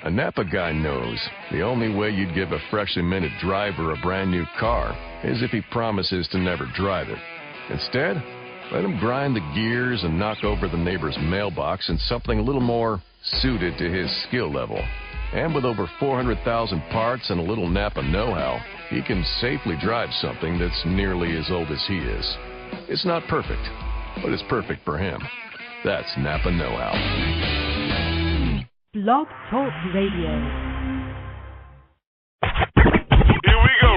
A Napa guy knows the only way you'd give a freshly minted driver a brand new car is if he promises to never drive it. Instead, let him grind the gears and knock over the neighbor's mailbox in something a little more suited to his skill level. And with over 400,000 parts and a little Napa know-how, he can safely drive something that's nearly as old as he is. It's not perfect, but it's perfect for him. That's Napa know-how. Blog Talk Radio. Here we go.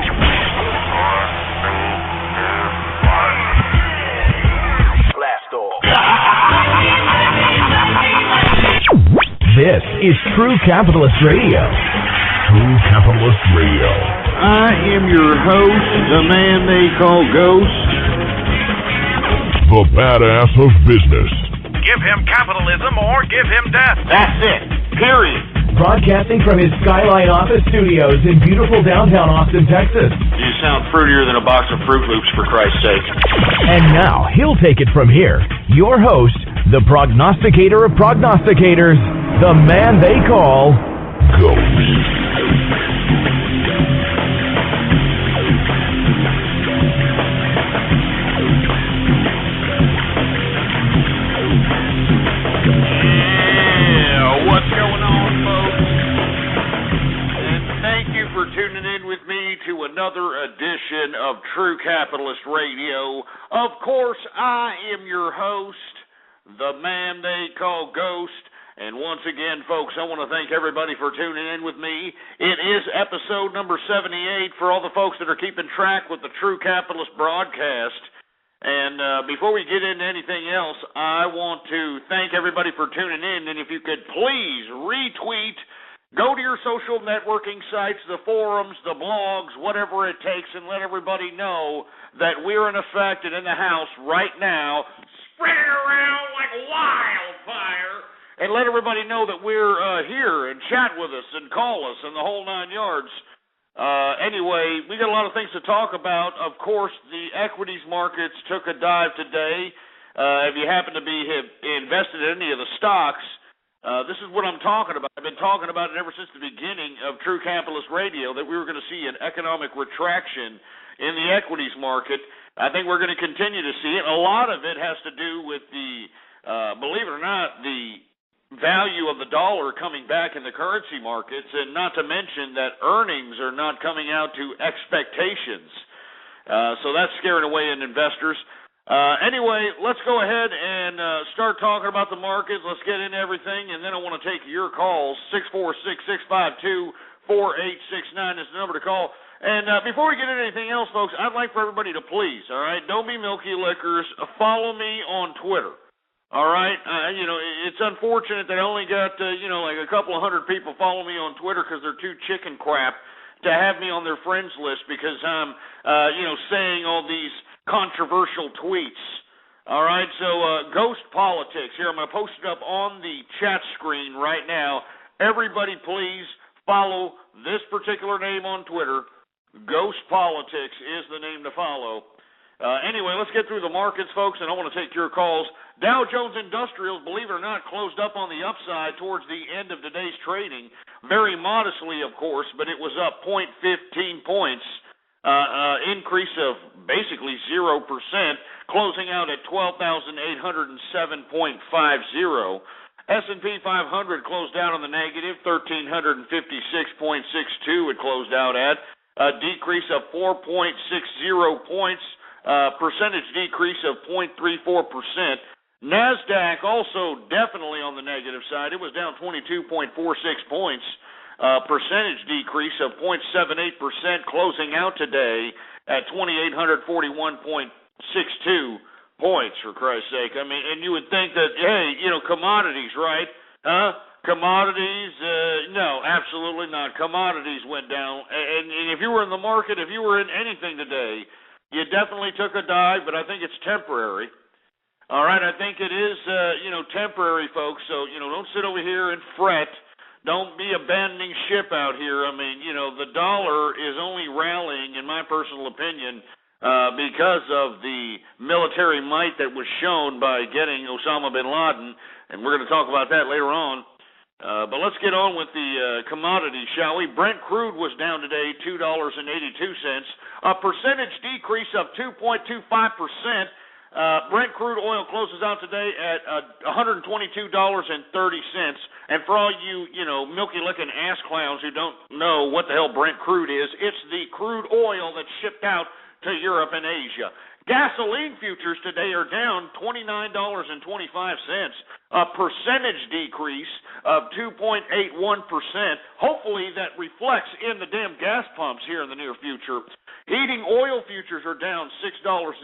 Blast off. This is True Capitalist Radio. True Capitalist Radio. I am your host, the man they call Ghost. The badass of business. Give him capitalism or give him death. That's it. Period. Broadcasting from his Skyline office studios in beautiful downtown Austin, Texas. You sound fruitier than a box of Fruit Loops, for Christ's sake. And now, he'll take it from here. Your host, the prognosticator of prognosticators, the man they call Ghost. Another edition of True Capitalist Radio. Of course, I am your host, the man they call Ghost. And once again, folks, I want to thank everybody for tuning in with me. It is episode number 78 for all the folks that are keeping track with the True Capitalist broadcast. And before we get into anything else, I want to thank everybody for tuning in. And if you could please retweet, go to your social networking sites, the forums, the blogs, whatever it takes, and let everybody know that we're in effect and in the house right now, spreading around like wildfire, and let everybody know that we're here and chat with us and call us and the whole 9 yards. Anyway, we got a lot of things to talk about. Of course, the equities markets took a dive today. If you happen to be invested in any of the stocks, this is what I'm talking about. I've been talking about it ever since the beginning of True Capitalist Radio, that we were going to see an economic retraction in the equities market. I think we're going to continue to see it. A lot of it has to do with the, believe it or not, the value of the dollar coming back in the currency markets, and not to mention that earnings are not coming out to expectations. So that's scaring away investors. Anyway, let's go ahead and start talking about the markets. Let's get into everything, and then I want to take your calls. 646-652-4869 is the number to call. And before we get into anything else, folks, I'd like for everybody to please, all right, don't be milky lickers. Follow me on Twitter, all right? It's unfortunate that I only got, like a couple of hundred people follow me on Twitter because they're too chicken crap to have me on their friends list because I'm, saying all these controversial tweets. All right, so Ghost Politics here. I'm going to post it up on the chat screen right now. Everybody, please follow this particular name on Twitter. Ghost Politics is the name to follow. Anyway, let's get through the markets, folks, and I want to take your calls. Dow Jones Industrials, believe it or not, closed up on the upside towards the end of today's trading. Very modestly, of course, but it was up 0.15 points. Increase of basically 0%, closing out at 12,807.50. S&P 500 closed out on the negative, 1,356.62 it closed out at, a decrease of 4.60 points, percentage decrease of 0.34%. NASDAQ also definitely on the negative side. It was down 22.46 points. Percentage decrease of 0.78%, closing out today at 2,841.62 points, for Christ's sake. I mean, and you would think that, hey, commodities, right? Commodities, no, absolutely not. Commodities went down. And if you were in the market, if you were in anything today, you definitely took a dive, but I think it's temporary. All right, I think it is, temporary, folks. So, don't sit over here and fret. Don't be abandoning ship out here. I mean, the dollar is only rallying, in my personal opinion, because of the military might that was shown by getting Osama bin Laden, and we're going to talk about that later on. But let's get on with the commodities, shall we? Brent crude was down today, $2.82, a percentage decrease of 2.25%. Brent crude oil closes out today at $122.30. And for all you milky-looking ass clowns who don't know what the hell Brent crude is, it's the crude oil that's shipped out to Europe and Asia. Gasoline futures today are down $29.25, a percentage decrease of 2.81%. Hopefully that reflects in the damn gas pumps here in the near future. Heating oil futures are down $6.07,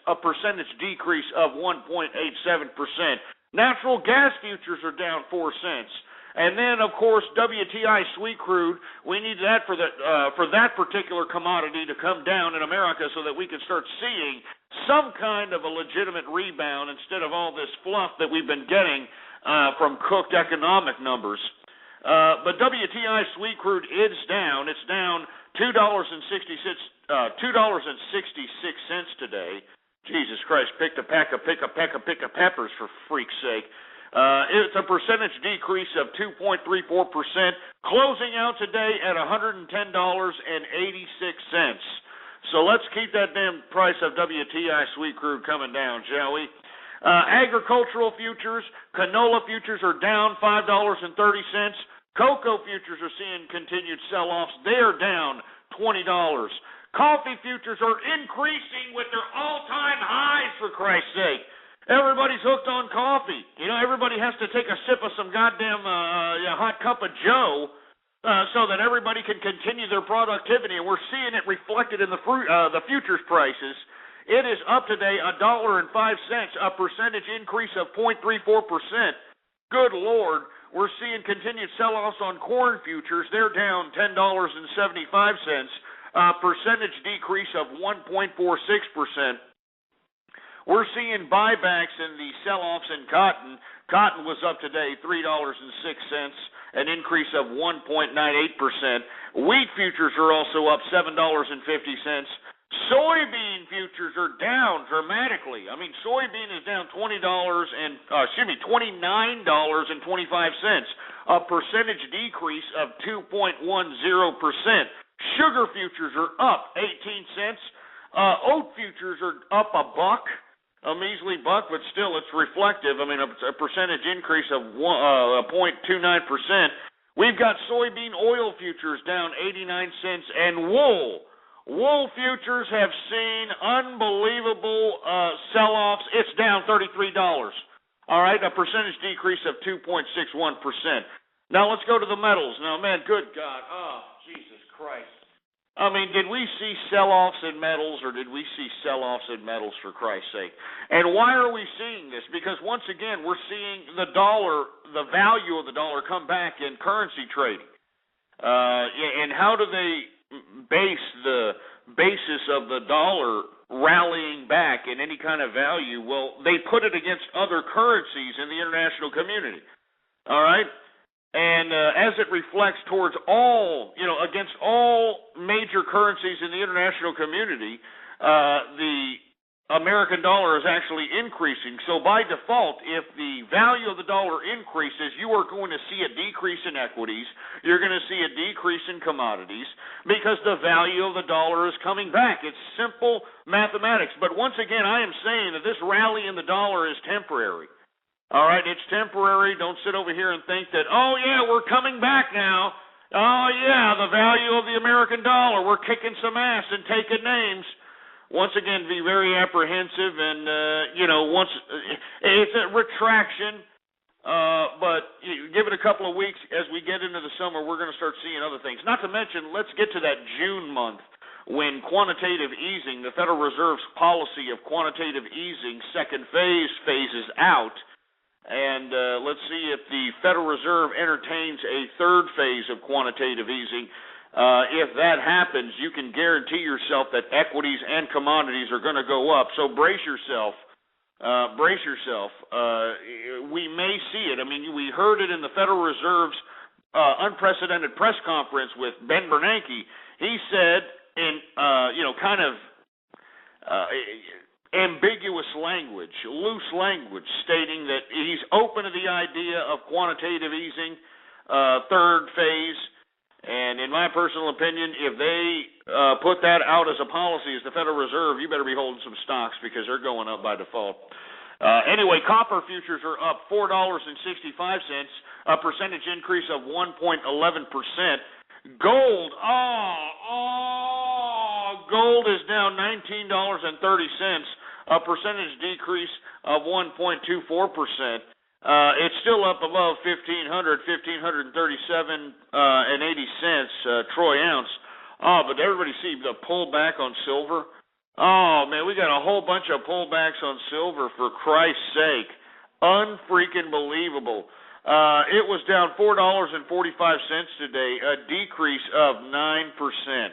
a percentage decrease of 1.87%. Natural gas futures are down 4 cents. And then, of course, WTI sweet crude, we need that for that particular commodity to come down in America so that we can start seeing some kind of a legitimate rebound instead of all this fluff that we've been getting from cooked economic numbers. But WTI sweet crude is down. It's down $2.66 today. Jesus Christ, pick a peck of peppers for freak's sake. It's a percentage decrease of 2.34%, closing out today at $110.86. So let's keep that damn price of WTI sweet crude coming down, shall we? Agricultural futures, canola futures are down $5.30. Cocoa futures are seeing continued sell-offs. They are down $20. Coffee futures are increasing with their all-time highs, for Christ's sake. Everybody's hooked on coffee. Everybody has to take a sip of some goddamn hot cup of joe so that everybody can continue their productivity, and we're seeing it reflected in the futures prices. It is up today $1.05, a percentage increase of 0.34%. Good Lord, we're seeing continued sell-offs on corn futures. They're down $10.75, a percentage decrease of 1.46%. We're seeing buybacks in the sell-offs in cotton. Cotton was up today $3.06, an increase of 1.98%. Wheat futures are also up $7.50. Soybean futures are down dramatically. I mean, soybean is down $29.25, a percentage decrease of 2.10%. Sugar futures are up 18 cents. Oat futures are up $1. A measly buck, but still it's reflective. I mean, a percentage increase of 0.29%. We've got soybean oil futures down 89 cents, and wool futures have seen unbelievable sell-offs. It's down $33. All right, a percentage decrease of 2.61%. Now let's go to the metals. Now, man, good God. Oh, Jesus Christ. I mean, did we see sell-offs in metals, or did we see sell-offs in metals, for Christ's sake? And why are we seeing this? Because, once again, we're seeing the dollar, the value of the dollar, come back in currency trading. And how do they base the basis of the dollar rallying back in any kind of value? Well, they put it against other currencies in the international community. All right? And as it reflects towards against all major currencies in the international community, the American dollar is actually increasing. So by default, if the value of the dollar increases, you are going to see a decrease in equities. You're going to see a decrease in commodities because the value of the dollar is coming back. It's simple mathematics. But once again, I am saying that this rally in the dollar is temporary. All right, it's temporary. Don't sit over here and think that, oh, yeah, we're coming back now. Oh, yeah, the value of the American dollar. We're kicking some ass and taking names. Once again, be very apprehensive and, it's a retraction. But give it a couple of weeks. As we get into the summer, we're going to start seeing other things. Not to mention, let's get to that June month when quantitative easing, the Federal Reserve's policy of quantitative easing, second phase phases out. And let's see if the Federal Reserve entertains a third phase of quantitative easing. If that happens, you can guarantee yourself that equities and commodities are going to go up. So brace yourself. We may see it. I mean, we heard it in the Federal Reserve's unprecedented press conference with Ben Bernanke. He said, ambiguous language, loose language, stating that he's open to the idea of quantitative easing, third phase. And in my personal opinion, if they put that out as a policy as the Federal Reserve, you better be holding some stocks because they're going up by default. Anyway, copper futures are up $4.65, a percentage increase of 1.11%. Gold, gold is down $19.30, a percentage decrease of 1.24%. It's still up above 1,537 and 80 cents troy ounce. Oh, but everybody see the pullback on silver? Oh, man, we got a whole bunch of pullbacks on silver, for Christ's sake. Unfreaking believable. It was down $4.45 today, a decrease of 9%.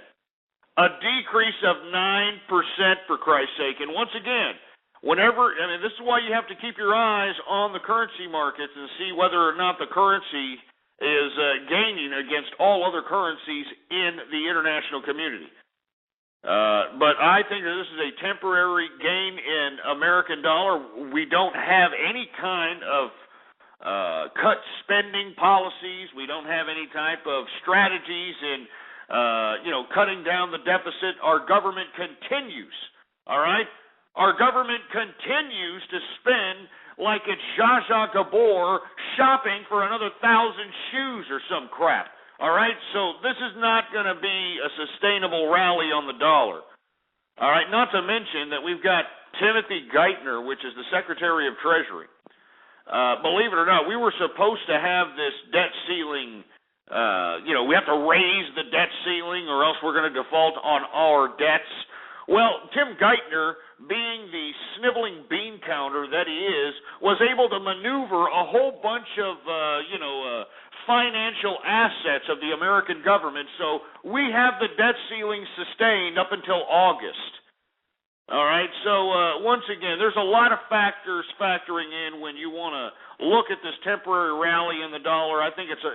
A decrease of 9%, for Christ's sake. And once again, this is why you have to keep your eyes on the currency markets and see whether or not the currency is gaining against all other currencies in the international community. But I think that this is a temporary gain in American dollar. We don't have any kind of cut spending policies. We don't have any type of strategies in, cutting down the deficit. Our government continues, all right? Our government continues to spend like it's Zsa Zsa Gabor shopping for another 1,000 shoes or some crap. All right, so this is not going to be a sustainable rally on the dollar. All right, not to mention that we've got Timothy Geithner, which is the Secretary of Treasury. Believe it or not, we were supposed to have this debt ceiling. We have to raise the debt ceiling or else we're going to default on our debts. Well, Tim Geithner, being the sniveling bean counter that he is, was able to maneuver a whole bunch of, financial assets of the American government. So we have the debt ceiling sustained up until August. All right, so once again, there's a lot of factors factoring in when you want to look at this temporary rally in the dollar. I think it's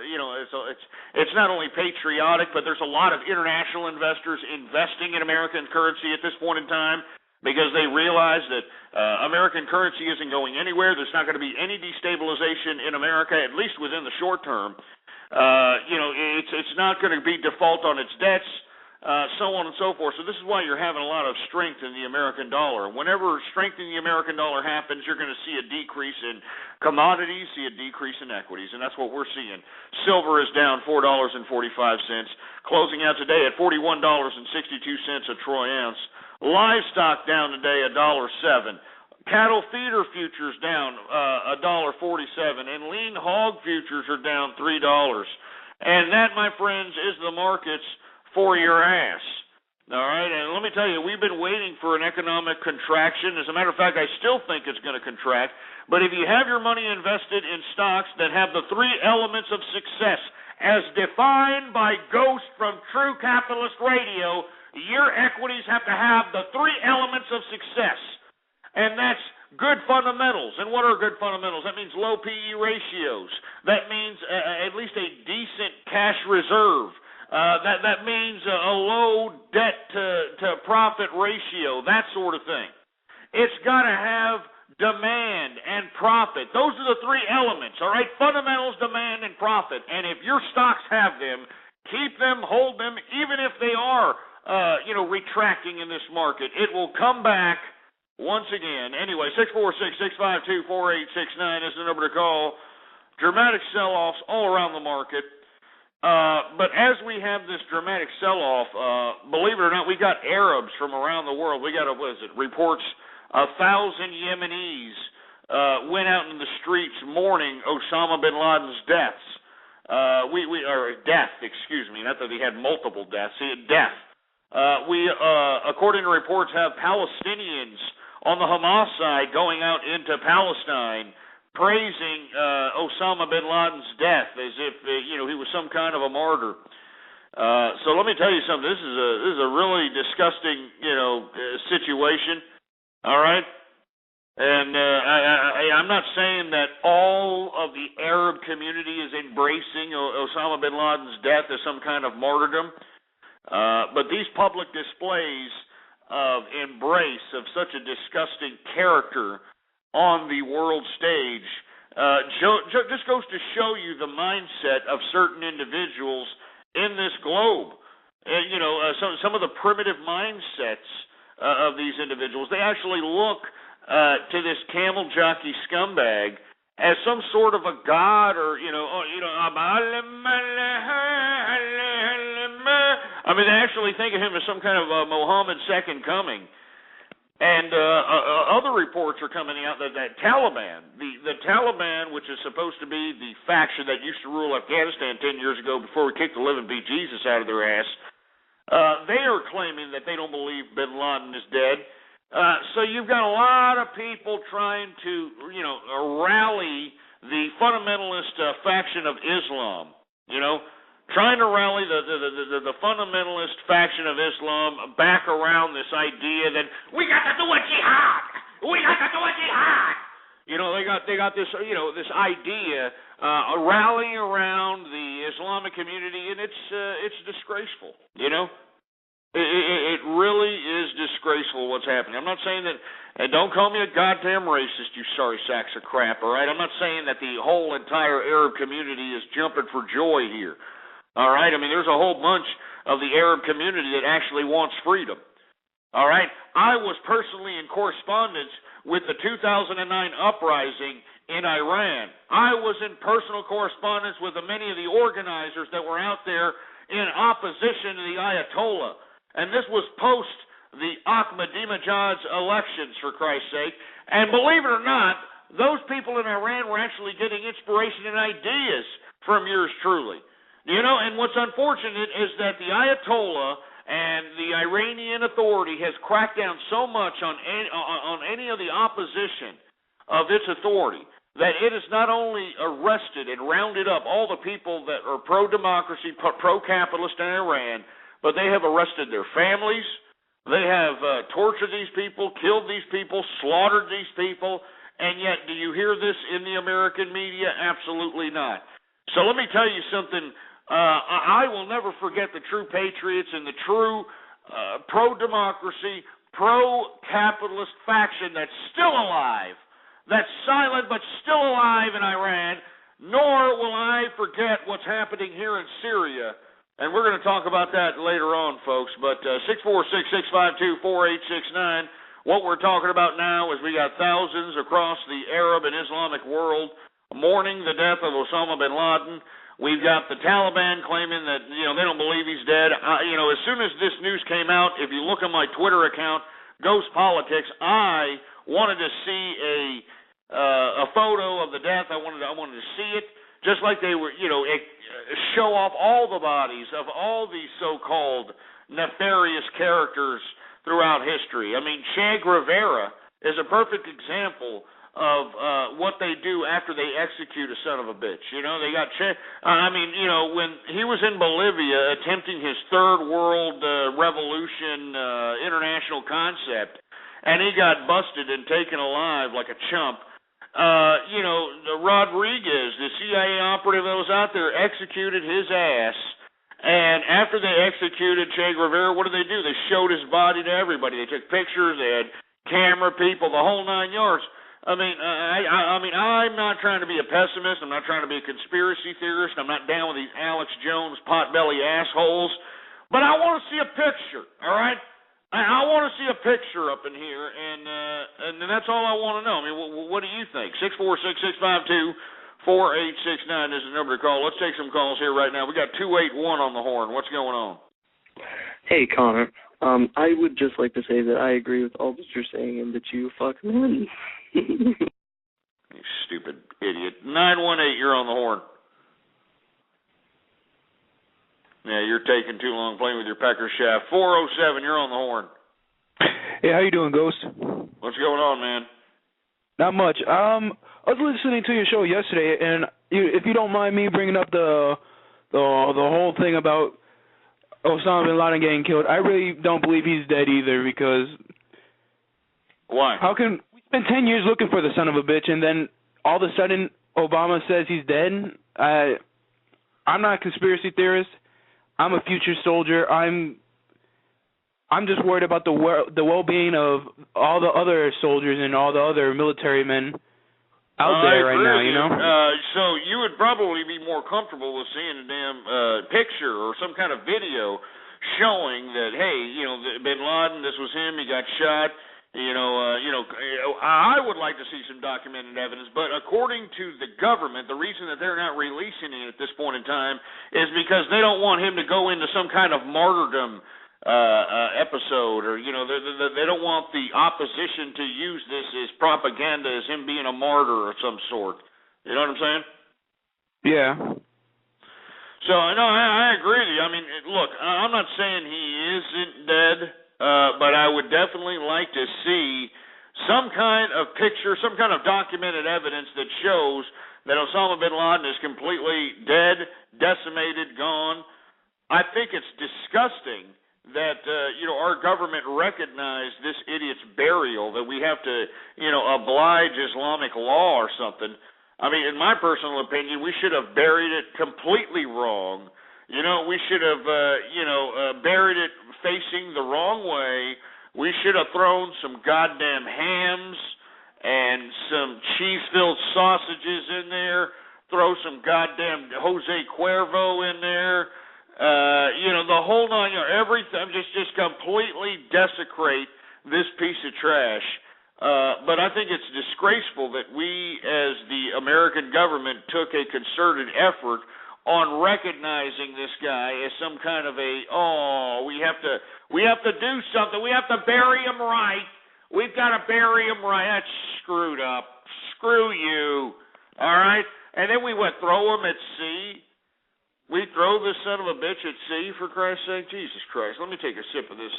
not only patriotic, but there's a lot of international investors investing in American currency at this point in time because they realize that American currency isn't going anywhere. There's not going to be any destabilization in America, at least within the short term. It's not going to be default on its debts. So on and so forth. So this is why you're having a lot of strength in the American dollar. Whenever strength in the American dollar happens, you're going to see a decrease in commodities, see a decrease in equities, and that's what we're seeing. Silver is down $4.45, closing out today at $41.62 a troy ounce. Livestock down today $1.07. Cattle feeder futures down $1.47, and lean hog futures are down $3. And that, my friends, is the markets for your ass. All right, and let me tell you, we've been waiting for an economic contraction. As a matter of fact, I still think it's going to contract. But if you have your money invested in stocks that have the three elements of success, as defined by Ghost from True Capitalist Radio, your equities have to have the three elements of success. And that's good fundamentals. And what are good fundamentals? That means low PE ratios. That means at least a decent cash reserve. That means a low debt to profit ratio, that sort of thing. It's got to have demand and profit. Those are the three elements, all right? Fundamentals, demand, and profit. And if your stocks have them, keep them, hold them, even if they are, retracting in this market. It will come back once again. Anyway, 646-652-4869 is the number to call. Dramatic sell-offs all around the market. But as we have this dramatic sell-off, believe it or not, we got Arabs from around the world. We got, reports 1,000 Yemenis went out in the streets mourning Osama bin Laden's deaths. Not that he had multiple deaths, he had death. According to reports, have Palestinians on the Hamas side going out into Palestine praising Osama bin Laden's death as if he was some kind of a martyr. So let me tell you something. This is a really disgusting situation. All right, and I'm not saying that all of the Arab community is embracing Osama bin Laden's death as some kind of martyrdom, but these public displays of embrace of such a disgusting character on the world stage just goes to show you the mindset of certain individuals in this globe. Some of the primitive mindsets of these individuals. They actually look to this camel jockey scumbag as some sort of a god, or I mean, they actually think of him as some kind of Muhammad's second coming. And other reports are coming out that Taliban, the Taliban, which is supposed to be the faction that used to rule Afghanistan 10 years ago before we kicked the living beat Jesus out of their ass, they are claiming that they don't believe bin Laden is dead. So you've got a lot of people trying to, rally the fundamentalist faction of Islam, trying to rally the fundamentalist faction of Islam back around this idea that we got to do a jihad. We got to do a jihad. They got this this idea rallying around the Islamic community, and it's disgraceful. It really is disgraceful what's happening. I'm not saying that, and don't call me a goddamn racist, you sorry sacks of crap, all right? I'm not saying that the whole entire Arab community is jumping for joy here. All right, I mean, there's a whole bunch of the Arab community that actually wants freedom. All right, I was personally in correspondence with the 2009 uprising in Iran. I was in personal correspondence with many of the organizers that were out there in opposition to the Ayatollah. And this was post the Ahmadinejad's elections, for Christ's sake. And believe it or not, those people in Iran were actually getting inspiration and ideas from yours truly. And what's unfortunate is that the Ayatollah and the Iranian authority has cracked down so much on any of the opposition of its authority that it has not only arrested and rounded up all the people that are pro-democracy, pro-capitalist in Iran, but they have arrested their families, they have tortured these people, killed these people, slaughtered these people, and yet do you hear this in the American media? Absolutely not. So let me tell you something. I will never forget the true patriots and the true pro-democracy, pro-capitalist faction that's still alive, that's silent but still alive in Iran, nor will I forget what's happening here in Syria. And we're going to talk about that later on, folks. But 646-652-4869, what we're talking about now is we got thousands across the Arab and Islamic world mourning the death of Osama bin Laden. We've got the Taliban claiming that, they don't believe he's dead. As soon as this news came out, if you look on my Twitter account, Ghost Politics, I wanted to see a photo of the death. I wanted to see it, just like they were, show off all the bodies of all these so-called nefarious characters throughout history. I mean, Che Guevara is a perfect example of what they do after they execute a son of a bitch. They got when he was in Bolivia attempting his third world revolution international concept, and he got busted and taken alive like a chump. Rodriguez, the CIA operative that was out there, executed his ass. And after they executed Che Guevara, what did they do? They showed his body to everybody. They took pictures. They had camera people, the whole 9 yards. I mean, I'm not trying to be a pessimist. I'm not trying to be a conspiracy theorist. I'm not down with these Alex Jones potbelly assholes. But I want to see a picture, all right? I want to see a picture up in here, and that's all I want to know. I mean, what do you think? 646-652-4869 is the number to call. Let's take some calls here right now. We got 281 on the horn. What's going on? Hey, Connor. I would just like to say that I agree with all that you're saying and that you fuck men. You stupid idiot. 918, you're on the horn. Yeah, you're taking too long playing with your pecker shaft. 407, you're on the horn. Hey, how you doing, Ghost? What's going on, man? Not much. I was listening to your show yesterday, and if you don't mind me bringing up the whole thing about Osama bin Laden getting killed, I really don't believe he's dead either, because... Why? How can... We spent 10 years looking for the son of a bitch, and then all of a sudden Obama says he's dead? I'm not a conspiracy theorist. I'm a future soldier. I'm I'm just worried about the well-being of all the other soldiers and all the other military men out there right now, you know? So you would probably be more comfortable with seeing a damn picture or some kind of video showing that, hey, you know, Bin Laden, this was him, he got shot. I would like to see some documented evidence, but according to the government, the reason that they're not releasing it at this point in time is because they don't want him to go into some kind of martyrdom episode, or they don't want the opposition to use this as propaganda, as him being a martyr of some sort. You know what I'm saying? Yeah. So no, I agree with you. I mean, look, I'm not saying he isn't dead, but I would definitely like to see some kind of picture, some kind of documented evidence that shows that Osama bin Laden is completely dead, decimated, gone. I think it's disgusting that our government recognized this idiot's burial, that we have to oblige Islamic law or something. I mean, in my personal opinion, we should have buried it completely wrong. We should have buried it facing the wrong way. We should have thrown some goddamn hams and some cheese-filled sausages in there, throw some goddamn Jose Cuervo in there. The whole nine, everything, just completely desecrate this piece of trash. But I think it's disgraceful that we, as the American government, took a concerted effort on recognizing this guy as some kind of we have to do something. We have to bury him right. We've got to bury him right. That's screwed up. Screw you. All right? And then we throw him at sea. We throw this son of a bitch at sea, for Christ's sake. Jesus Christ. Let me take a sip of this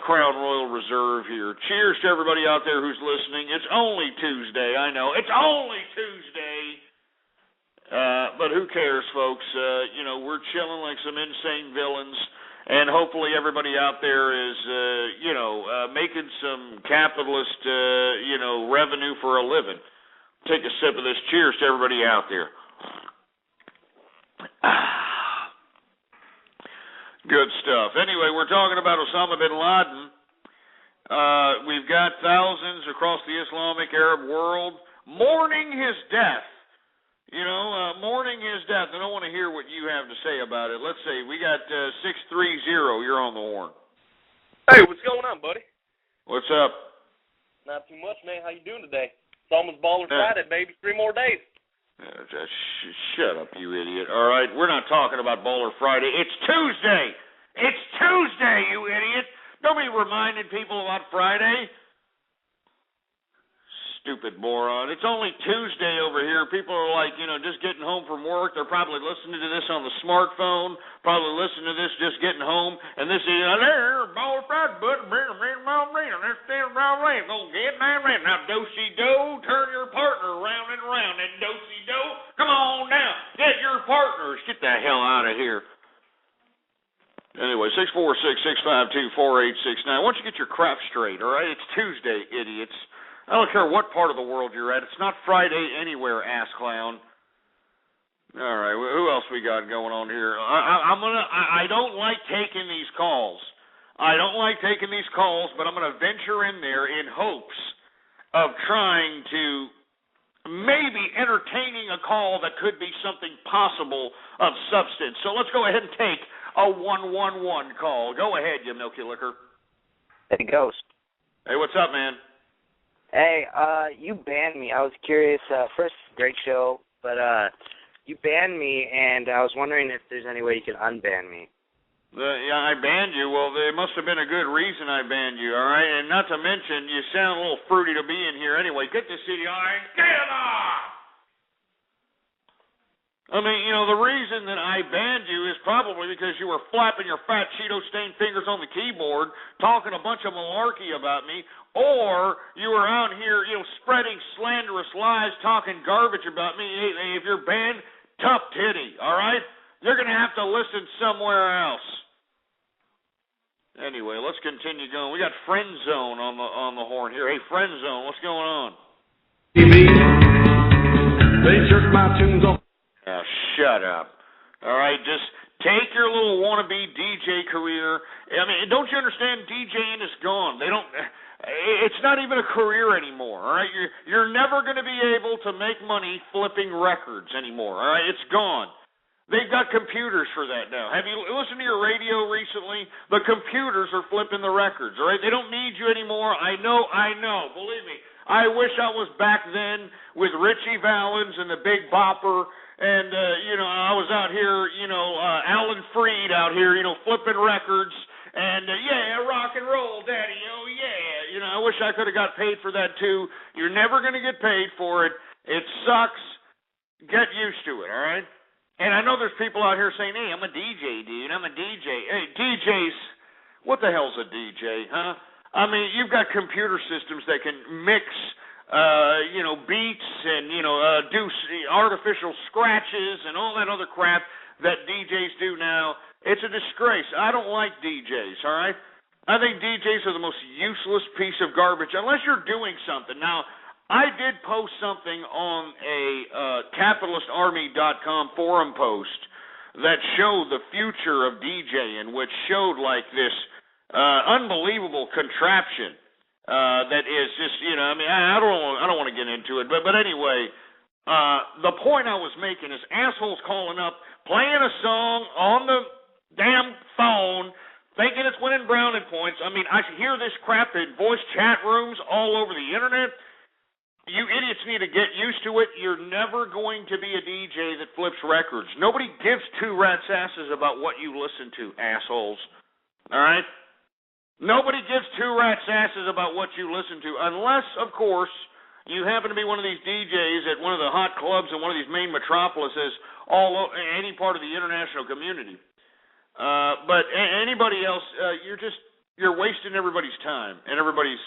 Crown Royal Reserve here. Cheers to everybody out there who's listening. It's only Tuesday, I know. It's only Tuesday. But who cares, folks? We're chilling like some insane villains. And hopefully everybody out there is, making some capitalist, revenue for a living. Take a sip of this. Cheers to everybody out there. Good stuff. Anyway, we're talking about Osama bin Laden. We've got thousands across the Islamic Arab world mourning his death. Mourning his death. I don't want to hear what you have to say about it. Let's see. We got 630. You're on the horn. Hey, what's going on, buddy? What's up? Not too much, man. How you doing today? It's almost Baller Friday, baby. 3 more days. Shut up, you idiot. All right, we're not talking about Baller Friday. It's Tuesday. It's Tuesday, you idiot. Don't be reminding people about Friday. Stupid moron. It's only Tuesday over here. People are like, just getting home from work. They're probably listening to this on the smartphone, probably listening to this just getting home. And this is, Baller Friday, but go get my rent. Now, do-si-do, turn your partner round and round. And do-si-do, come on now. Get your partners. Get the hell out of here. Anyway, 646-652-4869. Why don't you get your crap straight, all right? It's Tuesday, idiots. I don't care what part of the world you're at. It's not Friday anywhere, ass clown. All right, who else we got going on here? I don't like taking these calls. But I'm gonna venture in there in hopes of trying to maybe entertaining a call that could be something possible of substance. So let's go ahead and take a 111 call. Go ahead, you milky liquor. Hey, Ghost. Hey, what's up, man? Hey, you banned me. I was curious. First, great show, but you banned me, and I was wondering if there's any way you could unban me. I banned you. Well, there must have been a good reason I banned you, all right? And not to mention, you sound a little fruity to be in here anyway. Get the CD, all right? Get him off! I mean, the reason that I banned you is probably because you were flapping your fat Cheeto-stained fingers on the keyboard, talking a bunch of malarkey about me, or you were out here, spreading slanderous lies, talking garbage about me. Hey, if you're banned, tough titty, all right? You're going to have to listen somewhere else. Anyway, let's continue going. We got Friend Zone on the horn here. Hey, Friend Zone, what's going on? They jerk my tunes on. Now, shut up. All right, just take your little wannabe DJ career. I mean, don't you understand? DJing is gone. They don't. It's not even a career anymore. All right, you're never going to be able to make money flipping records anymore. All right, it's gone. They've got computers for that now. Have you listened to your radio recently? The computers are flipping the records, all right? They don't need you anymore. I know. Believe me. I wish I was back then with Richie Valens and the Big Bopper and, I was out here, Alan Freed out here, flipping records. And, rock and roll, daddy, oh, yeah. I wish I could have got paid for that, too. You're never going to get paid for it. It sucks. Get used to it, all right? And I know there's people out here saying, hey, I'm a DJ, dude. I'm a DJ. Hey, DJs, what the hell's a DJ, huh? I mean, you've got computer systems that can mix, beats and, do artificial scratches and all that other crap that DJs do now. It's a disgrace. I don't like DJs, all right? I think DJs are the most useless piece of garbage unless you're doing something. Now, I did post something on a capitalistarmy.com forum post that showed the future of DJing, which showed like this unbelievable contraption that is just, I don't want to get into it, but anyway, the point I was making is assholes calling up, playing a song on the damn phone, thinking it's winning brownie points. I mean, I hear this crap in voice chat rooms all over the internet. You idiots need to get used to it. You're never going to be a DJ that flips records. Nobody gives two rat's asses about what you listen to, assholes. All right? Nobody gives two rat's asses about what you listen to, unless, of course, you happen to be one of these DJs at one of the hot clubs in one of these main metropolises, any part of the international community. But anybody else, you're wasting everybody's time and everybody's,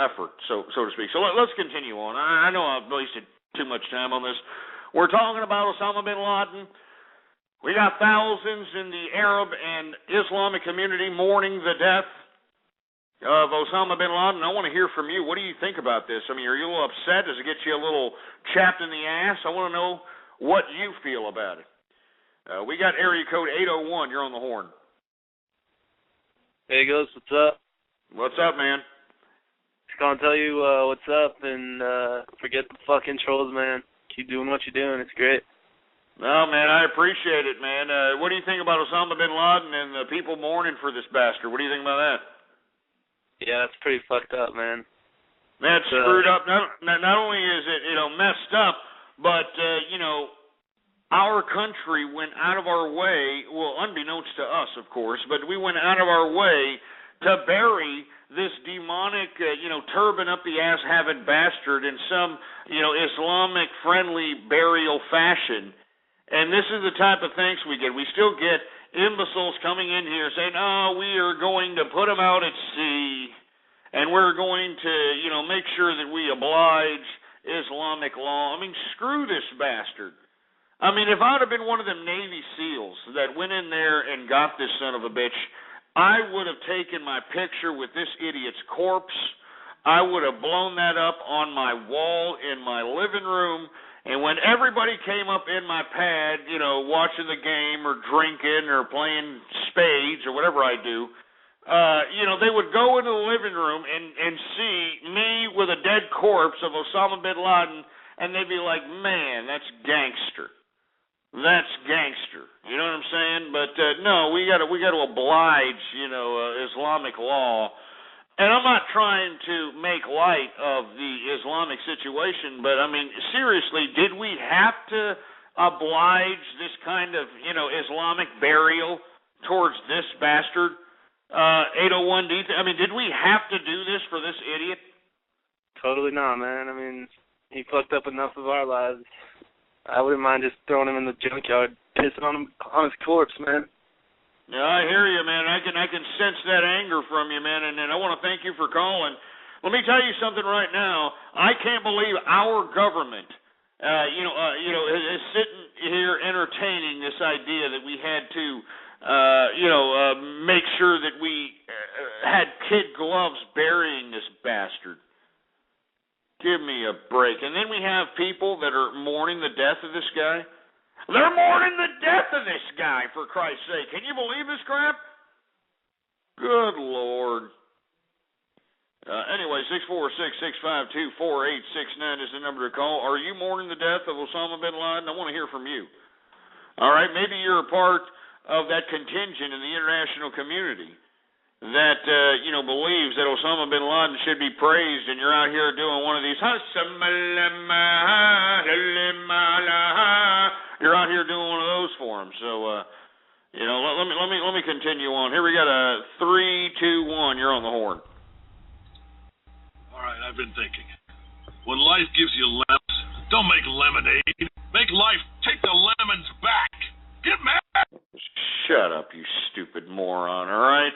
effort, so to speak. So let's continue on. I know I've wasted too much time on this. We're talking about Osama bin Laden. We got thousands in the Arab and Islamic community mourning the death of Osama bin Laden. I want to hear from you. What do you think about this? I mean, are you a little upset? Does it get you a little chapped in the ass? I want to know what you feel about it. We got area code 801. You're on the horn. Hey, Ghost, what's up? What's up, man? Just gonna tell you what's up and forget the fucking trolls, man. Keep doing what you're doing. It's great. No, man, I appreciate it, man. What do you think about Osama bin Laden and the people mourning for this bastard? What do you think about that? Yeah, that's pretty fucked up, man. That's screwed up. Not only is it, messed up, but, our country went out of our way, well, unbeknownst to us, of course, but we went out of our way to bury this demonic, turban up the ass having bastard in some, Islamic friendly burial fashion. And this is the type of thanks we get. We still get imbeciles coming in here saying, oh, we are going to put them out at sea, and we're going to, make sure that we oblige Islamic law. I mean, screw this bastard. I mean, if I'd have been one of them Navy SEALs that went in there and got this son of a bitch, I would have taken my picture with this idiot's corpse. I would have blown that up on my wall in my living room, and when everybody came up in my pad, watching the game or drinking or playing spades or whatever I do, they would go into the living room and see me with a dead corpse of Osama bin Laden, and they'd be like, man, that's gangster. That's gangster. You know what I'm saying? But no, we got to oblige, Islamic law. And I'm not trying to make light of the Islamic situation, but I mean, seriously, did we have to oblige this kind of, Islamic burial towards this bastard? 801, did we have to do this for this idiot? Totally not, man. I mean, he fucked up enough of our lives. I wouldn't mind just throwing him in the junkyard, pissing on his corpse, man. Yeah, I hear you, man. I can sense that anger from you, man, and I want to thank you for calling. Let me tell you something right now. I can't believe our government, is sitting here entertaining this idea that we had to, make sure that we had kid gloves burying this bastard. Give me a break. And then we have people that are mourning the death of this guy. They're mourning the death of this guy, for Christ's sake. Can you believe this crap? Good Lord. Anyway, 646-652-4869 is the number to call. Are you mourning the death of Osama bin Laden? I want to hear from you. All right, maybe you're a part of that contingent in the international community that, believes that Osama bin Laden should be praised, and you're out here doing one of these, you're out here doing one of those for him. So, let me continue on. Here we got a 3, 2, 1. You're on the horn. All right, I've been thinking. When life gives you lemons, don't make lemonade. Make life take the lemons back. Get mad. Shut up, you stupid moron, all right?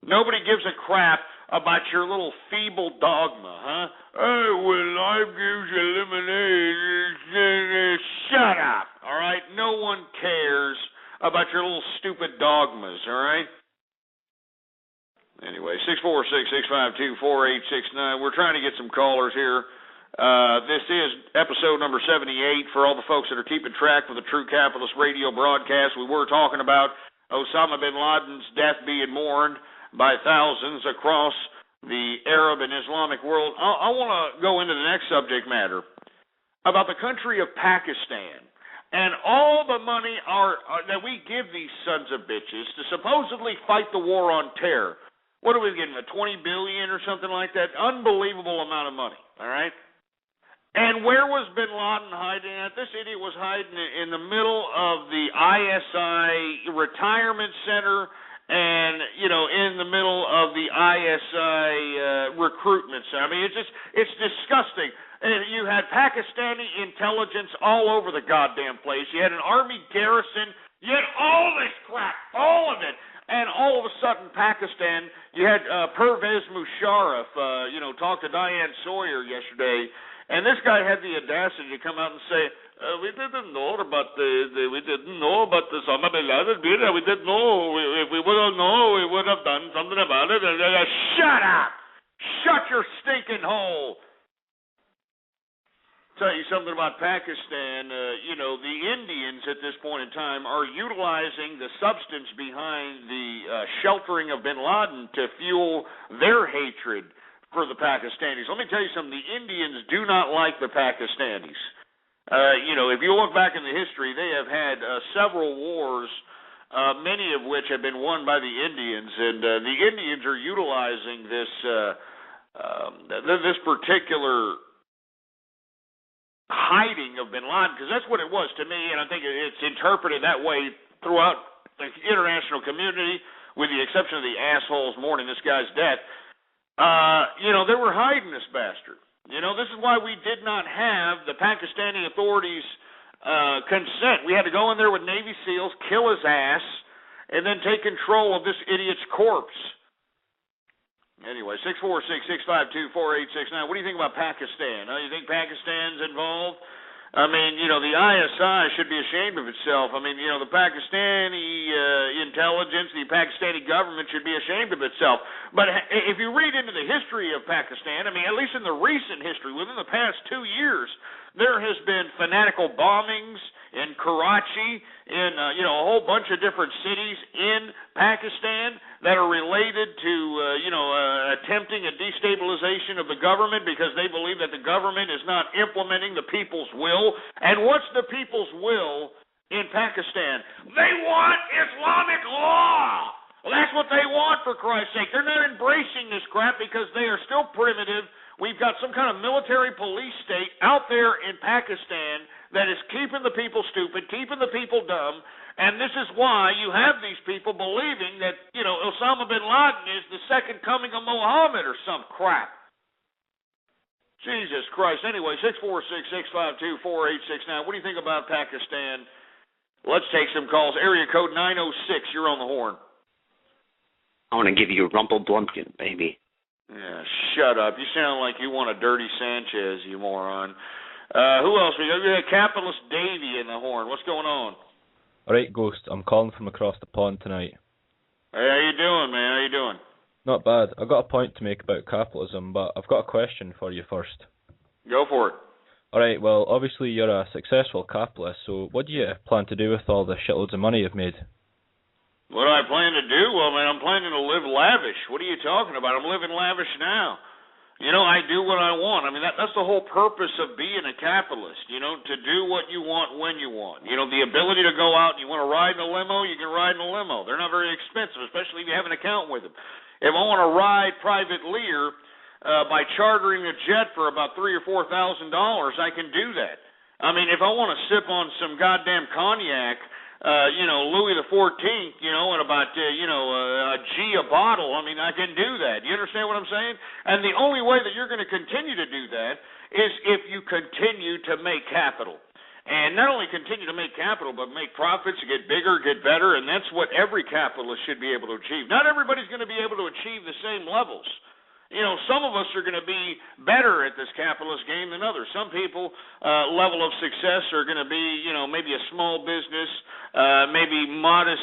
Nobody gives a crap about your little feeble dogma, huh? Hey, when life gives you lemonade, shut up, all right? No one cares about your little stupid dogmas, all right? Anyway, 646-652-4869. We're trying to get some callers here. This is episode number 78 for all the folks that are keeping track with the True Capitalist radio broadcast. We were talking about Osama bin Laden's death being mourned by thousands across the Arab and Islamic world. I want to go into the next subject matter about the country of Pakistan and all the money that we give these sons of bitches to supposedly fight the war on terror. What are we getting, $20 billion or something like that? Unbelievable amount of money, all right? And where was bin Laden hiding at? This idiot was hiding in the middle of the ISI retirement center and, in the middle of the ISI recruitment center. I mean, it's disgusting. And you had Pakistani intelligence all over the goddamn place. You had an army garrison. You had all this crap, all of it. And all of a sudden, Pakistan, you had Pervez Musharraf, talk to Diane Sawyer yesterday, and this guy had the audacity to come out and say, we didn't know about the Osama bin Laden. We didn't know. If we would have known, we would have done something about it. Shut up! Shut your stinking hole! Tell you something about Pakistan. The Indians at this point in time are utilizing the substance behind the sheltering of bin Laden to fuel their hatred for the Pakistanis. Let me tell you something. The Indians do not like the Pakistanis. If you look back in the history, they have had several wars, many of which have been won by the Indians, and the Indians are utilizing this particular hiding of bin Laden, because that's what it was to me, and I think it's interpreted that way throughout the international community, with the exception of the assholes mourning this guy's death. They were hiding this bastard. This is why we did not have the Pakistani authorities' consent. We had to go in there with Navy SEALs, kill his ass, and then take control of this idiot's corpse. Anyway, 646-652-4869. What do you think about Pakistan? You think Pakistan's involved? I mean, the ISI should be ashamed of itself. I mean, the Pakistani intelligence, the Pakistani government should be ashamed of itself. But if you read into the history of Pakistan, I mean, at least in the recent history, within the past 2 years, there has been fanatical bombings in Karachi, in a whole bunch of different cities in Pakistan that are related to attempting a destabilization of the government because they believe that the government is not implementing the people's will. And what's the people's will in Pakistan? They want Islamic law. Well, that's what they want, for Christ's sake. They're not embracing this crap because they are still primitive. We've got some kind of military police state out there in Pakistan that is keeping the people stupid, keeping the people dumb, and this is why you have these people believing that, Osama bin Laden is the second coming of Muhammad or some crap. Jesus Christ. Anyway, 646-652-4869. What do you think about Pakistan? Let's take some calls. Area code 906. You're on the horn. I want to give you a Rumple Blumpkin, baby. Yeah, shut up. You sound like you want a Dirty Sanchez, you moron. Who else? We got Capitalist Davey in the horn. What's going on? All right, Ghost. I'm calling from across the pond tonight. Hey, how you doing, man? How you doing? Not bad. I've got a point to make about capitalism, but I've got a question for you first. Go for it. Alright, well, obviously you're a successful capitalist, so what do you plan to do with all the shitloads of money you've made? What do I plan to do? Well, man, I'm planning to live lavish. What are you talking about? I'm living lavish now. You know, I do what I want. I mean, that's the whole purpose of being a capitalist, you know, to do what you want when you want. You know, the ability to go out and you want to ride in a limo, you can ride in a limo. They're not very expensive, especially if you have an account with them. If I want to ride private Lear by chartering a jet for about $3,000 or $4,000, I can do that. I mean, if I want to sip on some goddamn cognac, Louis the 14th, at about, a G a bottle. I mean, I can do that. You understand what I'm saying? And the only way that you're going to continue to do that is if you continue to make capital. And not only continue to make capital, but make profits, get bigger, get better, and that's what every capitalist should be able to achieve. Not everybody's going to be able to achieve the same levels. You know, some of us are going to be better at this capitalist game than others. Some people, level of success are going to be, maybe a small business, maybe modest,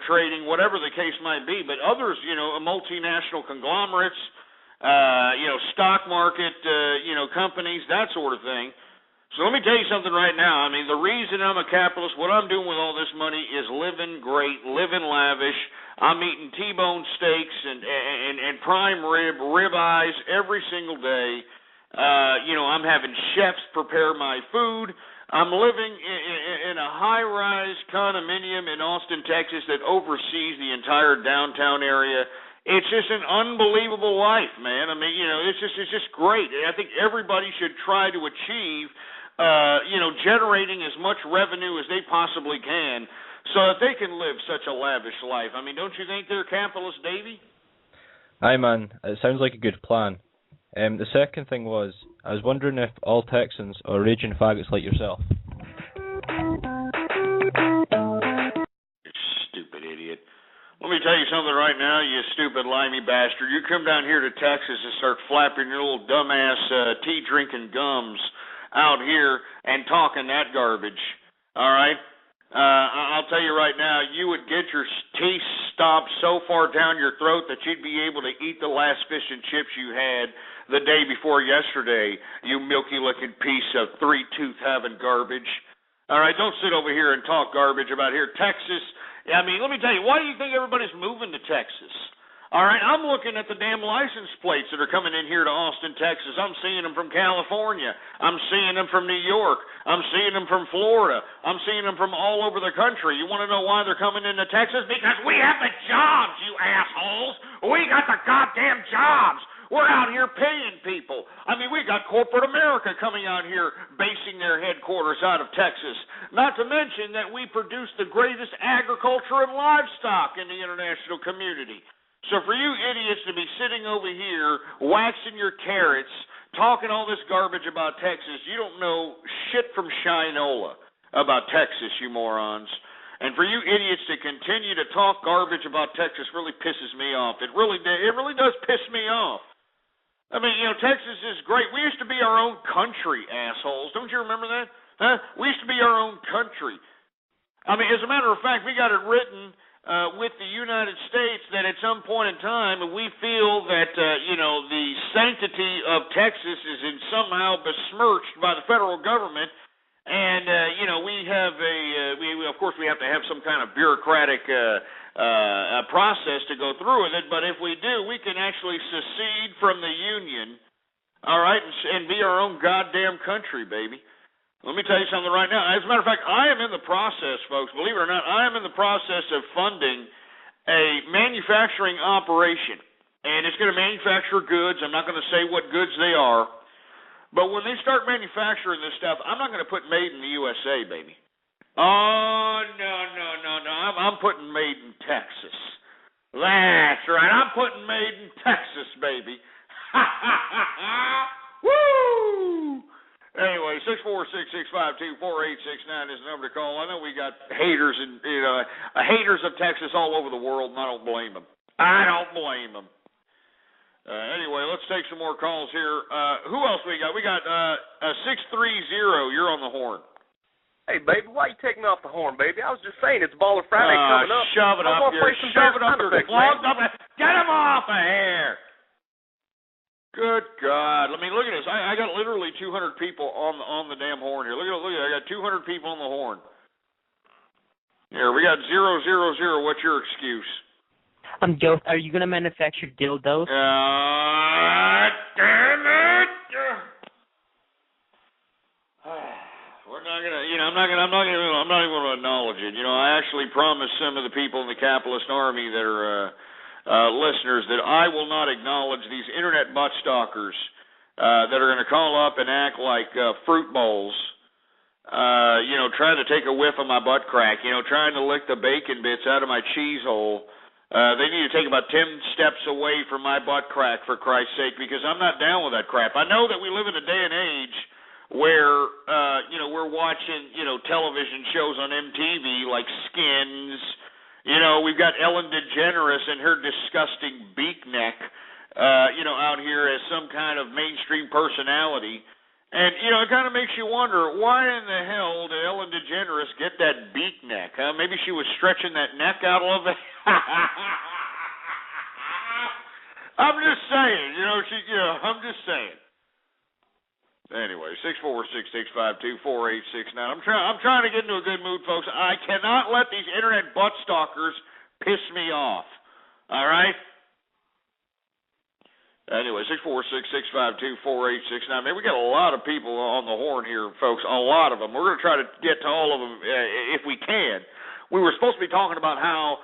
trading, whatever the case might be. But others, multinational conglomerates, stock market, companies, that sort of thing. So let me tell you something right now. I mean, the reason I'm a capitalist, what I'm doing with all this money is living great, living lavish. I'm eating T-bone steaks and prime rib eyes every single day. I'm having chefs prepare my food. I'm living in a high-rise condominium in Austin, Texas that oversees the entire downtown area. It's just an unbelievable life, man. I mean, it's just great. I think everybody should try to achieve, generating as much revenue as they possibly can, so that they can live such a lavish life. I mean, don't you think they're capitalists, Davey? Aye, man. It sounds like a good plan. The second thing was, I was wondering if all Texans are raging faggots like yourself. You stupid idiot. Let me tell you something right now, you stupid limey bastard. You come down here to Texas and start flapping your little dumbass tea-drinking gums out here and talking that garbage, all right? I'll tell you right now, you would get your teeth stomped so far down your throat that you'd be able to eat the last fish and chips you had the day before yesterday, you milky-looking piece of three-tooth having garbage. All right, don't sit over here and talk garbage about here. Texas, I mean, let me tell you, why do you think everybody's moving to Texas? All right, I'm looking at the damn license plates that are coming in here to Austin, Texas. I'm seeing them from California. I'm seeing them from New York. I'm seeing them from Florida. I'm seeing them from all over the country. You want to know why they're coming into Texas? Because we have the jobs, you assholes. We got the goddamn jobs. We're out here paying people. I mean, we got corporate America coming out here basing their headquarters out of Texas. Not to mention that we produce the greatest agriculture and livestock in the international community. So for you idiots to be sitting over here waxing your carrots, talking all this garbage about Texas, you don't know shit from Shinola about Texas, you morons. And for you idiots to continue to talk garbage about Texas really pisses me off. It really does piss me off. I mean, Texas is great. We used to be our own country, assholes. Don't you remember that? Huh? We used to be our own country. I mean, as a matter of fact, we got it written with the United States that at some point in time we feel that, the sanctity of Texas is somehow besmirched by the federal government. And, we have of course, we have to have some kind of bureaucratic process to go through with it. But if we do, we can actually secede from the Union, all right, and be our own goddamn country, baby. Let me tell you something right now. As a matter of fact, I am in the process, folks, believe it or not, I am in the process of funding a manufacturing operation. And it's going to manufacture goods. I'm not going to say what goods they are. But when they start manufacturing this stuff, I'm not going to put made in the USA, baby. Oh, no. I'm putting made in Texas. That's right. I'm putting made in Texas, baby. Woo! Anyway, 646-652-4869 is the number to call. I know we got haters and haters of Texas all over the world, and I don't blame them. Anyway, let's take some more calls here. Who else we got? We got 630. You're on the horn. Hey, baby, why you taking me off the horn, baby? I was just saying it's Baller Friday coming up. Shove it up here. Shove it up here. Get him off of here. Good God! I mean, look at this. I got literally 200 people on the damn horn here. Look at it. I got 200 people on the horn. Here we got 000. What's your excuse? Ghost, are you gonna manufacture dildos? Damn it! We're not gonna. I'm not even gonna acknowledge it. I actually promised some of the people in the capitalist army that are listeners that I will not acknowledge these internet butt stalkers that are going to call up and act like fruit bowls, trying to take a whiff of my butt crack, trying to lick the bacon bits out of my cheese hole. They need to take about 10 steps away from my butt crack, for Christ's sake, because I'm not down with that crap. I know that we live in a day and age where, we're watching, television shows on MTV like Skins. We've got Ellen DeGeneres and her disgusting beak neck, out here as some kind of mainstream personality. And, it kind of makes you wonder, why in the hell did Ellen DeGeneres get that beak neck? Maybe she was stretching that neck out a little bit. I'm just saying, I'm just saying. Anyway, 646-652-4869. I'm trying to get into a good mood, folks. I cannot let these internet butt stalkers piss me off. All right? Anyway, 646-652-4869. Man, we got a lot of people on the horn here, folks. A lot of them. We're going to try to get to all of them if we can. We were supposed to be talking about how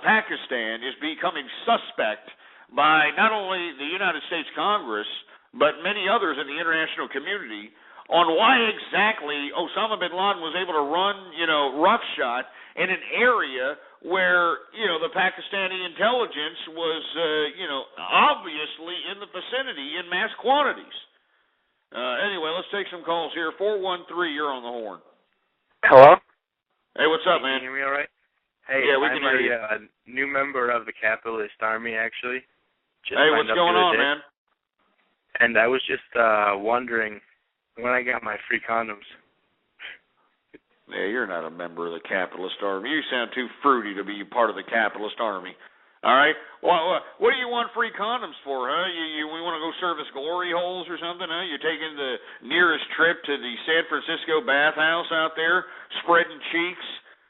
Pakistan is becoming suspect by not only the United States Congress, but many others in the international community on why exactly Osama bin Laden was able to run, roughshod in an area where, the Pakistani intelligence was, obviously in the vicinity in mass quantities. Anyway, let's take some calls here. 413, you're on the horn. Hello? Hey, what's up, man? Can you hear me all right? Hey, yeah, we can hear you. I'm a new member of the Capitalist Army, actually. Hey, what's going on, man? And I was just wondering when I got my free condoms. Yeah, you're not a member of the Capitalist Army. You sound too fruity to be part of the Capitalist Army. All right? Well, what do you want free condoms for, huh? You want to go service glory holes or something, huh? You're taking the nearest trip to the San Francisco bathhouse out there, spreading cheeks,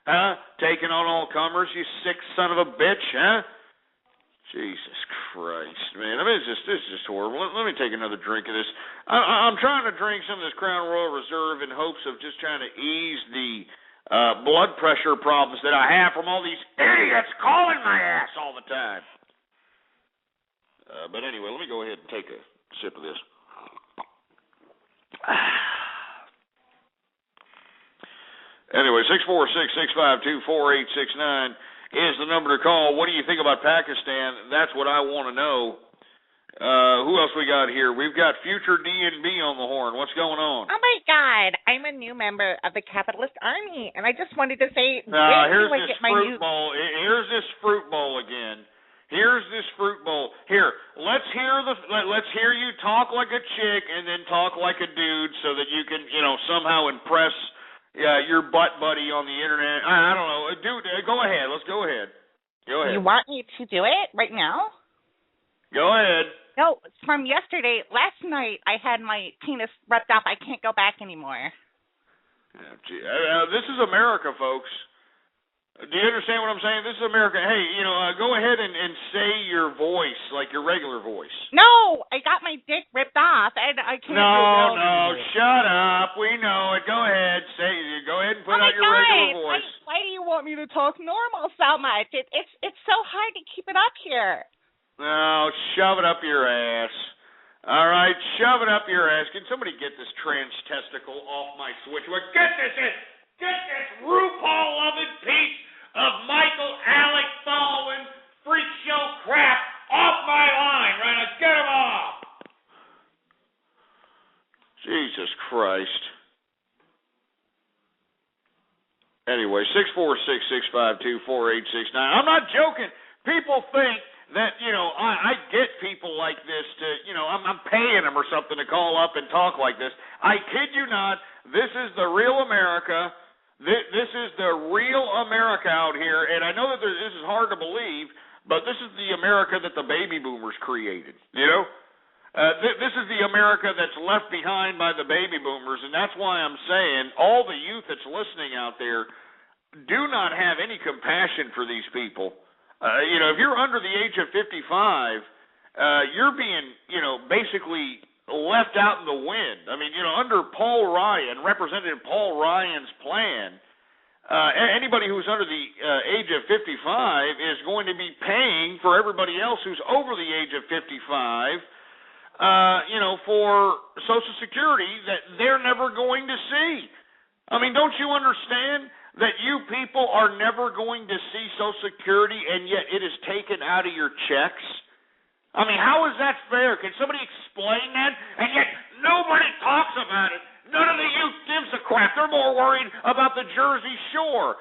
huh? Taking on all comers, you sick son of a bitch, huh? Jesus Christ, man. I mean, this is just horrible. Let me take another drink of this. I'm trying to drink some of this Crown Royal Reserve in hopes of just trying to ease the blood pressure problems that I have from all these idiots calling my ass all the time. But anyway, let me go ahead and take a sip of this. Anyway, 646-652-4869. is the number to call. What do you think about Pakistan? That's what I want to know. Who else we got here? We've got future DNB on the horn. What's going on? Oh, my God. I'm a new member of the Capitalist Army, and I just wanted to say, here's this fruit bowl. Here's this fruit bowl again. Here's this fruit bowl. Here, let's hear you talk like a chick and then talk like a dude so that you can, somehow impress your butt buddy on the internet. I don't know. Dude, go ahead. Let's go ahead. Go ahead. You want me to do it right now? Go ahead. No, it's from yesterday. Last night, I had my penis ripped off. I can't go back anymore. This is America, folks. Do you understand what I'm saying? This is America. Hey, go ahead and say your voice, like your regular voice. No, I got my dick ripped off, and I can't. No, shut up. We know it. Go ahead, go ahead and put out your regular voice. Why do you want me to talk normal so much? It's so hard to keep it up here. No, shove it up your ass. All right, shove it up your ass. Can somebody get this trans testicle off my switch? Get this RuPaul-loving piece of Michael Alec Baldwin freak show crap off my line right now. Get him off. Jesus Christ. Anyway, 646-652-4869. I'm not joking. People think that, I get people like this to, I'm paying them or something to call up and talk like this. I kid you not. This is the real America. This is the real America out here, and I know that this is hard to believe, but this is the America that the baby boomers created, This is the America that's left behind by the baby boomers, and that's why I'm saying all the youth that's listening out there, do not have any compassion for these people. If you're under the age of 55, you're being, basically left out in the wind. I mean, under Paul Ryan, Representative Paul Ryan's plan, anybody who's under the age of 55 is going to be paying for everybody else who's over the age of 55, for Social Security that they're never going to see. I mean, don't you understand that you people are never going to see Social Security, and yet it is taken out of your checks? I mean, how is that fair? Can somebody explain that? And yet nobody talks about it. None of the youth gives a crap. They're more worried about the Jersey Shore,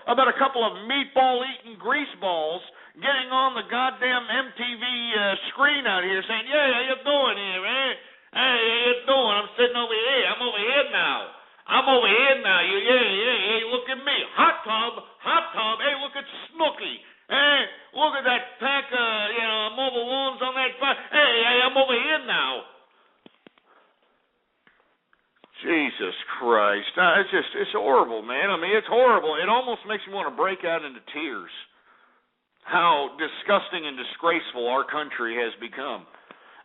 about a couple of meatball-eating greaseballs getting on the goddamn MTV screen out here saying, "Yeah, how you doing here, man? Hey, how you doing? I'm sitting over here. I'm over here now. Hey, look at me. Hot tub. Hey, look at Snooky. Hey, look at that pack of, mobile lawns on that fire. Hey, I'm over here now." Jesus Christ. It's horrible, man. I mean, it's horrible. It almost makes me want to break out into tears. How disgusting and disgraceful our country has become.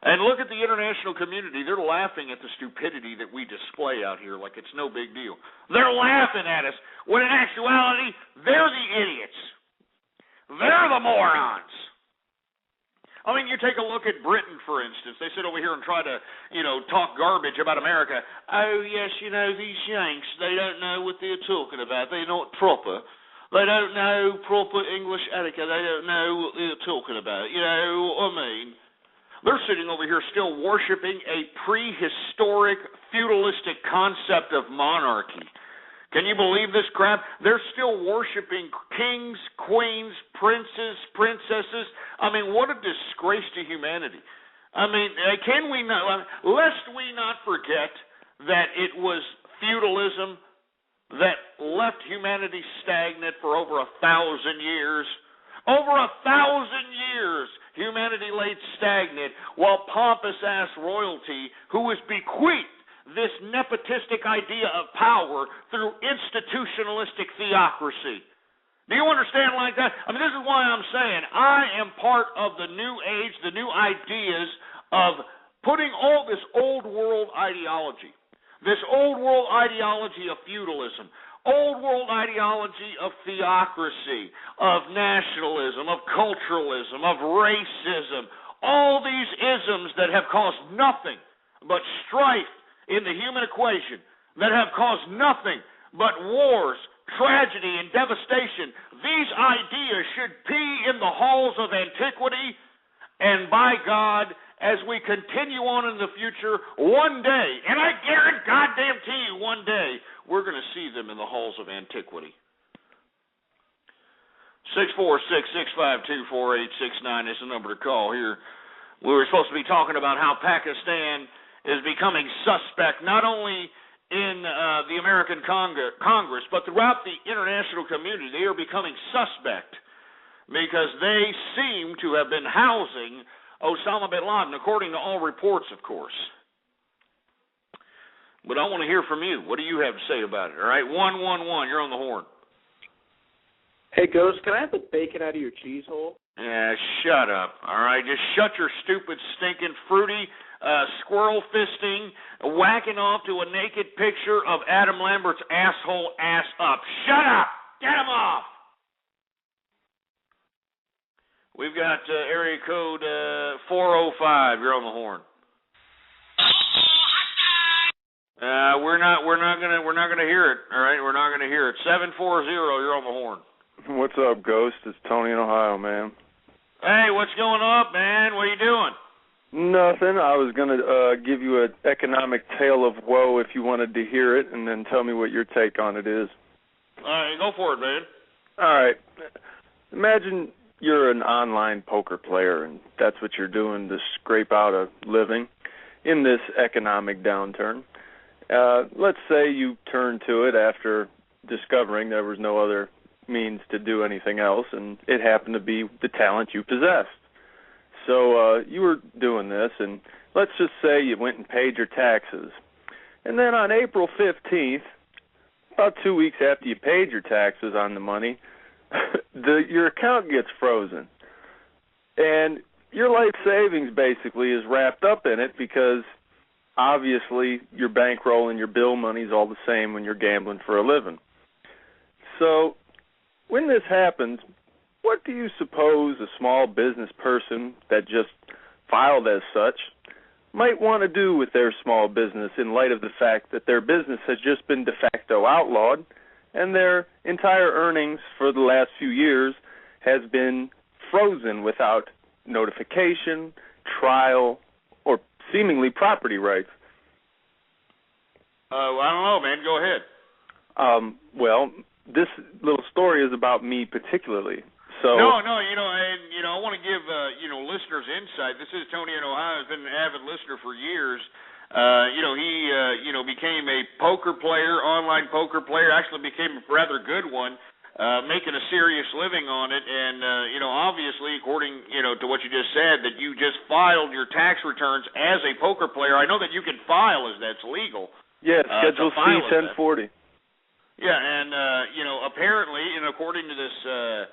And look at the international community. They're laughing at the stupidity that we display out here like it's no big deal. They're laughing at us when in actuality, they're the idiots. They're the morons. I mean, you take a look at Britain, for instance. They sit over here and try to, talk garbage about America. Oh, yes, these Yanks, they don't know what they're talking about. They're not proper. They don't know proper English etiquette. They don't know what they're talking about. You know what I mean? They're sitting over here still worshiping a prehistoric, feudalistic concept of monarchy. Can you believe this crap? They're still worshiping kings, queens, princes, princesses. I mean, what a disgrace to humanity. I mean, can we not, lest we not forget that it was feudalism that left humanity stagnant for over 1,000 years. Over 1,000 years, humanity laid stagnant while pompous-ass royalty, who was bequeathed this nepotistic idea of power through institutionalistic theocracy. Do you understand like that? I mean, this is why I'm saying I am part of the new age, the new ideas of putting all this old world ideology, this old world ideology of feudalism, old world ideology of theocracy, of nationalism, of culturalism, of racism, all these isms that have caused nothing but strife in the human equation, that have caused nothing but wars, tragedy, and devastation. These ideas should be in the halls of antiquity, and by God, as we continue on in the future, one day, and I guarantee you one day, we're going to see them in the halls of antiquity. 646-652-4869 is the number to call here. We were supposed to be talking about how Pakistan is becoming suspect not only in the American Congress, but throughout the international community. They are becoming suspect because they seem to have been housing Osama bin Laden, according to all reports, of course. But I want to hear from you. What do you have to say about it? All right, 111, you're on the horn. Hey, Ghost, can I have the bacon out of your cheese hole? Yeah, shut up. All right, just shut your stupid, stinking, fruity, squirrel fisting, whacking off to a naked picture of Adam Lambert's asshole ass up. Shut up! Get him off! We've got area code 405. You're on the horn. We're not gonna hear it. All right, we're not gonna hear it. 740. You're on the horn. What's up, Ghost? It's Tony in Ohio, man. Hey, what's going on, man? What are you doing? Nothing. I was going to give you an economic tale of woe if you wanted to hear it, and then tell me what your take on it is. All right, go for it, man. All right. Imagine you're an online poker player, and that's what you're doing to scrape out a living in this economic downturn. Let's say you turn to it after discovering there was no other means to do anything else, and it happened to be the talent you possessed. So you were doing this, and let's just say you went and paid your taxes. And then on April 15th, about 2 weeks after you paid your taxes on the money, your account gets frozen. And your life savings basically is wrapped up in it because obviously your bankroll and your bill money is all the same when you're gambling for a living. So when this happens, what do you suppose a small business person that just filed as such might want to do with their small business in light of the fact that their business has just been de facto outlawed and their entire earnings for the last few years has been frozen without notification, trial, or seemingly property rights? I don't know, man. Go ahead. Well, this little story is about me particularly. So No, I want to give listeners insight. This is Tony in Ohio. Has been an avid listener for years. He became a poker player, online poker player. Actually, became a rather good one, making a serious living on it. And obviously, according to what you just said, that you just filed your tax returns as a poker player. I know that you can file as that's legal. Yeah, Schedule C 1040. Yeah, and apparently, and according to this.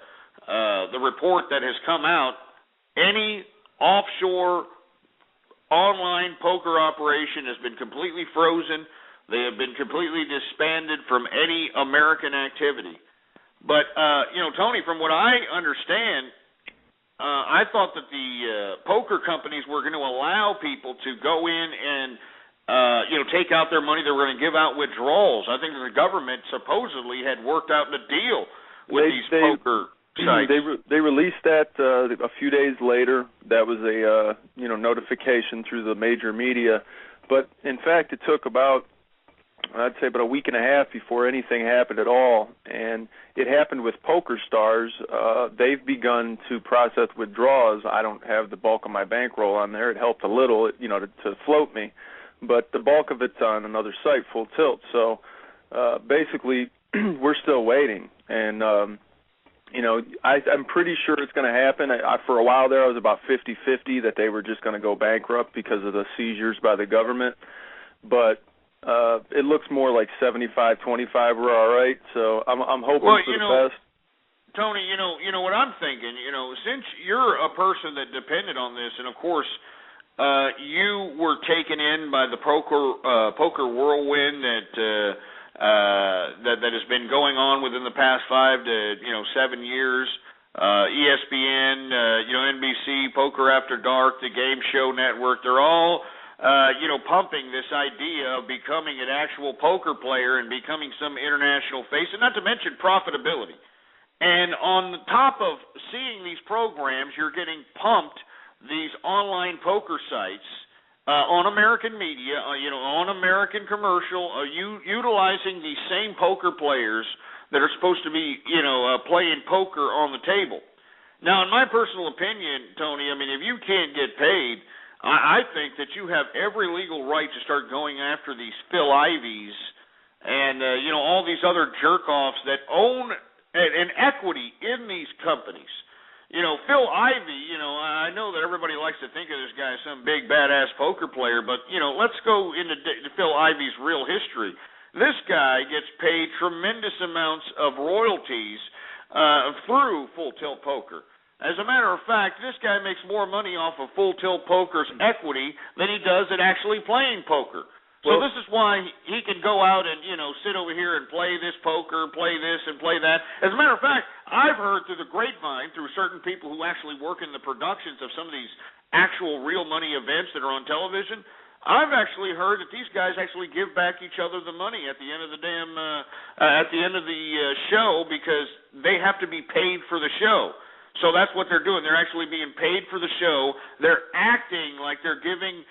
The report that has come out, any offshore online poker operation has been completely frozen. They have been completely disbanded from any American activity. But, Tony, from what I understand, I thought that the poker companies were going to allow people to go in and, take out their money. They were going to give out withdrawals. I think that the government supposedly had worked out a deal with these poker sites. They released that a few days later. That was a notification through the major media, but in fact it took about a week and a half before anything happened at all. And it happened with Poker Stars. They've begun to process withdrawals. I don't have the bulk of my bankroll on there. It helped a little, to float me, but the bulk of it's on another site, Full Tilt. So basically, we're still waiting. And I'm pretty sure it's going to happen. For a while there, I was about 50-50 that they were just going to go bankrupt because of the seizures by the government. But it looks more like 75-25 we're all right. So I'm hoping for the best. Tony, you know what I'm thinking. Since you're a person that depended on this, and of course you were taken in by the poker whirlwind that has been going on within the past 5 to 7 years. ESPN, NBC, Poker After Dark, the Game Show Network, they're all pumping this idea of becoming an actual poker player and becoming some international face, and not to mention profitability. And on the top of seeing these programs, you're getting pumped these online poker sites on American media, on American commercial, utilizing these same poker players that are supposed to be, playing poker on the table. Now, in my personal opinion, Tony, if you can't get paid, I think that you have every legal right to start going after these Phil Ivies and, all these other jerk-offs that own an equity in these companies. Phil Ivey, I know that everybody likes to think of this guy as some big badass poker player, but, let's go into Phil Ivey's real history. This guy gets paid tremendous amounts of royalties through Full Tilt Poker. As a matter of fact, this guy makes more money off of Full Tilt Poker's equity than he does at actually playing poker. So this is why he can go out and, sit over here and play this poker, play this and play that. As a matter of fact, I've heard through the grapevine, through certain people who actually work in the productions of some of these actual real money events that are on television, I've actually heard that these guys actually give back each other the money at the end of the show because they have to be paid for the show. So that's what they're doing. They're actually being paid for the show. They're acting like they're giving,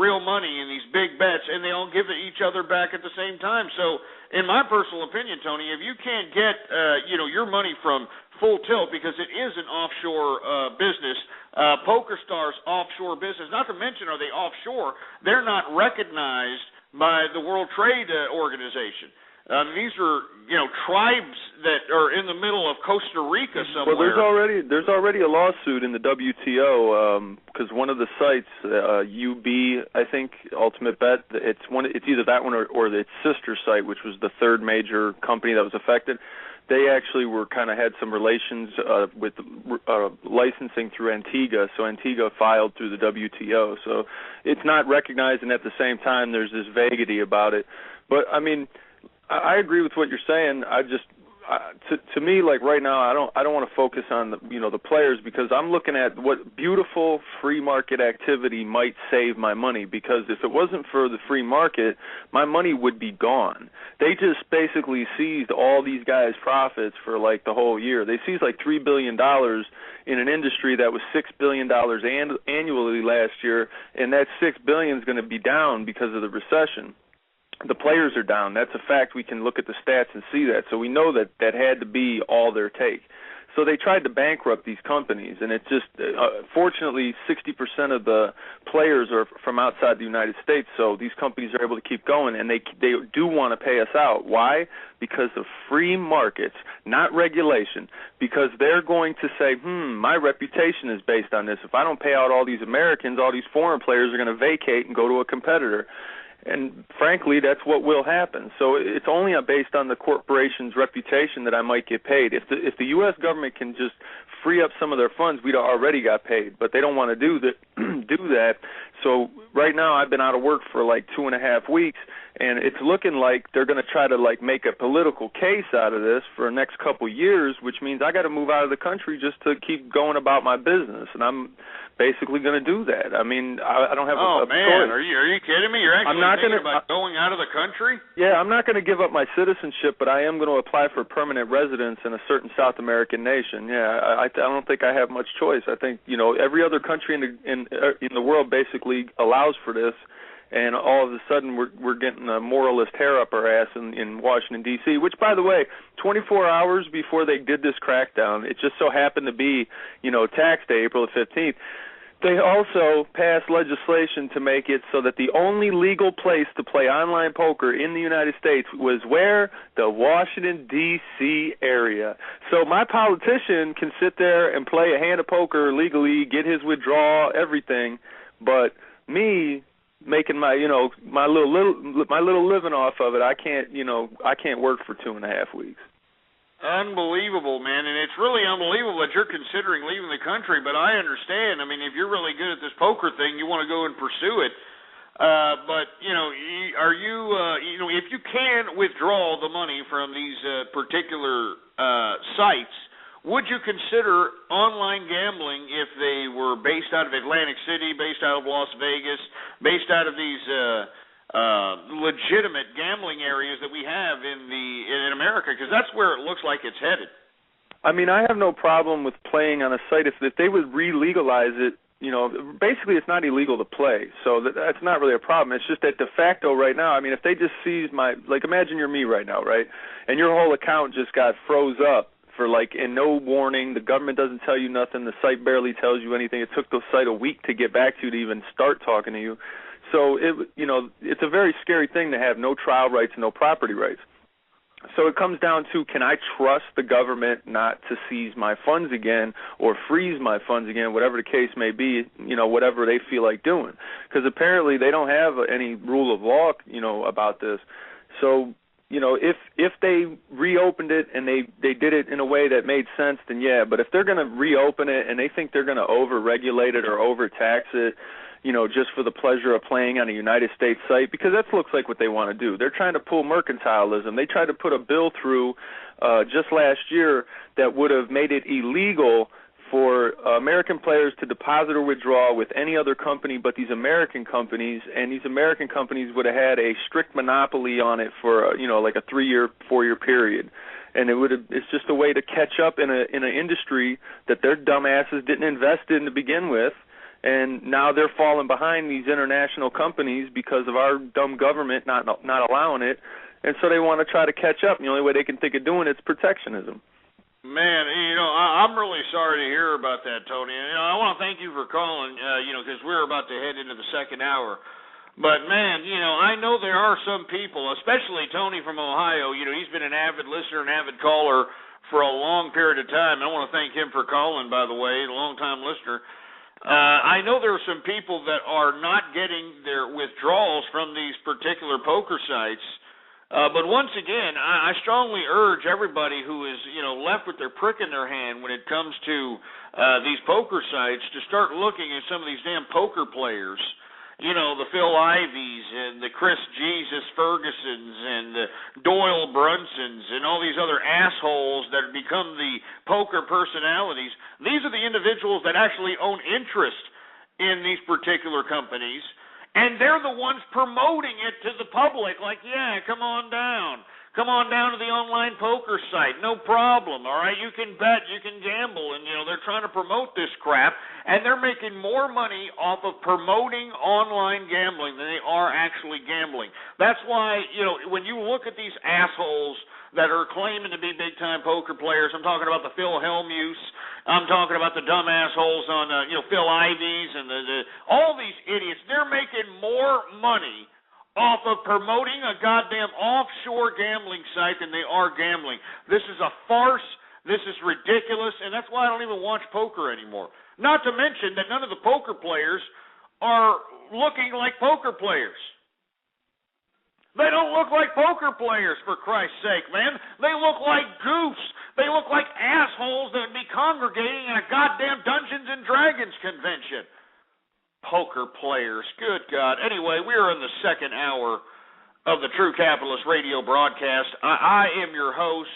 real money in these big bets, and they all give each other back at the same time. So in my personal opinion, Tony, if you can't get, your money from Full Tilt because it is an offshore business, Poker Stars offshore business, not to mention are they offshore, they're not recognized by the World Trade Organization. These are, tribes that are in the middle of Costa Rica somewhere. Well, there's already a lawsuit in the WTO because one of the sites, UB, I think, Ultimate Bet, it's either that one or its sister site, which was the third major company that was affected. They actually had some relations with licensing through Antigua, so Antigua filed through the WTO. So it's not recognized, and at the same time, there's this vagity about it. But I mean, I agree with what you're saying. To me, like right now, I don't want to focus on the players, because I'm looking at what beautiful free market activity might save my money. Because if it wasn't for the free market, my money would be gone. They just basically seized all these guys' profits for like the whole year. They seized like $3 billion in an industry that was $6 billion annually last year, and that $6 billion is going to be down because of the recession. The players are down. That's a fact. We can look at the stats and see that. So we know that had to be all their take. So they tried to bankrupt these companies, and it just, fortunately, 60% of the players are from outside the United States, so these companies are able to keep going, and they do want to pay us out. Why? Because of free markets, not regulation, because they're going to say, my reputation is based on this. If I don't pay out all these Americans, all these foreign players are going to vacate and go to a competitor. And frankly, that's what will happen. So it's only based on the corporation's reputation that I might get paid. If the U.S. government can just free up some of their funds, we'd already got paid. But they don't want to do that. So right now, I've been out of work for like 2.5 weeks, and it's looking like they're going to try to like make a political case out of this for the next couple of years, which means I got to move out of the country just to keep going about my business. And I'm basically going to do that. I mean, I don't have a choice. Are you kidding me? You're actually thinking about going out of the country? Yeah, I'm not going to give up my citizenship, but I am going to apply for permanent residence in a certain South American nation. Yeah, I don't think I have much choice. I think every other country in the world basically allows for this, and all of a sudden we're getting a moralist hair up our ass in Washington, D.C., which, by the way, 24 hours before they did this crackdown, it just so happened to be, tax day, April the 15th, they also passed legislation to make it so that the only legal place to play online poker in the United States was where? The Washington, D.C. area. So my politician can sit there and play a hand of poker legally, get his withdrawal, everything, but me making my little living off of it, I can't work for 2.5 weeks. Unbelievable, man, and it's really unbelievable that you're considering leaving the country, but I understand. I mean, if you're really good at this poker thing, you want to go and pursue it. But, are you, if you can withdraw the money from these particular sites, would you consider online gambling if they were based out of Atlantic City, based out of Las Vegas, based out of these legitimate gambling areas that we have in America, because that's where it looks like it's headed? I mean, I have no problem with playing on a site if they would re-legalize it. Basically it's not illegal to play, so that's not really a problem. It's just that de facto right now, I mean, if they just seize imagine you're me right now, right, and your whole account just got froze up for and no warning, the government doesn't tell you nothing, the site barely tells you anything. It took the site a week to get back to you to even start talking to you. So it's a very scary thing to have no trial rights, no property rights. So it comes down to, can I trust the government not to seize my funds again or freeze my funds again, whatever the case may be, whatever they feel like doing. Because apparently they don't have any rule of law, about this. So, if they reopened it and they did it in a way that made sense, then yeah. But if they're going to reopen it and they think they're going to over-regulate it or over-tax it, just for the pleasure of playing on a United States site, because that looks like what they want to do. They're trying to pull mercantilism. They tried to put a bill through just last year that would have made it illegal for American players to deposit or withdraw with any other company but these American companies, and these American companies would have had a strict monopoly on it for, like a 3-year, 4-year period. And it's just a way to catch up in an industry that their dumbasses didn't invest in to begin with. And now they're falling behind these international companies because of our dumb government not allowing it. And so they want to try to catch up. And the only way they can think of doing it is protectionism. Man, I'm really sorry to hear about that, Tony. I want to thank you for calling, because we're about to head into the second hour But, man, I know there are some people, especially Tony from Ohio. He's been an avid listener, an avid caller for a long period of time. I want to thank him for calling, by the way, a long-time listener. I know there are some people that are not getting their withdrawals from these particular poker sites. But once again, I strongly urge everybody who is, left with their prick in their hand when it comes to these poker sites to start looking at some of these damn poker players. The Phil Ivies and the Chris Jesus Fergusons and the Doyle Brunsons and all these other assholes that have become the poker personalities. These are the individuals that actually own interest in these particular companies, and they're the ones promoting it to the public, like, yeah, come on down. Come on down to the online poker site. No problem, all right? You can bet, you can gamble, and, they're trying to promote this crap, and they're making more money off of promoting online gambling than they are actually gambling. That's why, when you look at these assholes that are claiming to be big-time poker players, I'm talking about the Phil Hellmuth, I'm talking about the dumb assholes on, Phil Ivies, and all these idiots, they're making more money off of promoting a goddamn offshore gambling site than they are gambling. This is a farce. This is ridiculous, and that's why I don't even watch poker anymore. Not to mention that none of the poker players are looking like poker players. They don't look like poker players, for Christ's sake, man. They look like goofs. They look like assholes that would be congregating in a goddamn Dungeons and Dragons convention. Poker players, good God. Anyway, we are in the second hour of the True Capitalist radio broadcast. I am your host,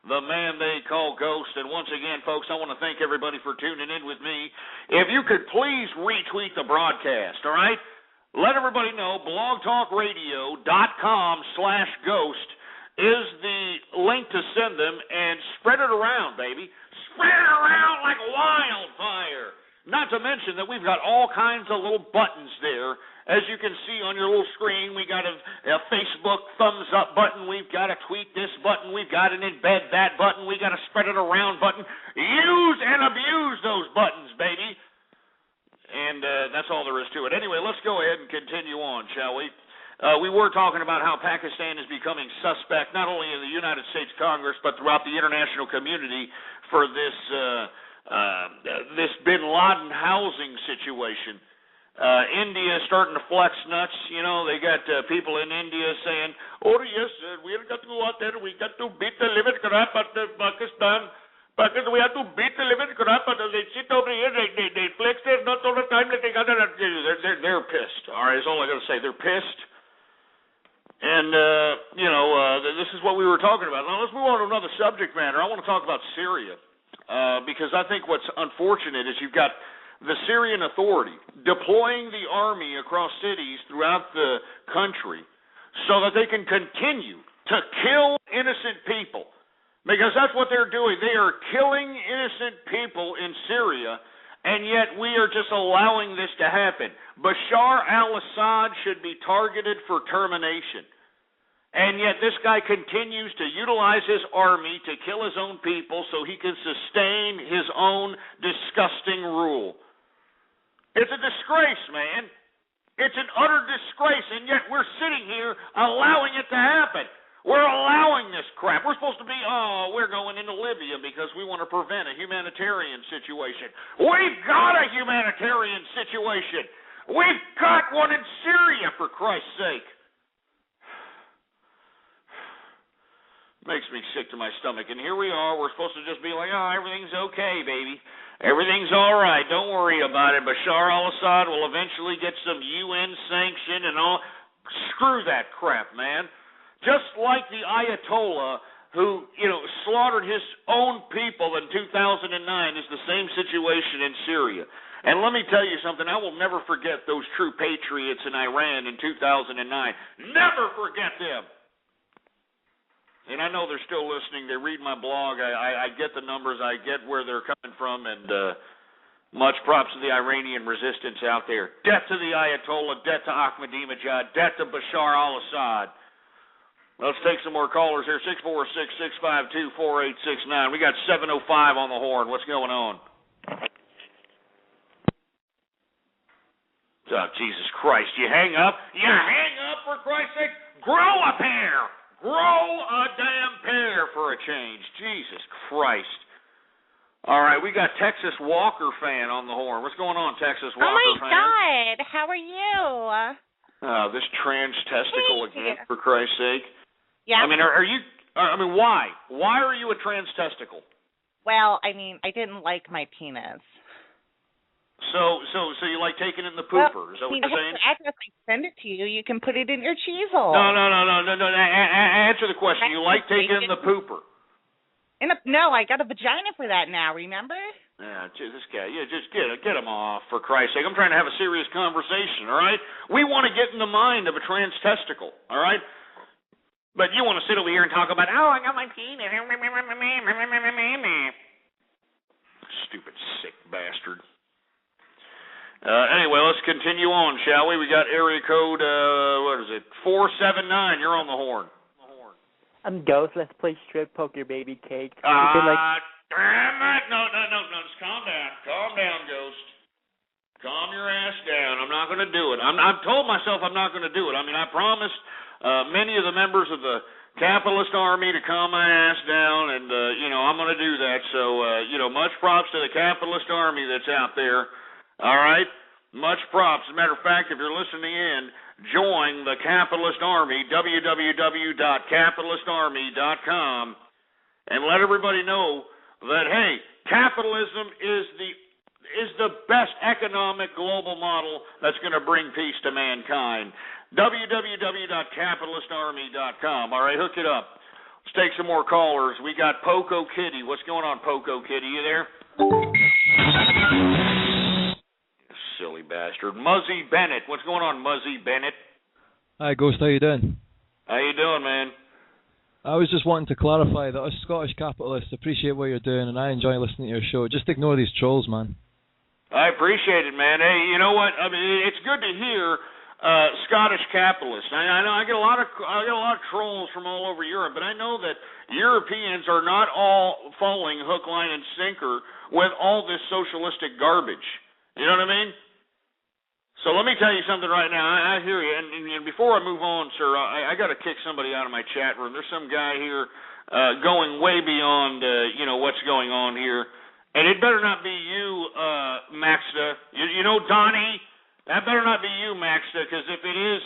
the man they call Ghost, and once again, folks, I want to thank everybody for tuning in with me. If you could please retweet the broadcast, all right? Let everybody know blogtalkradio.com/ghost is the link to send them, and spread it around, baby. Spread it around like wildfire. Not to mention that we've got all kinds of little buttons there. As you can see on your little screen, we got a Facebook thumbs up button. We've got a tweet this button. We've got an embed that button. We got a spread it around button. Use and abuse those buttons, baby. And that's all there is to it. Anyway, let's go ahead and continue on, shall we? We were talking about how Pakistan is becoming suspect, not only in the United States Congress, but throughout the international community for this bin Laden housing situation. India is starting to flex nuts. They got people in India saying, oh, yes, we have got to go out there. We got to beat the living crap out of Pakistan. We have to beat the living crap out of they sit over here. They flex their nuts all the time. They're pissed. All right, that's all I got to say. They're pissed. And, this is what we were talking about. Now, let's move on to another subject matter. I want to talk about Syria. Because I think what's unfortunate is you've got the Syrian Authority deploying the army across cities throughout the country so that they can continue to kill innocent people. Because that's what they're doing. They are killing innocent people in Syria, and yet we are just allowing this to happen. Bashar al-Assad should be targeted for termination. And yet this guy continues to utilize his army to kill his own people so he can sustain his own disgusting rule. It's a disgrace, man. It's an utter disgrace, and yet we're sitting here allowing it to happen. We're allowing this crap. We're supposed to be, we're going into Libya because we want to prevent a humanitarian situation. We've got a humanitarian situation. We've got one in Syria, for Christ's sake. Makes me sick to my stomach. And here we are. We're supposed to just be like, everything's okay, baby. Everything's all right. Don't worry about it. Bashar al-Assad will eventually get some UN sanction and all. Screw that crap, man. Just like the Ayatollah who, slaughtered his own people in 2009 is the same situation in Syria. And let me tell you something. I will never forget those true patriots in Iran in 2009. Never forget them. And I know they're still listening. They read my blog. I get the numbers. I get where they're coming from. And much props to the Iranian resistance out there. Death to the Ayatollah. Death to Ahmadinejad. Death to Bashar al-Assad. Let's take some more callers here. 646-652-4869. We got 705 on the horn. What's going on? Oh, Jesus Christ. You hang up? You hang up, for Christ's sake? Grow a pair. Grow a damn pair for a change. Jesus Christ. All right, we got Texas Walker fan on the horn. What's going on, Texas Walker fan? Oh, my God. How are you? This trans testicle again, for Christ's sake. Yeah. I mean, why? Why are you a trans testicle? Well, I mean, I didn't like my penis. So you like taking it in the pooper? Is that what you're saying? I have to send it to you. You can put it in your cheese hole. No. Answer the question. You like taking it in the pooper? No, I got a vagina for that now. Remember? Yeah, this guy. Yeah, just get him off, for Christ's sake. I'm trying to have a serious conversation. All right. We want to get in the mind of a trans testicle. All right. But you want to sit over here and talk about, I got my penis. Stupid sick bastard. Anyway, let's continue on, shall we? We got area code, 479. You're on the horn. I'm Ghost. Let's play strip poker, baby cake. Damn it. No. Just calm down. Calm down, Ghost. Calm your ass down. I'm not going to do it. I've told myself I'm not going to do it. I mean, I promised many of the members of the capitalist army to calm my ass down, and, I'm going to do that. So, much props to the capitalist army that's out there. All right? Much props. As a matter of fact, if you're listening in, join the Capitalist Army, www.capitalistarmy.com, and let everybody know that, hey, capitalism is the best economic global model that's going to bring peace to mankind. www.capitalistarmy.com. All right, hook it up. Let's take some more callers. We got Poco Kitty. What's going on, Poco Kitty? You there? Silly bastard. Muzzy Bennett. What's going on, Muzzy Bennett? Hi, Ghost. How you doing? How you doing, man? I was just wanting to clarify that us Scottish capitalists appreciate what you're doing, and I enjoy listening to your show. Just ignore these trolls, man. I appreciate it, man. Hey, you know what? I mean, it's good to hear Scottish capitalists. I know I get a lot of trolls from all over Europe, but I know that Europeans are not all falling hook, line, and sinker with all this socialistic garbage. You know what I mean? So let me tell you something right now. I hear you. And before I move on, sir, I got to kick somebody out of my chat room. There's some guy here going way beyond, what's going on here. And it better not be you, Maxta. You know, Donnie? That better not be you, Maxta, because if it is,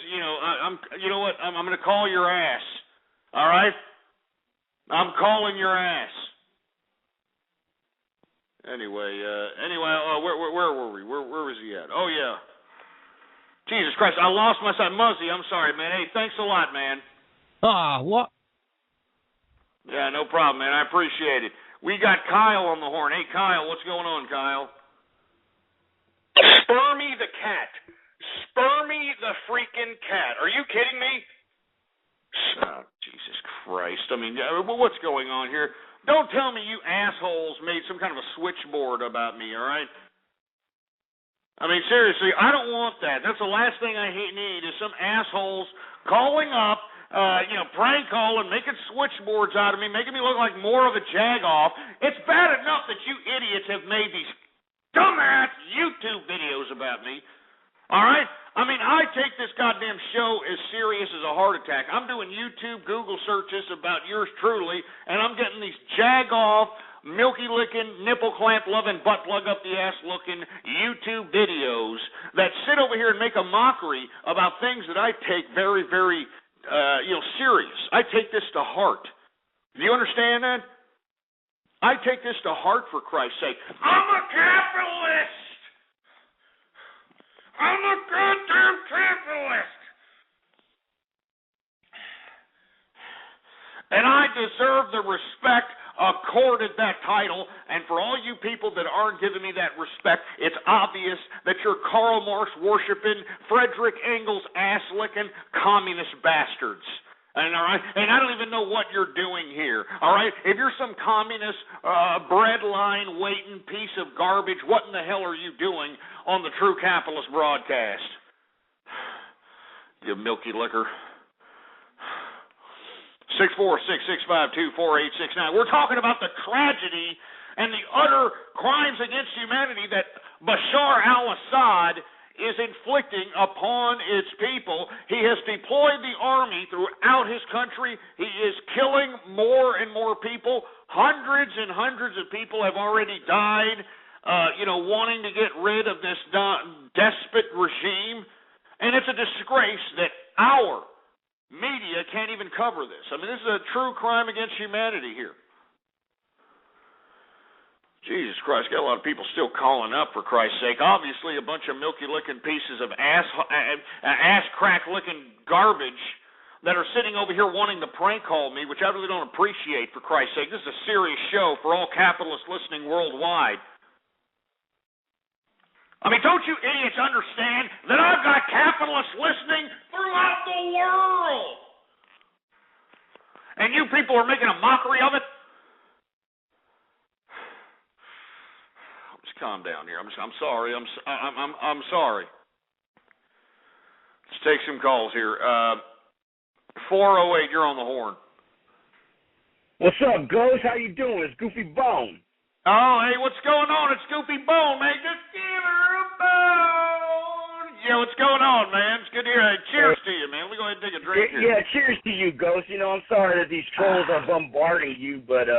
I'm going to call your ass. All right? I'm calling your ass. Anyway, where were we? Where was he at? Oh, yeah. Jesus Christ, I lost my son. Muzzy, I'm sorry, man. Hey, thanks a lot, man. What? Yeah, no problem, man. I appreciate it. We got Kyle on the horn. Hey, Kyle, what's going on, Kyle? Spermy the cat. Spermy the freaking cat. Are you kidding me? Oh, Jesus Christ. I mean, what's going on here? Don't tell me you assholes made some kind of a switchboard about me, all right? I mean, seriously, I don't want that. That's the last thing I need is some assholes calling up, prank calling, making switchboards out of me, making me look like more of a jagoff. It's bad enough that you idiots have made these dumbass YouTube videos about me. All right? I mean, I take this goddamn show as serious as a heart attack. I'm doing YouTube, Google searches about yours truly, and I'm getting these jag-off, milky-licking, nipple-clamp-loving, butt-plug-up-the-ass-looking YouTube videos that sit over here and make a mockery about things that I take very, very, serious. I take this to heart. Do you understand that? I take this to heart, for Christ's sake. I'm a capitalist! I'm a goddamn capitalist! And I deserve the respect accorded that title, and for all you people that aren't giving me that respect, it's obvious that you're Karl Marx worshiping, Frederick Engels ass-licking communist bastards. And I don't even know what you're doing here. All right, if you're some communist breadline waiting piece of garbage, what in the hell are you doing on the True Capitalist broadcast? You milky liquor. 646-652-4869. We're talking about the tragedy and the utter crimes against humanity that Bashar al-Assad is inflicting upon its people. He has deployed the army throughout his country. He is killing more and more people. Hundreds and hundreds of people have already died, wanting to get rid of this despot regime. And it's a disgrace that our media can't even cover this. I mean, this is a true crime against humanity here. Jesus Christ, got a lot of people still calling up, for Christ's sake. Obviously, a bunch of milky-licking pieces of ass-crack-licking garbage that are sitting over here wanting to prank call me, which I really don't appreciate, for Christ's sake. This is a serious show for all capitalists listening worldwide. I mean, don't you idiots understand that I've got capitalists listening throughout the world? And you people are making a mockery of it? Calm down here. I'm sorry. I'm sorry. Let's take some calls here. 408, you're on the horn. What's up, Ghost? How you doing? It's Goofy Bone. Oh, hey, what's going on? It's Goofy Bone, man. Just give her a bone. Yeah, what's going on, man? It's good to hear. Hey, cheers to you, man. Let me go ahead and take a drink here. Yeah, cheers to you, Ghost. I'm sorry that these trolls are bombarding you, but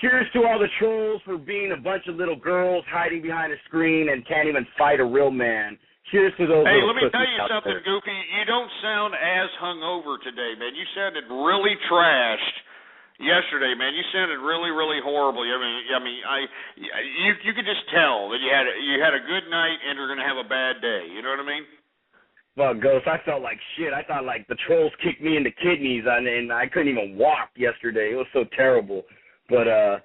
cheers to all the trolls for being a bunch of little girls hiding behind a screen and can't even fight a real man. Cheers to those. Hey, let me tell you something, Goofy. You don't sound as hungover today, man. You sounded really trashed yesterday, man. You sounded really, really horribly. You could just tell that you had a good night and you're gonna have a bad day. You know what I mean? Well, Ghost, I felt like shit. I thought like the trolls kicked me in the kidneys, and I couldn't even walk yesterday. It was so terrible. But I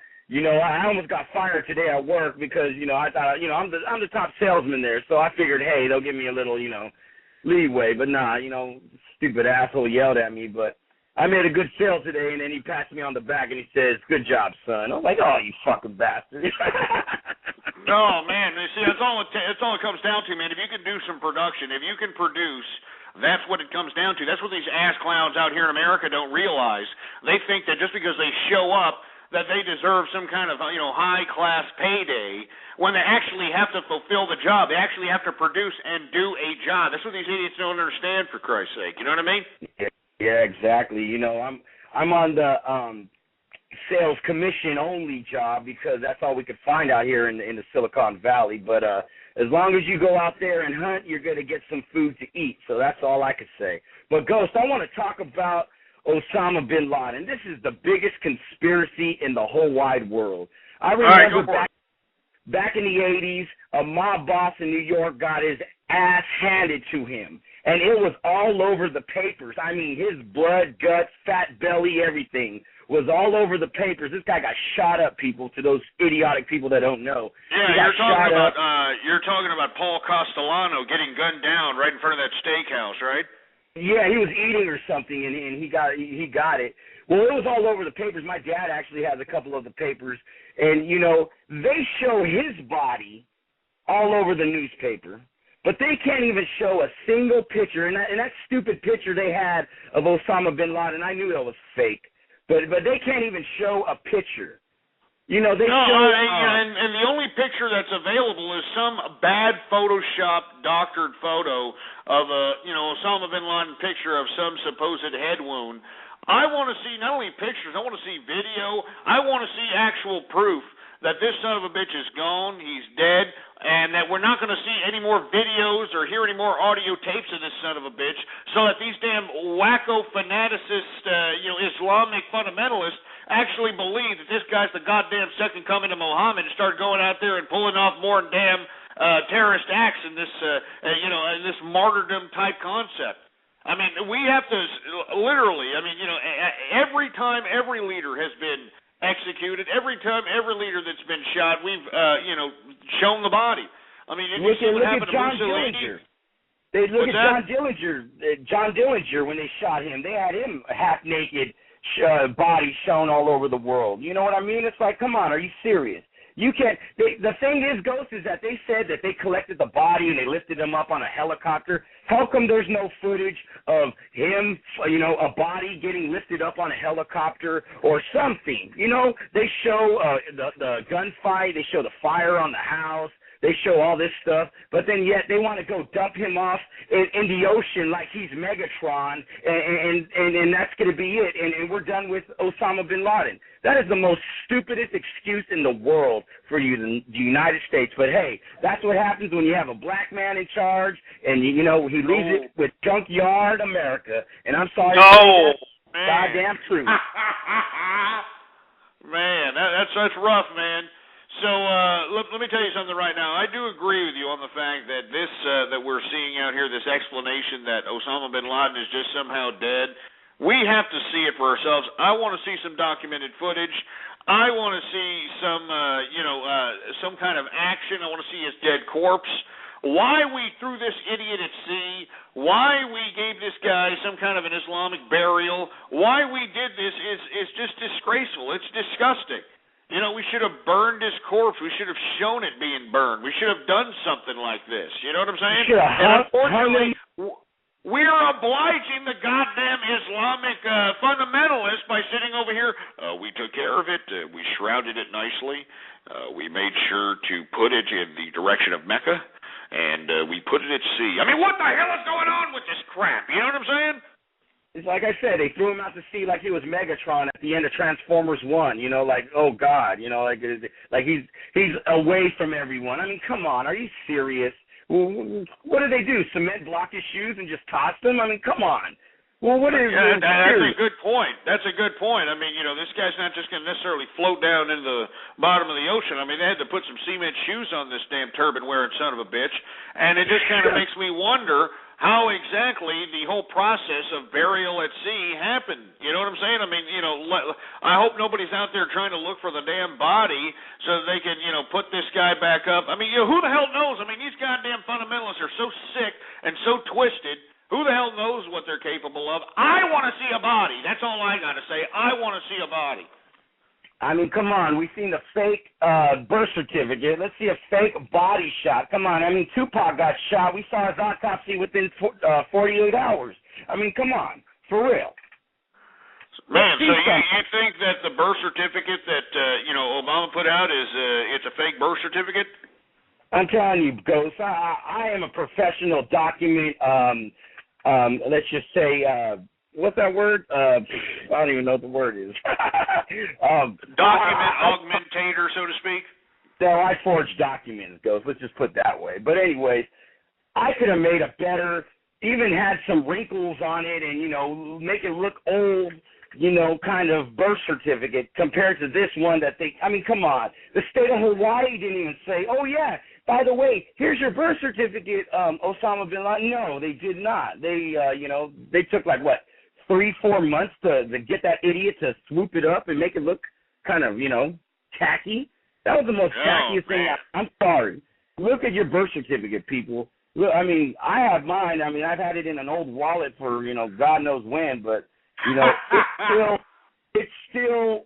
almost got fired today at work because I thought I'm the top salesman there, so I figured, hey, they'll give me a little leeway. But nah, stupid asshole yelled at me. But I made a good sale today, and then he passed me on the back and he says, "Good job, son." I was like, "Oh, you fucking bastard." Oh man, you see, that's all it comes down to, man. If you can do some production, if you can produce. That's what it comes down to. That's what these ass clowns out here in America don't realize. They think that just because they show up that they deserve some kind of, high-class payday when they actually have to fulfill the job. They actually have to produce and do a job. That's what these idiots don't understand, for Christ's sake. You know what I mean? Yeah, exactly. I'm on the sales commission only job because that's all we could find out here in the Silicon Valley. But as long as you go out there and hunt, you're going to get some food to eat. So that's all I could say. But, Ghost, I want to talk about Osama bin Laden. This is the biggest conspiracy in the whole wide world. I remember back in the 80s, a mob boss in New York got his ass handed to him, and it was all over the papers. I mean, his blood, guts, fat belly, everything was all over the papers. This guy got shot up, people, to those idiotic people that don't know. Yeah, you're talking about Paul Castellano getting gunned down right in front of that steakhouse, right? Yeah, he was eating or something, and he got it. Well, it was all over the papers. My dad actually has a couple of the papers, and they show his body all over the newspaper, but they can't even show a single picture. And that stupid picture they had of Osama bin Laden, I knew that was fake, but they can't even show a picture. And the only picture that's available is some bad Photoshop doctored photo of Osama bin Laden picture of some supposed head wound. I want to see not only pictures, I want to see video. I want to see actual proof that this son of a bitch is gone, he's dead, and that we're not going to see any more videos or hear any more audio tapes of this son of a bitch, so that these damn wacko fanaticist, Islamic fundamentalists actually believe that this guy's the goddamn second coming of Muhammad and start going out there and pulling off more damn terrorist acts in this, in this martyrdom type concept. I mean, we have to literally. I mean, every time every leader has been executed, every time every leader that's been shot, we've shown the body. I mean, look at John Dillinger. They look at John Dillinger when they shot him. They had him half naked. Body shown all over the world. You know what I mean? It's like, come on, are you serious? You can't. The thing is, Ghost, is that they said that they collected the body and they lifted him up on a helicopter. How come there's no footage of him, a body getting lifted up on a helicopter or something? They show the gunfight. They show the fire on the house. They show all this stuff, but then yet they want to go dump him off in the ocean like he's Megatron, and that's going to be it, and we're done with Osama bin Laden. That is the most stupidest excuse in the world for you, the United States. But hey, that's what happens when you have a black man in charge, and he leaves it with Junkyard America. And I'm sorry to say that, goddamn true. Man, that's rough, man. So let me tell you something right now. I do agree with you on the fact that this that we're seeing out here, this explanation that Osama bin Laden is just somehow dead. We have to see it for ourselves. I want to see some documented footage. I want to see some kind of action. I want to see his dead corpse. Why we threw this idiot at sea, why we gave this guy some kind of an Islamic burial, why we did this is just disgraceful. It's disgusting. We should have burned his corpse. We should have shown it being burned. We should have done something like this. You know what I'm saying? And unfortunately, we're obliging the goddamn Islamic fundamentalists by sitting over here. We took care of it. We shrouded it nicely. We made sure to put it in the direction of Mecca, and we put it at sea. I mean, what the hell is going on with this crap? You know what I'm saying? It's like I said, they threw him out to sea like he was Megatron at the end of Transformers 1, like, oh, God, like he's away from everyone. I mean, come on, are you serious? What did they do, cement block his shoes and just toss them? I mean, come on. Well, what is that's a good point. That's a good point. I mean, this guy's not just going to necessarily float down into the bottom of the ocean. I mean, they had to put some cement shoes on this damn turban-wearing son of a bitch, and it just kind of makes me wonder how exactly the whole process of burial at sea happened. You know what I'm saying? I mean, I hope nobody's out there trying to look for the damn body so that they can, put this guy back up. I mean, who the hell knows? I mean, these goddamn fundamentalists are so sick and so twisted. Who the hell knows what they're capable of? I want to see a body. That's all I got to say. I want to see a body. I mean, come on. We've seen the fake birth certificate. Let's see a fake body shot. Come on. I mean, Tupac got shot. We saw his autopsy within 48 hours. I mean, come on. For real. Man, so you think that the birth certificate that, Obama put out is it's a fake birth certificate? I'm telling you, Ghost, I am a professional document, let's just say, what's that word? I don't even know what the word is. Document augmentator, so to speak? No, I forge documents, Ghost. Let's just put it that way. But anyways, I could have made a better, even had some wrinkles on it and, make it look old, kind of birth certificate compared to this one that come on. The state of Hawaii didn't even say, oh, yeah, by the way, here's your birth certificate, Osama bin Laden. No, they did not. They, they took 3-4 months to get that idiot to swoop it up and make it look kind of, tacky. That was the most tackiest thing. I'm sorry. Look at your birth certificate, people. Look, I mean, I have mine. I mean, I've had it in an old wallet for, God knows when, but, it's still,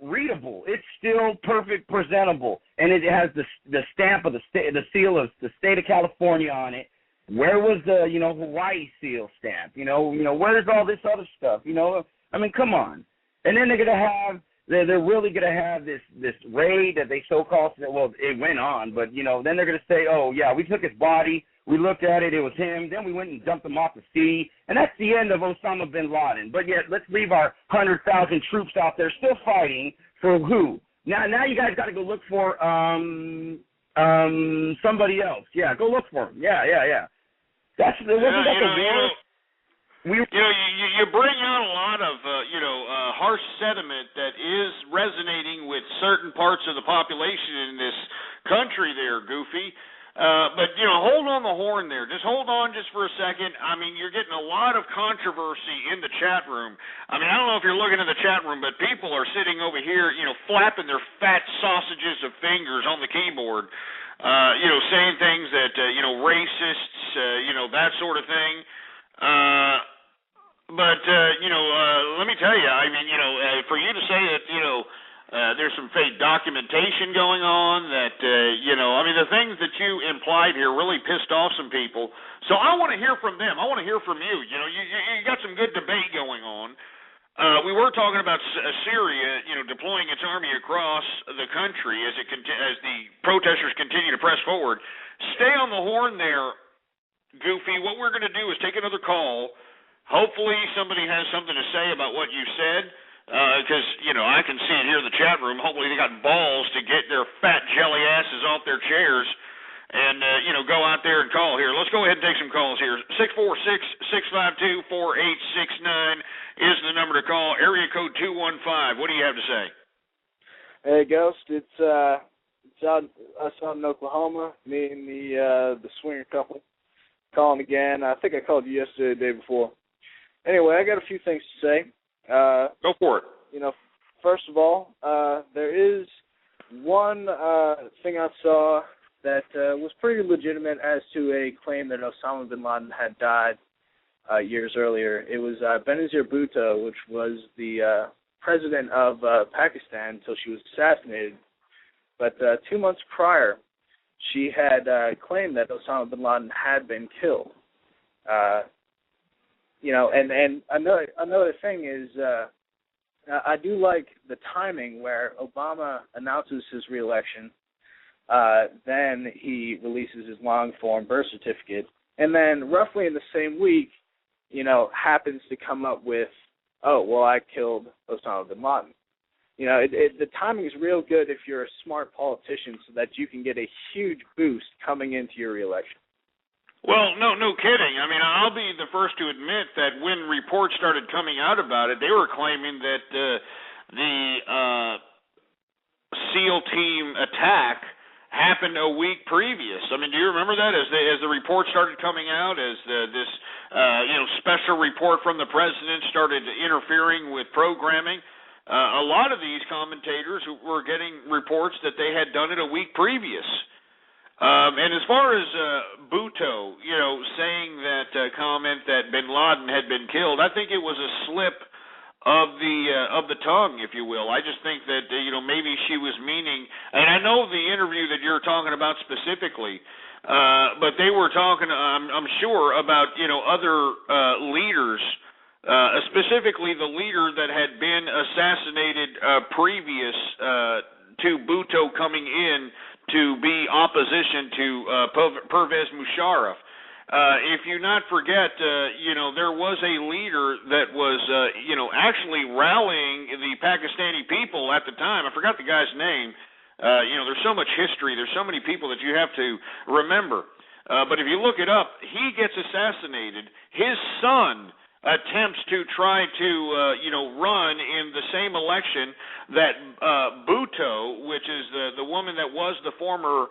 readable. It's still perfect, presentable, and it has the stamp of the seal of the state of California on it. Where was the, Hawaii seal stamp? Where's all this other stuff? I mean, come on. And then they're really gonna have this raid that they so-called. Well, it went on, but then they're gonna say, oh yeah, we took his body, we looked at it, it was him. Then we went and dumped him off the sea, and that's the end of Osama bin Laden. But yet, let's leave our 100,000 troops out there still fighting for who? Now you guys got to go look for somebody else. Yeah, go look for him. Yeah. Wasn't that the war? You bring out a lot of harsh sentiment that is resonating with certain parts of the population in this country there, Goofy. But hold on the horn there. Just hold on just for a second. I mean, you're getting a lot of controversy in the chat room. I mean, I don't know if you're looking in the chat room, but people are sitting over here, flapping their fat sausages of fingers on the keyboard, saying things that, racists, that sort of thing. But let me tell you, I mean, for you to say that, There's some fake documentation going on that, the things that you implied here really pissed off some people. So I want to hear from them. I want to hear from you. You got some good debate going on. We were talking about Syria, deploying its army across the country as the protesters continue to press forward. Stay on the horn there, Goofy. What we're going to do is take another call. Hopefully somebody has something to say about what you said. Because, I can see it here in the chat room. Hopefully they got balls to get their fat jelly asses off their chairs and, go out there and call. Here, let's go ahead and take some calls here. 646-652-4869 is the number to call. Area code 215. What do you have to say? Hey, Ghost. It's us out in Oklahoma, me and the swinger couple. Calling again. I think I called you yesterday or the day before. Anyway, I got a few things to say. Go for it. First of all, there is one thing I saw that was pretty legitimate as to a claim that Osama bin Laden had died years earlier. It was Benazir Bhutto, which was the president of Pakistan until she was assassinated. But 2 months prior, she had claimed that Osama bin Laden had been killed. And another thing is, I do like the timing where Obama announces his reelection, then he releases his long-form birth certificate, and then roughly in the same week, happens to come up with, oh, well, I killed Osama bin Laden. The timing is real good if you're a smart politician so that you can get a huge boost coming into your reelection. Well, no kidding. I mean, I'll be the first to admit that when reports started coming out about it, they were claiming that the SEAL team attack happened a week previous. I mean, do you remember that as the reports started coming out, as this special report from the president started interfering with programming? A lot of these commentators were getting reports that they had done it a week previous. And as far as Bhutto, saying that comment that bin Laden had been killed, I think it was a slip of the tongue, if you will. I just think that maybe she was meaning, and I know the interview that you're talking about specifically, but they were talking, I'm sure, about other leaders, specifically the leader that had been assassinated previous to Bhutto coming in to be opposition to Pervez Musharraf. If you not forget, there was a leader that was, actually rallying the Pakistani people at the time. I forgot the guy's name. There's so much history. There's so many people that you have to remember. But if you look it up, he gets assassinated. His son attempts to try to, run in the same election that Bhutto, which is the woman that was the former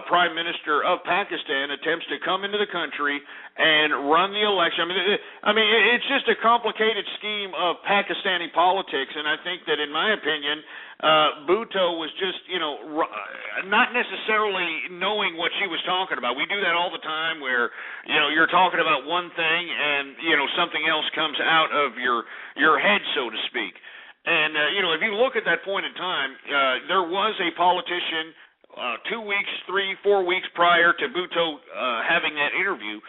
Prime Minister of Pakistan, attempts to come into the country and run the election. I mean, it's just a complicated scheme of Pakistani politics, and I think that, in my opinion, Bhutto was just, not necessarily knowing what she was talking about. We do that all the time where, you're talking about one thing and, something else comes out of your head, so to speak. And, if you look at that point in time, there was a politician 2 weeks, 3, 4 weeks prior to Bhutto having that interview.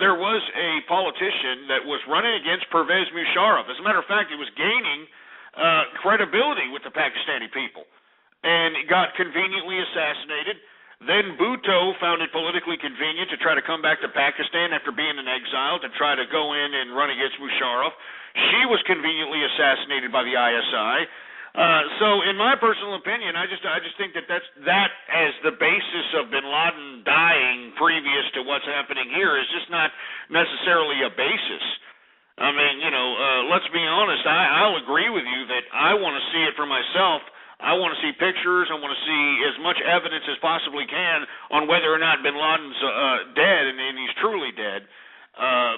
There was a politician that was running against Pervez Musharraf. As a matter of fact, he was gaining credibility with the Pakistani people and got conveniently assassinated. Then Bhutto found it politically convenient to try to come back to Pakistan after being in exile to try to go in and run against Musharraf. She was conveniently assassinated by the ISI. So, in my personal opinion, I just think that that's as the basis of bin Laden dying previous to what's happening here is just not necessarily a basis. I mean, let's be honest. I'll agree with you that I want to see it for myself. I want to see pictures. I want to see as much evidence as possibly can on whether or not bin Laden's dead, and he's truly dead.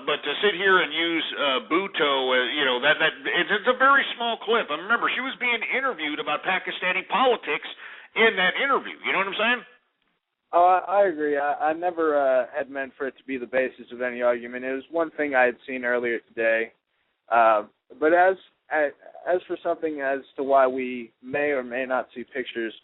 But to sit here and use Bhutto, it's a very small clip. And remember, she was being interviewed about Pakistani politics in that interview. You know what I'm saying? Oh, I agree. I never had meant for it to be the basis of any argument. It was one thing I had seen earlier today. But as as for something as to why we may or may not see pictures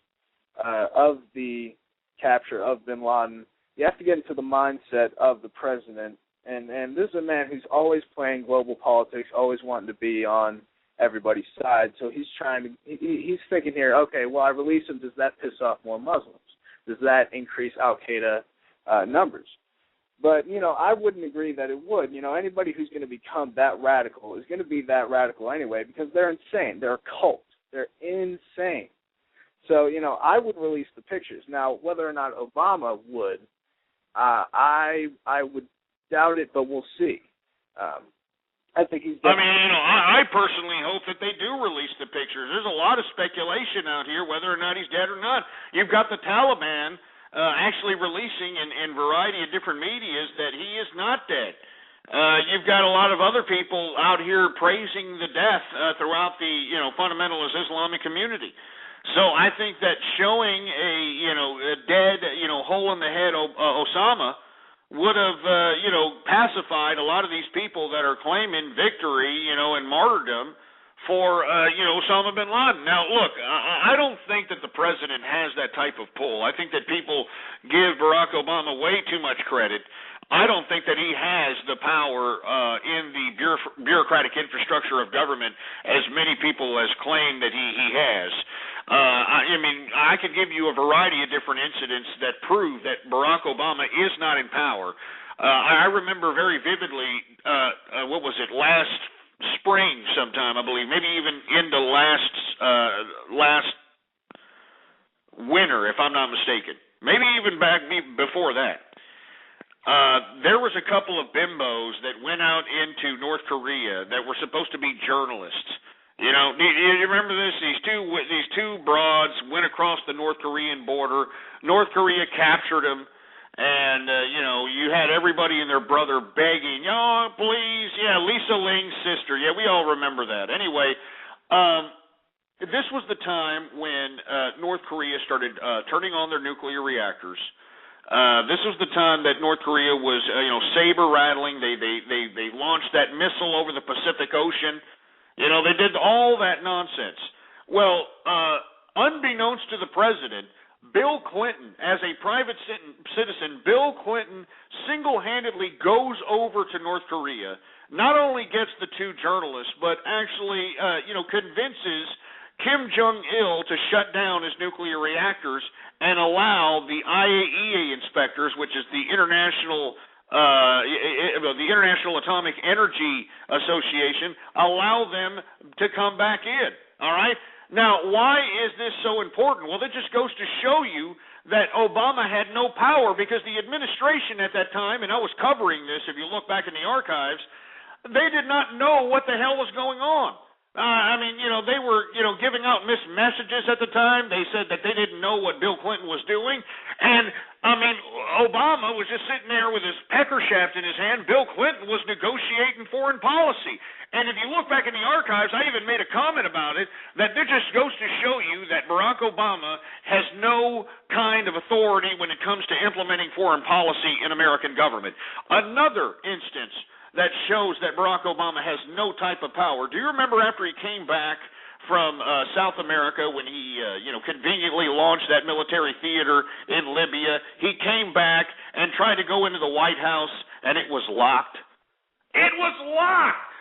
of the capture of bin Laden, you have to get into the mindset of the president. And this is a man who's always playing global politics, always wanting to be on everybody's side. So he's he's thinking here, okay, well, I release him. Does that piss off more Muslims? Does that increase Al-Qaeda numbers? But, I wouldn't agree that it would. Anybody who's going to become that radical is going to be that radical anyway because they're insane. They're a cult. They're insane. So, I would release the pictures. Now, whether or not Obama would, I would doubt it, but we'll see. I think he's definitely... I personally hope that they do release the pictures. There's a lot of speculation out here whether or not he's dead or not. You've got the Taliban actually releasing in a variety of different medias that he is not dead. You've got a lot of other people out here praising the death throughout the fundamentalist Islamic community. So I think that showing a dead hole in the head Osama would have pacified a lot of these people that are claiming victory and martyrdom for Osama bin Laden. Now, look, I don't think that the president has that type of pull. I think that people give Barack Obama way too much credit. I don't think that he has the power in the bureaucratic infrastructure of government as many people has claimed that he has. I could give you a variety of different incidents that prove that Barack Obama is not in power. I remember very vividly, what was it, last spring sometime, I believe, maybe even into last winter, if I'm not mistaken. Maybe even back before that. There was a couple of bimbos that went out into North Korea that were supposed to be journalists. Do you remember this? These two broads went across the North Korean border. North Korea captured them, and you had everybody and their brother begging, "Oh, please, yeah, Lisa Ling's sister." Yeah, we all remember that. Anyway, this was the time when North Korea started turning on their nuclear reactors. This was the time that North Korea was, saber rattling. They launched that missile over the Pacific Ocean. They did all that nonsense. Well, unbeknownst to the president, Bill Clinton, as a private citizen, Bill Clinton single-handedly goes over to North Korea, not only gets the two journalists, but actually, convinces Kim Jong-il to shut down his nuclear reactors and allow the IAEA inspectors, which is the International Atomic Energy Association, allow them to come back in. All right? Now, why is this so important? Well, that just goes to show you that Obama had no power because the administration at that time, and I was covering this if you look back in the archives, they did not know what the hell was going on. They were, giving out missed messages at the time. They said that they didn't know what Bill Clinton was doing. And, Obama was just sitting there with his pecker shaft in his hand. Bill Clinton was negotiating foreign policy. And if you look back in the archives, I even made a comment about it, that it just goes to show you that Barack Obama has no kind of authority when it comes to implementing foreign policy in American government. Another instance that shows that Barack Obama has no type of power. Do you remember after he came back from South America when he, conveniently launched that military theater in Libya? He came back and tried to go into the White House, and it was locked. It was locked!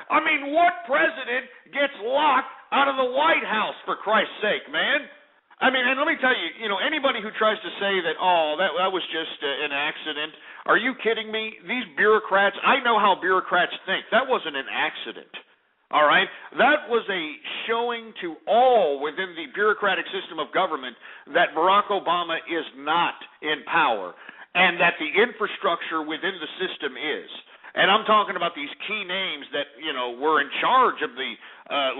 What president gets locked out of the White House, for Christ's sake, man? And let me tell you, anybody who tries to say that, that was just an accident, are you kidding me? These bureaucrats, I know how bureaucrats think. That wasn't an accident, all right? That was a showing to all within the bureaucratic system of government that Barack Obama is not in power and that the infrastructure within the system is. And I'm talking about these key names that, were in charge of the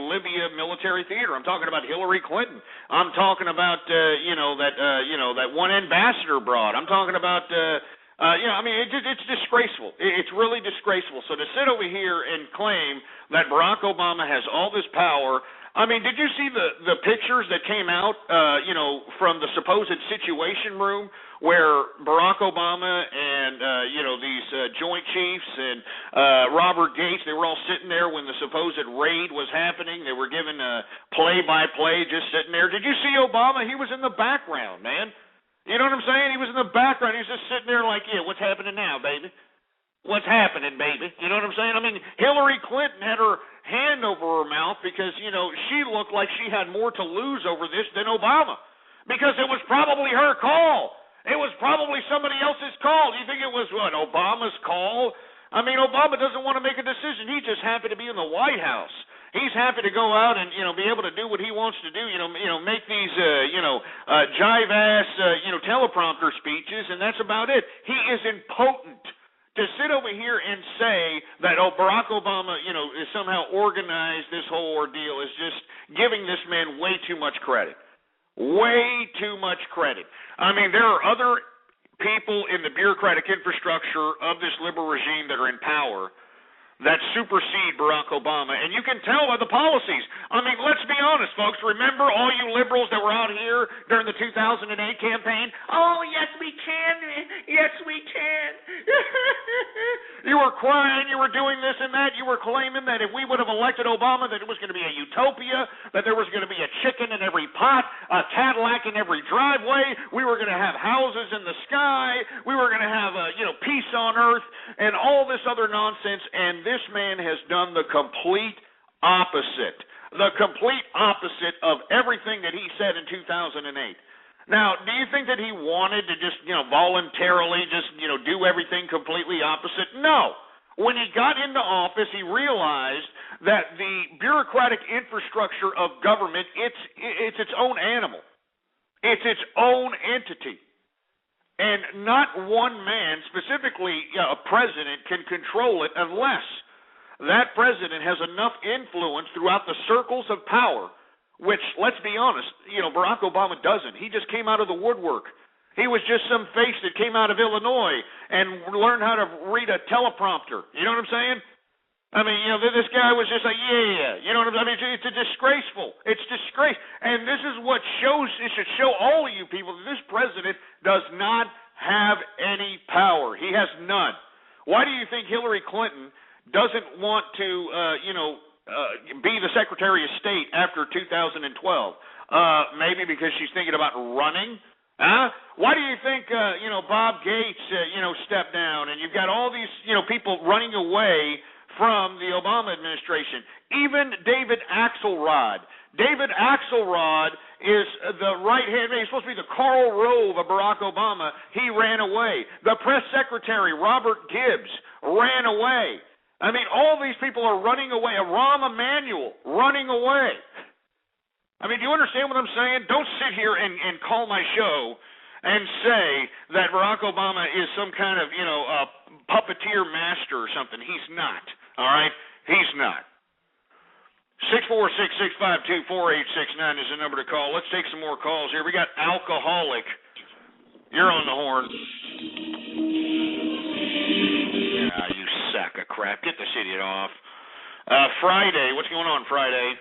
Libya military theater. I'm talking about Hillary Clinton. I'm talking about, that one ambassador broad. I'm talking about, it's disgraceful. It's really disgraceful. So to sit over here and claim that Barack Obama has all this power, did you see the pictures that came out, from the supposed Situation Room where Barack Obama and these Joint Chiefs and Robert Gates, they were all sitting there when the supposed raid was happening. They were given play-by-play, just sitting there. Did you see Obama? He was in the background, man. You know what I'm saying? He was in the background. He was just sitting there like, yeah, what's happening now, baby? What's happening, baby? You know what I'm saying? I mean, Hillary Clinton had her hand over her mouth because, she looked like she had more to lose over this than Obama, because it was probably her call. It was probably somebody else's call. Do you think it was, Obama's call? I mean, Obama doesn't want to make a decision. He's just happy to be in the White House. He's happy to go out and, be able to do what he wants to do, make these, jive-ass, teleprompter speeches, and that's about it. He is impotent. To sit over here and say that Barack Obama, is somehow organized this whole ordeal is just giving this man way too much credit. Way too much credit. I mean, there are other people in the bureaucratic infrastructure of this liberal regime that are in power that supersede Barack Obama, and you can tell by the policies. I mean, let's be honest, folks. Remember all you liberals that were out here during the 2008 campaign? Oh, yes, we can. Yes, we can. You were crying. You were doing this and that. You were claiming that if we would have elected Obama, that it was going to be a utopia, that there was going to be a chicken in every pot, a Cadillac in every driveway. We were going to have houses in the sky. We were going to have, peace on earth and all this other nonsense, and this man has done the complete opposite. The complete opposite of everything that he said in 2008. Now, do you think that he wanted to just, voluntarily just, do everything completely opposite? No. When he got into office, he realized that the bureaucratic infrastructure of government, it's its own animal. It's its own entity. And not one man, specifically a president, can control it unless that president has enough influence throughout the circles of power, which, let's be honest, Barack Obama doesn't. He just came out of the woodwork. He was just some face that came out of Illinois and learned how to read a teleprompter. You know what I'm saying? I mean, this guy was just like, yeah. You know what I mean? It's disgraceful. It's disgrace. And this is what it should show all of you people that this president does not have any power. He has none. Why do you think Hillary Clinton doesn't want to, be the Secretary of State after 2012? Maybe because she's thinking about running. Why do you think, Bob Gates, stepped down, and you've got all these, people running away from the Obama administration? Even David Axelrod. David Axelrod is the right-hand man. He's supposed to be the Karl Rove of Barack Obama. He ran away. The press secretary, Robert Gibbs, ran away. I mean, all these people are running away. Rahm Emanuel running away. I mean, do you understand what I'm saying? Don't sit here and call my show and say that Barack Obama is some kind of, puppeteer master or something. He's not. All right? He's not. 646-652-4869 is the number to call. Let's take some more calls here. We got Alcoholic. You're on the horn. You sack of crap. Get this idiot off. Friday. What's going on Friday?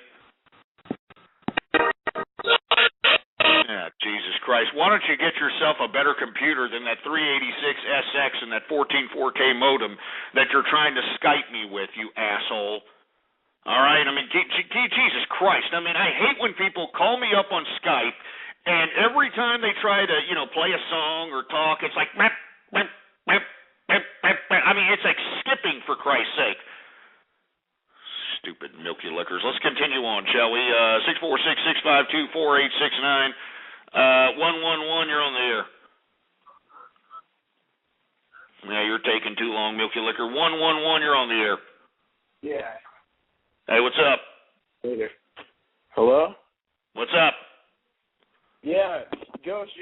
Jesus Christ. Why don't you get yourself a better computer than that 386SX and that 14.4K modem that you're trying to Skype me with, you asshole? All right? I mean, Jesus Christ. I mean, I hate when people call me up on Skype, and every time they try to, play a song or talk, it's like, I mean, it's like skipping, for Christ's sake. Stupid milky lickers. Let's continue on, shall we? 646-652-4869. 111, you're on the air. Yeah, you're taking too long, milky liquor. 111, you're on the air. Yeah. Hey, what's up? Hey there. Hello? What's up? Yeah, Ghost,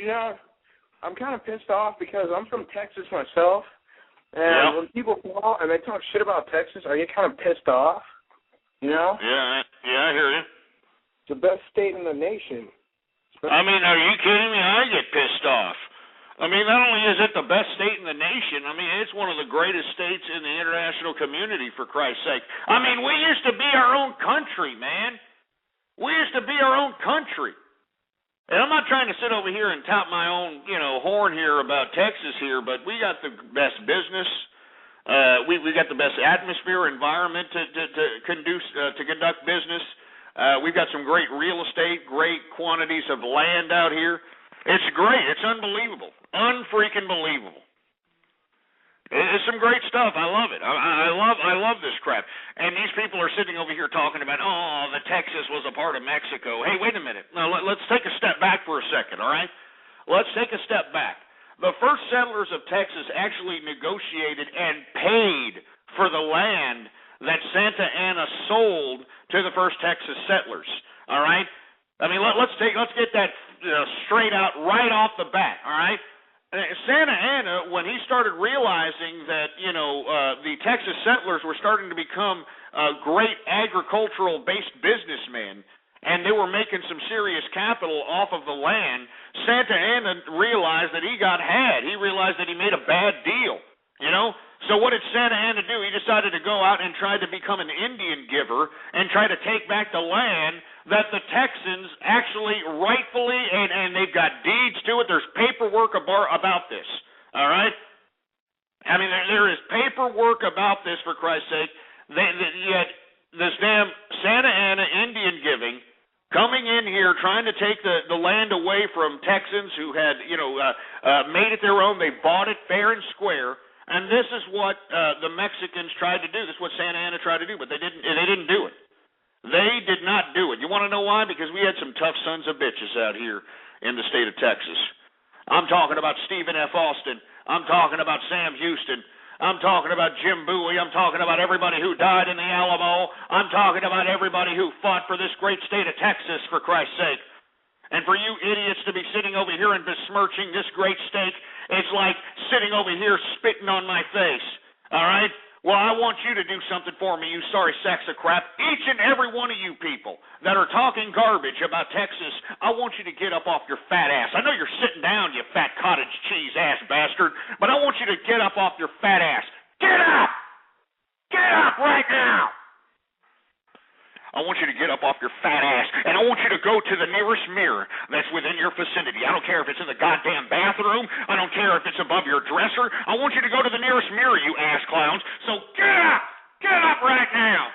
I'm kind of pissed off because I'm from Texas myself, and when people call and they talk shit about Texas, I get kind of pissed off, Yeah, I hear you. It's the best state in the nation. I mean, are you kidding me? I get pissed off. I mean, not only is it the best state in the nation, I mean, it's one of the greatest states in the international community, for Christ's sake. I mean, we used to be our own country, man. We used to be our own country. And I'm not trying to sit over here and tout my own, horn here about Texas here, but we got the best business. We got the best atmosphere, environment to conduct business. We've got some great real estate, great quantities of land out here. It's great. It's unbelievable. Unfreaking believable. It's some great stuff. I love it. I love this crap. And these people are sitting over here talking about, the Texas was a part of Mexico. Hey, wait a minute. Now, let's take a step back for a second, all right? Let's take a step back. The first settlers of Texas actually negotiated and paid for the land that Santa Anna sold to the first Texas settlers, all right? I mean, let's get that straight out right off the bat, all right? Santa Anna, when he started realizing that, the Texas settlers were starting to become great agricultural-based businessmen, and they were making some serious capital off of the land, Santa Anna realized that he got had. He realized that he made a bad deal, So what did Santa Anna do? He decided to go out and try to become an Indian giver and try to take back the land that the Texans actually rightfully, and they've got deeds to it. There's paperwork about this, all right? I mean, there is paperwork about this, for Christ's sake. Yet this damn Santa Anna Indian giving coming in here trying to take the land away from Texans who had, made it their own. They bought it fair and square. And this is what the Mexicans tried to do. This is what Santa Anna tried to do, but they didn't do it. They did not do it. You want to know why? Because we had some tough sons of bitches out here in the state of Texas. I'm talking about Stephen F. Austin. I'm talking about Sam Houston. I'm talking about Jim Bowie. I'm talking about everybody who died in the Alamo. I'm talking about everybody who fought for this great state of Texas, for Christ's sake. And for you idiots to be sitting over here and besmirching this great state, it's like sitting over here spitting on my face, all right? Well, I want you to do something for me, you sorry sacks of crap. Each and every one of you people that are talking garbage about Texas, I want you to get up off your fat ass. I know you're sitting down, you fat cottage cheese ass bastard, but I want you to get up off your fat ass. Get up! Get up right now! I want you to get up off your fat ass, and I want you to go to the nearest mirror that's within your vicinity. I don't care if it's in the goddamn bathroom. I don't care if it's above your dresser. I want you to go to the nearest mirror, you ass clowns. So get up! Get up right now!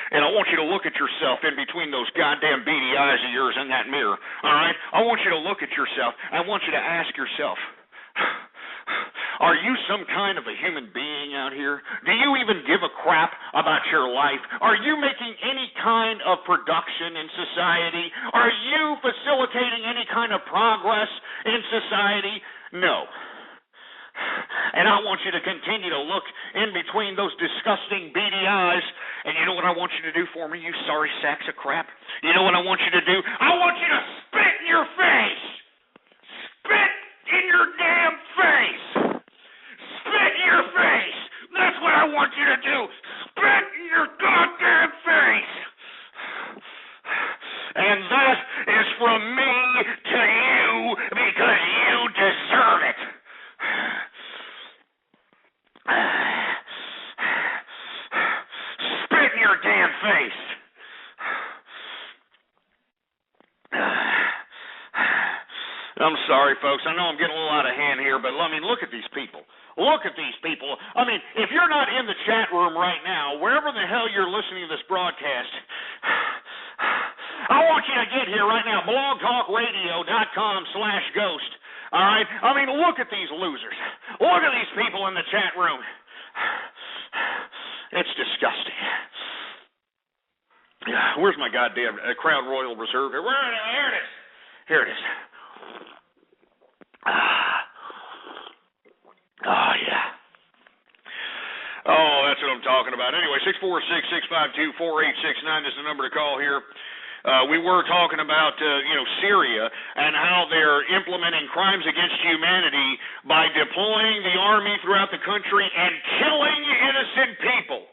And I want you to look at yourself in between those goddamn beady eyes of yours in that mirror, all right? I want you to look at yourself. I want you to ask yourself, are you some kind of a human being out here? Do you even give a crap about your life? Are you making any kind of production in society? Are you facilitating any kind of progress in society? No. And I want you to continue to look in between those disgusting beady eyes. And you know what I want you to do for me, you sorry sacks of crap? You know what I want you to do? I want you to spit in your face! Spit in your damn face! Spit in your face! That's what I want you to do! Spit in your goddamn face! And that is from me to you because you deserve it! Spit in your damn face! I'm sorry, folks. I know I'm getting a little out of hand here, but I mean, look at these people. Look at these people. I mean, if you're not in the chat room right now, wherever the hell you're listening to this broadcast, I want you to get here right now, blogtalkradio.com/ghost. All right? I mean, look at these losers. Look at these people in the chat room. It's disgusting. Where's my goddamn Crown Royal Reserve? Here it is. Here it is. Oh, yeah. Oh, that's what I'm talking about. Anyway, 646-652-4869 is the number to call here. We were talking about, Syria and how they're implementing crimes against humanity by deploying the army throughout the country and killing innocent people.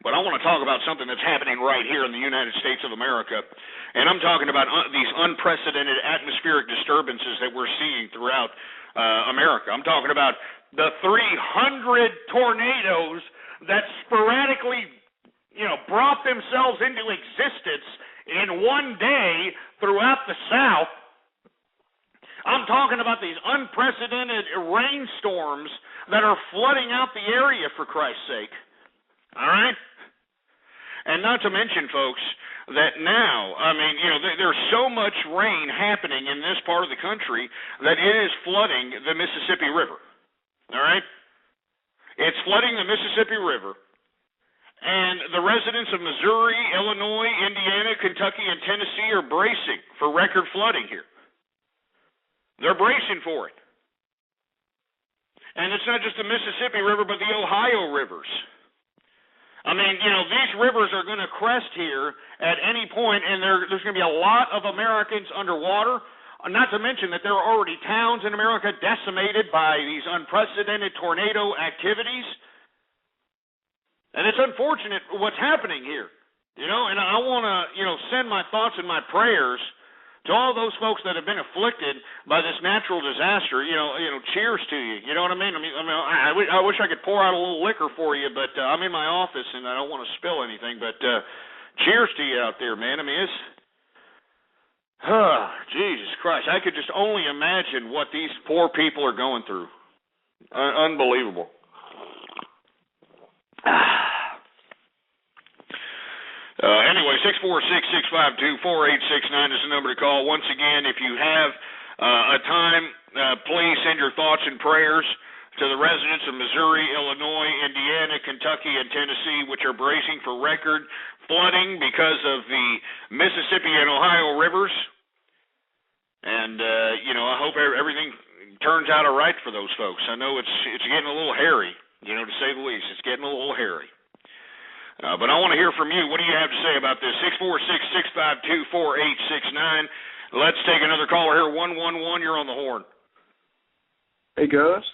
But I want to talk about something that's happening right here in the United States of America. And I'm talking about these unprecedented atmospheric disturbances that we're seeing throughout America. I'm talking about the 300 tornadoes that sporadically brought themselves into existence in one day throughout the South. I'm talking about these unprecedented rainstorms that are flooding out the area, for Christ's sake. All right? And not to mention, folks, that now, there's so much rain happening in this part of the country that it is flooding the Mississippi River. All right? It's flooding the Mississippi River. And the residents of Missouri, Illinois, Indiana, Kentucky, and Tennessee are bracing for record flooding here. They're bracing for it. And it's not just the Mississippi River, but the Ohio rivers. These rivers are going to crest here at any point, and there's going to be a lot of Americans underwater, not to mention that there are already towns in America decimated by these unprecedented tornado activities. And it's unfortunate what's happening here, and I want to, send my thoughts and my prayers to all those folks that have been afflicted by this natural disaster. Cheers to you. You know what I mean? I wish I could pour out a little liquor for you, but I'm in my office and I don't want to spill anything. But cheers to you out there, man. It's Jesus Christ. I could just only imagine what these poor people are going through. Unbelievable. Anyway, 646-652-4869 is the number to call. Once again, if you have a time, please send your thoughts and prayers to the residents of Missouri, Illinois, Indiana, Kentucky, and Tennessee, which are bracing for record flooding because of the Mississippi and Ohio rivers. And, I hope everything turns out all right for those folks. I know it's getting a little hairy, to say the least. It's getting a little hairy. But I want to hear from you. What do you have to say about this? 646-652-4869. Let's take another caller here. 111, you're on the horn. Hey, Ghost.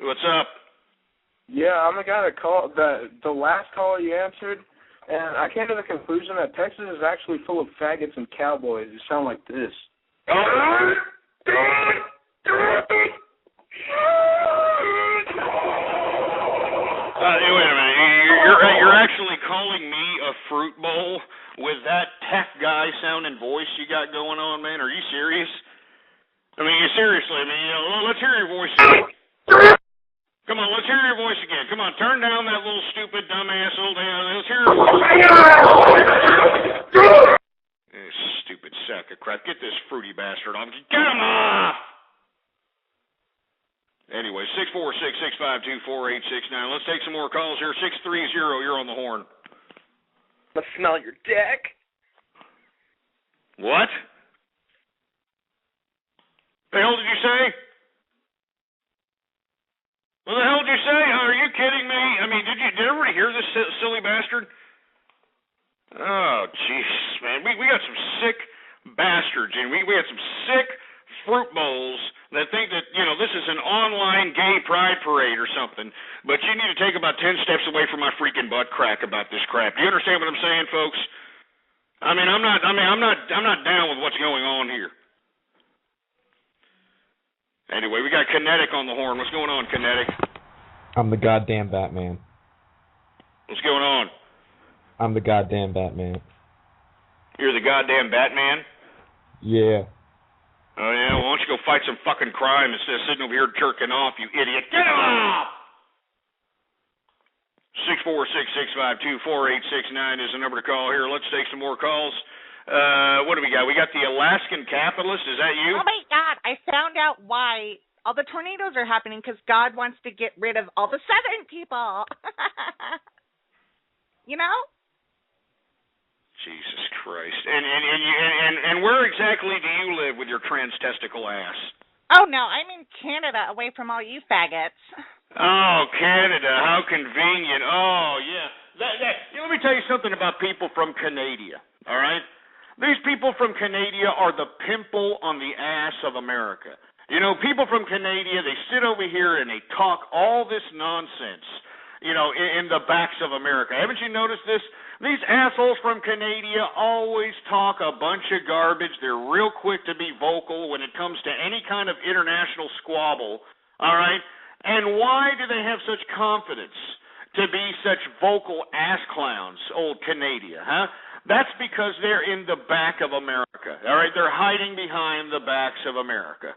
What's up? Yeah, I'm the guy that called the last caller you answered, and I came to the conclusion that Texas is actually full of faggots and cowboys who sound like this. Wait a minute. You're actually calling me a fruit bowl with that tech guy sounding voice you got going on, man? Are you serious? Seriously, let's hear your voice again. Come on, let's hear your voice again. Come on, turn down that little stupid dumbass old down. Let's hear your voice. Stupid sack of crap. Get this fruity bastard on. Get him off! Anyway, 646-652-4869. Let's take some more calls here. 630, you're on the horn. Let's smell your dick. What? The hell did you say? What the hell did you say? Are you kidding me? Did everybody hear this silly bastard? Oh, Jesus, man. We got some sick bastards, and we got some sick fruit bowls that think that, this is an online gay pride parade or something, but you need to take about 10 steps away from my freaking butt crack about this crap. Do you understand what I'm saying, folks? I'm not down with what's going on here. Anyway, we got Kinetic on the horn. What's going on, Kinetic? I'm the goddamn Batman. What's going on? I'm the goddamn Batman. You're the goddamn Batman? Yeah. Oh, yeah? Well, why don't you go fight some fucking crime instead of sitting over here jerking off, you idiot? Get off! 646-652-4869 is the number to call here. Let's take some more calls. What do we got? We got the Alaskan Capitalist. Is that you? Oh, my God. I found out why all the tornadoes are happening, because God wants to get rid of all the Southern people. Jesus Christ. And where exactly do you live with your trans-testicle ass? Oh, no, I'm in Canada, away from all you faggots. Oh, Canada, how convenient. Oh, yeah. Let me tell you something about people from Canada, all right? These people from Canada are the pimple on the ass of America. People from Canada, they sit over here and they talk all this nonsense, in the backs of America. Haven't you noticed this? These assholes from Canada always talk a bunch of garbage. They're real quick to be vocal when it comes to any kind of international squabble, all right? And why do they have such confidence to be such vocal ass clowns, old Canada, huh? That's because they're in the back of America, all right? They're hiding behind the backs of America.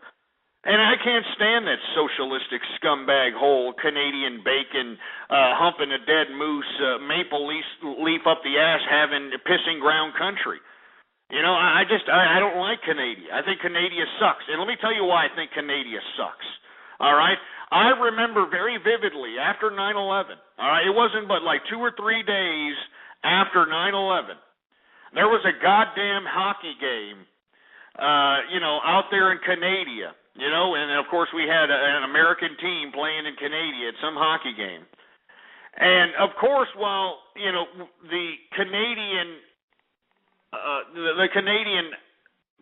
And I can't stand that socialistic scumbag hole, Canadian bacon, humping a dead moose, maple leaf up the ass, having pissing ground country. You know, I don't like Canada. I think Canada sucks. And let me tell you why I think Canada sucks. All right? I remember very vividly after 9/11, all right? It wasn't but like 2 or 3 days after 9/11. There was a goddamn hockey game, out there in Canada, and of course we had an American team playing in Canada at some hockey game. And of course, while, the Canadian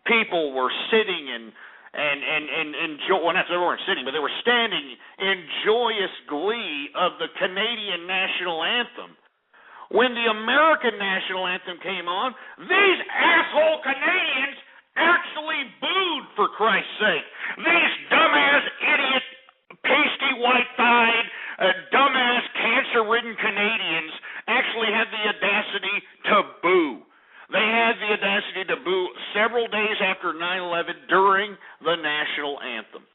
people were sitting and well, not they weren't sitting, but they were standing in joyous glee of the Canadian national anthem. When the American national anthem came on, these asshole Canadians actually booed, for Christ's sake. These dumbass, idiot, pasty, white-thighed, dumbass, cancer-ridden Canadians actually had the audacity to boo. They had the audacity to boo several days after 9/11 during the national anthem.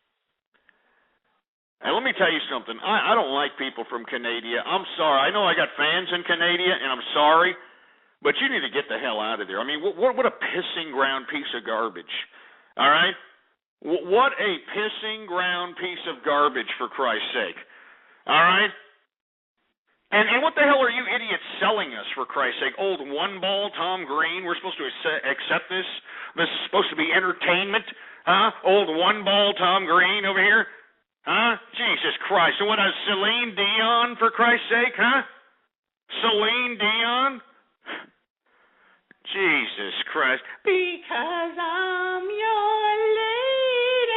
And let me tell you something. I don't like people from Canada. I'm sorry. I know I got fans in Canada, and I'm sorry, but you need to get the hell out of there. I mean, what a pissing ground piece of garbage. All right? What a pissing ground piece of garbage, for Christ's sake. All right? And what the hell are you idiots selling us, for Christ's sake? Old one-ball Tom Green? We're supposed to accept this? This is supposed to be entertainment? Huh? Old one-ball Tom Green over here? Huh? Jesus Christ. And what, Celine Dion, for Christ's sake, huh? Celine Dion? Jesus Christ. Because I'm your lady,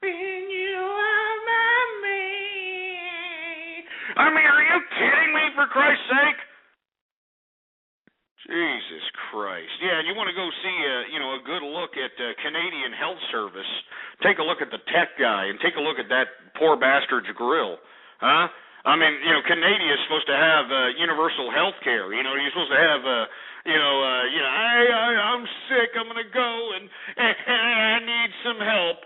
and you are my maid. I mean, are you kidding me, for Christ's sake? Jesus Christ. Yeah, and you want to go see a good look at Canadian Health Service. Take a look at the tech guy and take a look at that poor bastard's grill. Huh? I mean, Canada is supposed to have universal health care. You're supposed to have, I'm sick, I'm going to go and I need some help.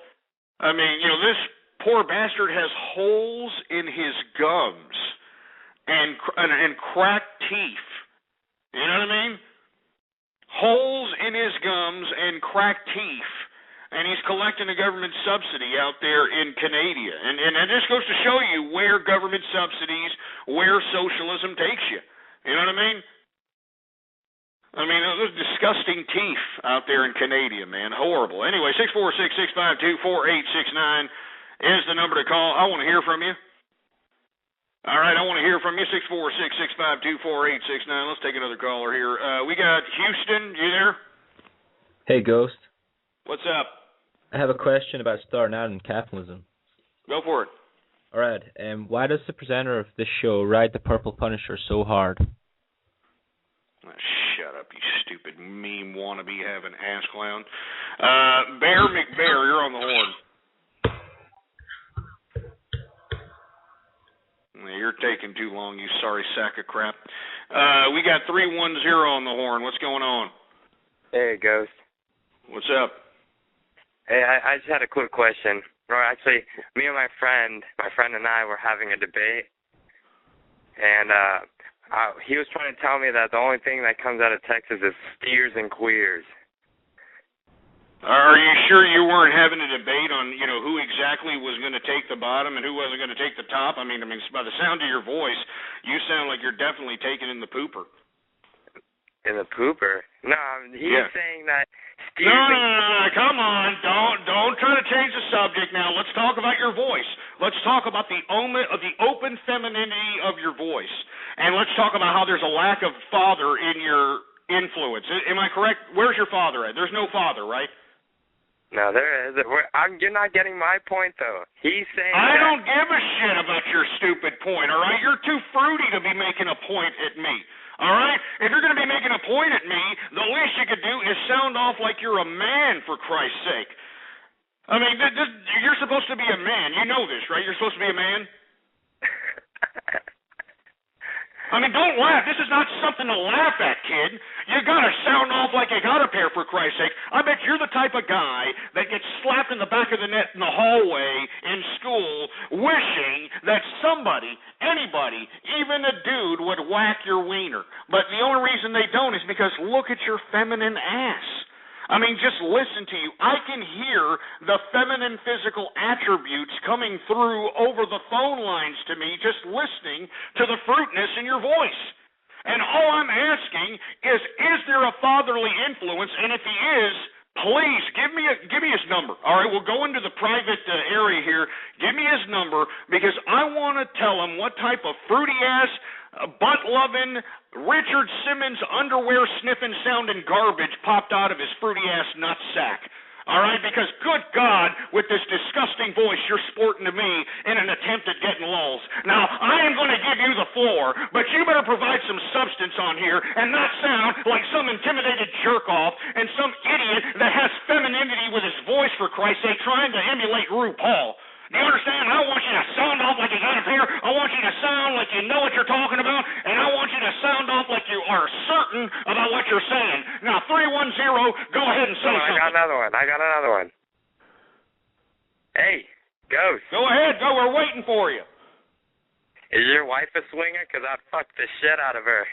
I mean, this poor bastard has holes in his gums and cracked teeth. You know what I mean? Holes in his gums and cracked teeth. And he's collecting a government subsidy out there in Canada. And it just goes to show you where government subsidies, where socialism takes you. You know what I mean? I mean, those disgusting teeth out there in Canada, man. Horrible. Anyway, 646-652-4869 is the number to call. I want to hear from you. All right, I want to hear from you, 646-652-4869. Let's take another caller here. We got Houston. You there? Hey, Ghost. What's up? I have a question about starting out in capitalism. Go for it. All right. Why does the presenter of this show ride the Purple Punisher so hard? Oh, shut up, you stupid meme wannabe having ass clown. Bear McBear, you're on the horn. You're taking too long, you sorry sack of crap. We got 310 on the horn. What's going on? Hey, Ghost. What's up? Hey, I just had a quick question. Or actually, me and my friend and I were having a debate, and he was trying to tell me that the only thing that comes out of Texas is steers and queers. Are you sure you weren't having a debate on, who exactly was going to take the bottom and who wasn't going to take the top? I mean, by the sound of your voice, you sound like you're definitely taking in the pooper. In the pooper? No, he's saying that steers. No, come on! Don't try to change the subject now. Let's talk about your voice. Let's talk about the open femininity of your voice, and let's talk about how there's a lack of father in your influence. Am I correct? Where's your father at? There's no father, right? No, there is. You're not getting my point, though. He's saying I don't give a shit about your stupid point, all right? You're too fruity to be making a point at me, all right? If you're going to be making a point at me, the least you could do is sound off like you're a man, for Christ's sake. I mean, you're supposed to be a man. You know this, right? You're supposed to be a man? I mean, don't laugh. This is not something to laugh at, kid. You gotta sound off like you got a pair, for Christ's sake. I bet you're the type of guy that gets slapped in the back of the neck in the hallway in school wishing that somebody, anybody, even a dude would whack your wiener. But the only reason they don't is because look at your feminine ass. I mean, just listen to you. I can hear the feminine physical attributes coming through over the phone lines to me just listening to the fruitness in your voice. And all I'm asking is there a fatherly influence? And if he is, please give me his number. All right, we'll go into the private area here. Give me his number because I want to tell him what type of fruity-ass, butt-loving, Richard Simmons underwear-sniffing sounding garbage popped out of his fruity-ass nutsack. All right, because good God, with this disgusting voice you're sporting to me in an attempt at getting lulls. Now, I am going to give you the floor, but you better provide some substance on here and not sound like some intimidated jerk-off and some idiot that has femininity with his voice, for Christ's sake, trying to emulate RuPaul. Do you understand? I want you to sound off like you got up here. I want you to sound like you know what you're talking about, and I want you to sound off like you are certain about what you're saying. Now, 310, go ahead and say something. I got another one. Hey, Ghost. Go ahead. Go. We're waiting for you. Is your wife a swinger? Because I'd fuck the shit out of her.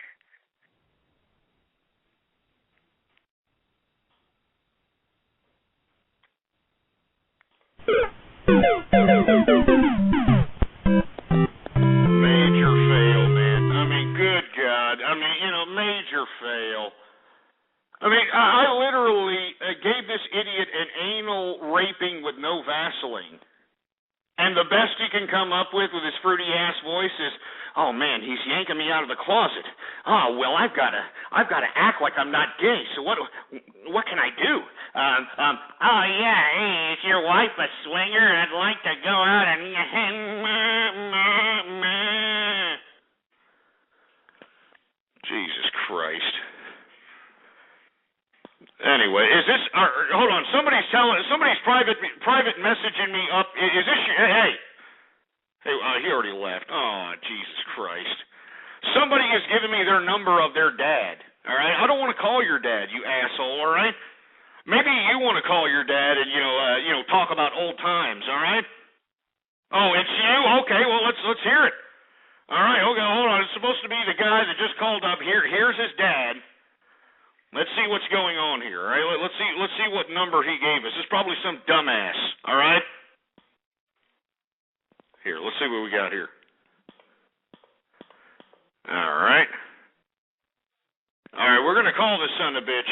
Major fail, man. I mean, good God. I mean, major fail. I mean, I literally gave this idiot an anal raping with no Vaseline. And the best he can come up with his fruity-ass voice is, oh, man, he's yanking me out of the closet. Oh, well, I've got to act like I'm not gay, so what can I do? Oh, yeah, hey, is your wife a swinger? I'd like to go out and... Jesus Christ. Anyway, is this? Hold on. Somebody's private messaging me up. Is this? Hey, he already left. Oh, Jesus Christ! Somebody has given me their number of their dad. All right, I don't want to call your dad, you asshole. All right, maybe you want to call your dad and talk about old times. All right. Oh, it's you. Okay, well let's hear it. All right. Okay, hold on. It's supposed to be the guy that just called up. Here's his dad. Let's see what's going on here, all right? Let's see what number he gave us. It's probably some dumbass, all right? Here, let's see what we got here. All right. All right, we're going to call this son of a bitch.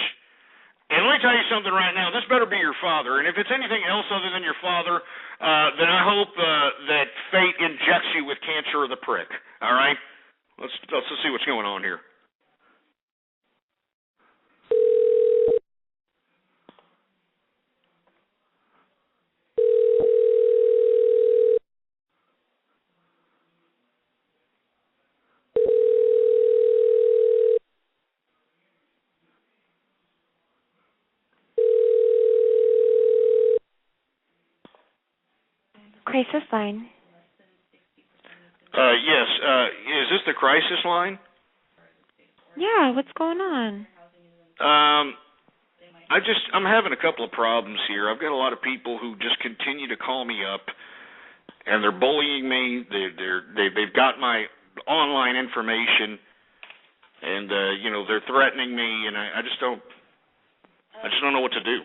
And let me tell you something right now. This better be your father. And if it's anything else other than your father, then I hope that fate injects you with cancer of the prick, all right? Let's see what's going on here. Crisis line. Yes. Is this the crisis line? Yeah, what's going on? I'm having a couple of problems here. I've got a lot of people who just continue to call me up, and they're bullying me. They've got my online information, and they're threatening me, and I just don't know what to do.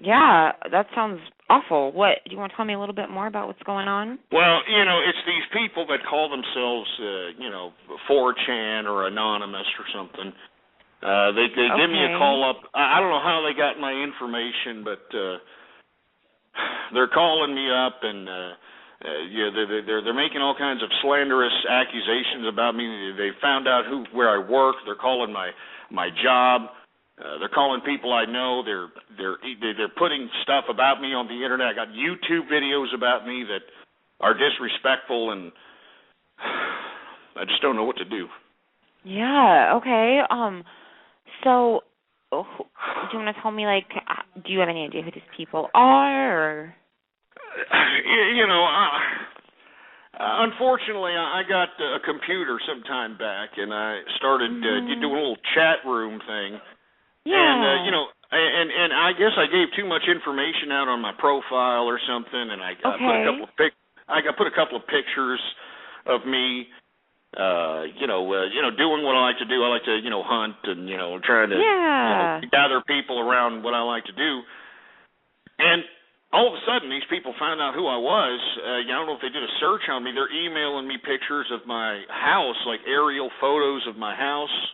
Yeah, that sounds awful. What, do you want to tell me a little bit more about what's going on? Well, it's these people that call themselves, 4chan or Anonymous or something. They give me a call up. I don't know how they got my information, but they're calling me up, and they're making all kinds of slanderous accusations about me. They found out where I work. They're calling my job. They're calling people I know. They're putting stuff about me on the internet. I got YouTube videos about me that are disrespectful, and I just don't know what to do. Yeah. Okay. So, do you want to tell me, do you have any idea who these people are? Or? Unfortunately, I got a computer some time back, and I started doing a little chat room thing. Yeah. And and I guess I gave too much information out on my profile or something, and I put a couple of pictures of me. Doing what I like to do. I like to, hunt and, try to gather people around what I like to do. And all of a sudden, these people found out who I was. I don't know if they did a search on me. They're emailing me pictures of my house, like aerial photos of my house.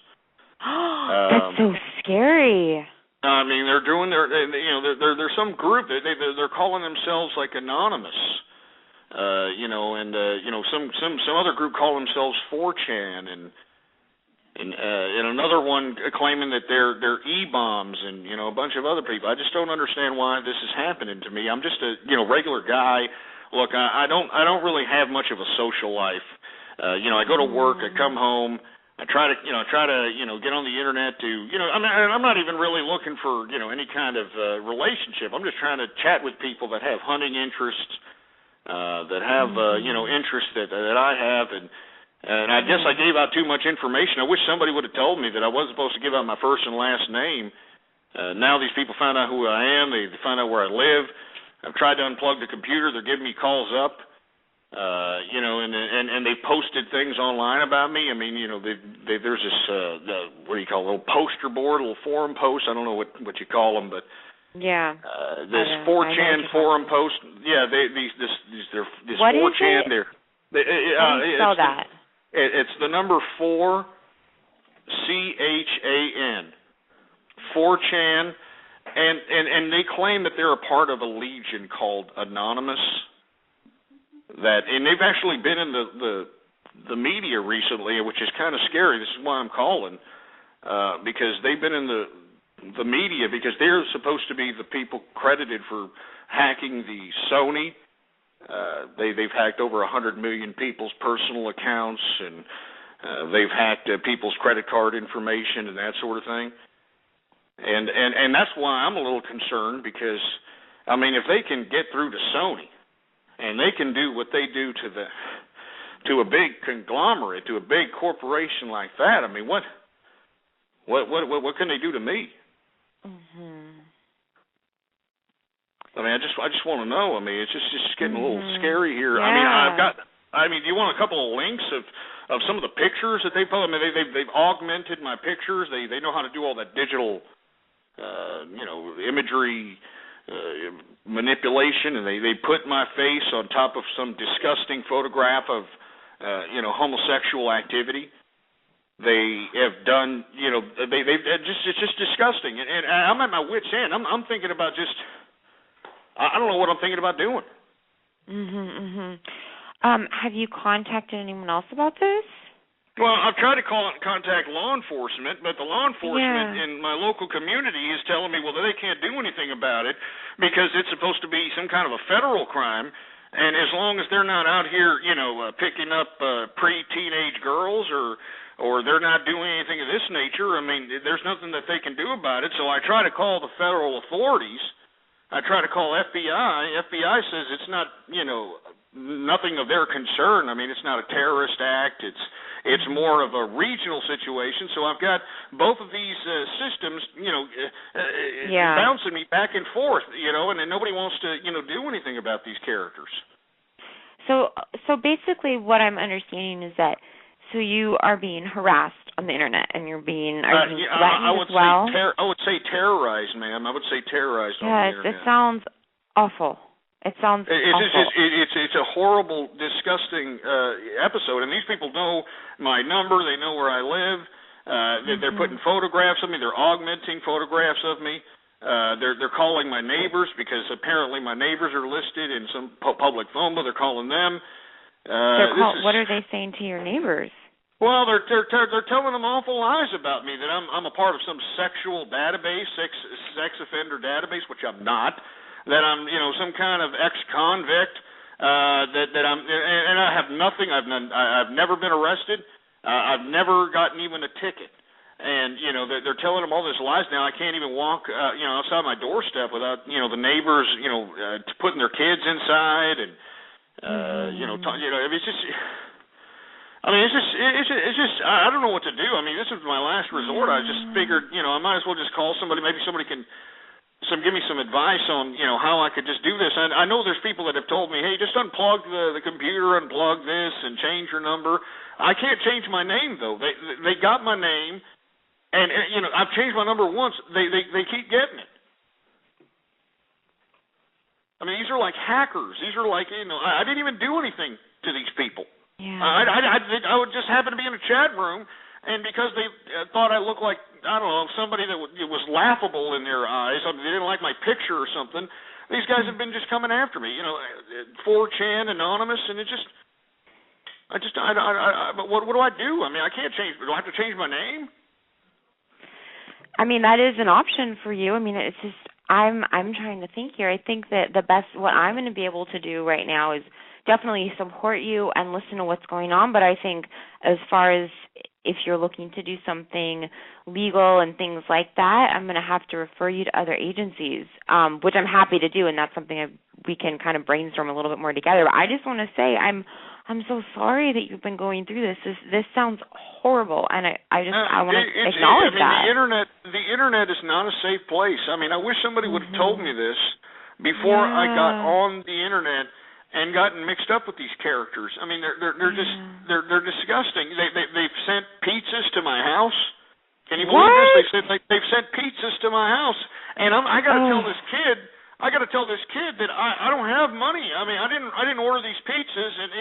That's so scary. I mean, they're doing there's some group they're calling themselves like anonymous. Some other group call themselves 4chan, and another one claiming that they're E-bombs, and a bunch of other people. I just don't understand why this is happening to me. I'm just a regular guy. Look, I don't really have much of a social life. I go to work, I come home, I try to get on the internet to I'm not even really looking for any kind of relationship. I'm just trying to chat with people that have hunting interests. That have interests that I have, and I guess I gave out too much information. I wish somebody would have told me that I wasn't supposed to give out my first and last name. Now these people found out who I am. They find out where I live. I've tried to unplug the computer. They're giving me calls up, and they posted things online about me. I mean, there's this what do you call it, a little poster board, a little forum post. I don't know what you call them, but. Yeah. This 4chan forum post. Yeah, this 4chan. How do you spell that? It's the number 4, CHAN. 4chan, and they claim that they're a part of a legion called Anonymous. And they've actually been in the media recently, which is kind of scary. This is why I'm calling, because they've been in the media, because they're supposed to be the people credited for hacking the Sony. They've hacked over 100 million people's personal accounts, and they've hacked people's credit card information and that sort of thing. And that's why I'm a little concerned, because I mean, if they can get through to Sony and they can do what they do to a big conglomerate, to a big corporation like that, I mean, what can they do to me? I mean, I just want to know. I mean, it's just getting a little scary here. Yeah. I mean, do you want a couple of links of some of the pictures that they put? I mean, they've augmented my pictures. They know how to do all that digital, imagery manipulation, and they put my face on top of some disgusting photograph of, homosexual activity. They have done, it's just disgusting, and I'm at my wit's end. I'm thinking about I don't know what I'm thinking about doing. Have you contacted anyone else about this? Well, I've tried to contact law enforcement, but the law enforcement in my local community is telling me, well, they can't do anything about it because it's supposed to be some kind of a federal crime, and as long as they're not out here, picking up pre-teenage girls or they're not doing anything of this nature, I mean, there's nothing that they can do about it. So I try to call the federal authorities. I try to call FBI. FBI says it's not, nothing of their concern. I mean, it's not a terrorist act. It's more of a regional situation. So I've got both of these systems, bouncing me back and forth, and then nobody wants to, do anything about these characters. So basically what I'm understanding is that you are being harassed on the internet, and you're being threatened as well? I would say terrorized, ma'am. I would say terrorized on the internet. It sounds awful. It sounds awful. It's a horrible, disgusting episode, and these people know my number. They know where I live. They're putting photographs of me. They're augmenting photographs of me. They're calling my neighbors, because apparently my neighbors are listed in some public phone book. They're calling them. What are they saying to your neighbors? Well, they're telling them awful lies about me, that I'm a part of some sexual database, sex offender database, which I'm not. That I'm some kind of ex-convict. That I'm, and I have nothing. I've never been arrested. I've never gotten even a ticket. And they're telling them all this lies now. I can't even walk outside my doorstep without the neighbors putting their kids inside, and It's just. I mean, it's just. I don't know what to do. I mean, this is my last resort. I just figured, I might as well just call somebody. Maybe somebody can give me some advice on, how I could just do this. I know there's people that have told me, hey, just unplug the computer, unplug this, and change your number. I can't change my name though. They got my name, and I've changed my number once. They keep getting it. I mean, these are like hackers. These are like, I didn't even do anything to these people. Yeah. I would just happen to be in a chat room, and because they thought I looked like, I don't know, somebody that was laughable in their eyes, I mean, they didn't like my picture or something, these guys have been just coming after me, 4chan, anonymous, and what do I do? I mean, I can't change, do I have to change my name? I mean, that is an option for you. I mean, it's just, I'm trying to think here. I think that what I'm going to be able to do right now is definitely support you and listen to what's going on, but I think as far as if you're looking to do something legal and things like that, I'm going to have to refer you to other agencies, which I'm happy to do, and that's something we can kind of brainstorm a little bit more together. But I just want to say I'm so sorry that you've been going through this. This sounds horrible, and I want to acknowledge that. The internet is not a safe place. I mean, I wish somebody would have told me this before I got on the internet and gotten mixed up with these characters. I mean, they're just they're disgusting. They've sent pizzas to my house. Can you believe this? They've sent pizzas to my house, and I got to tell this kid. I got to tell this kid that I don't have money. I mean, I didn't order these pizzas, and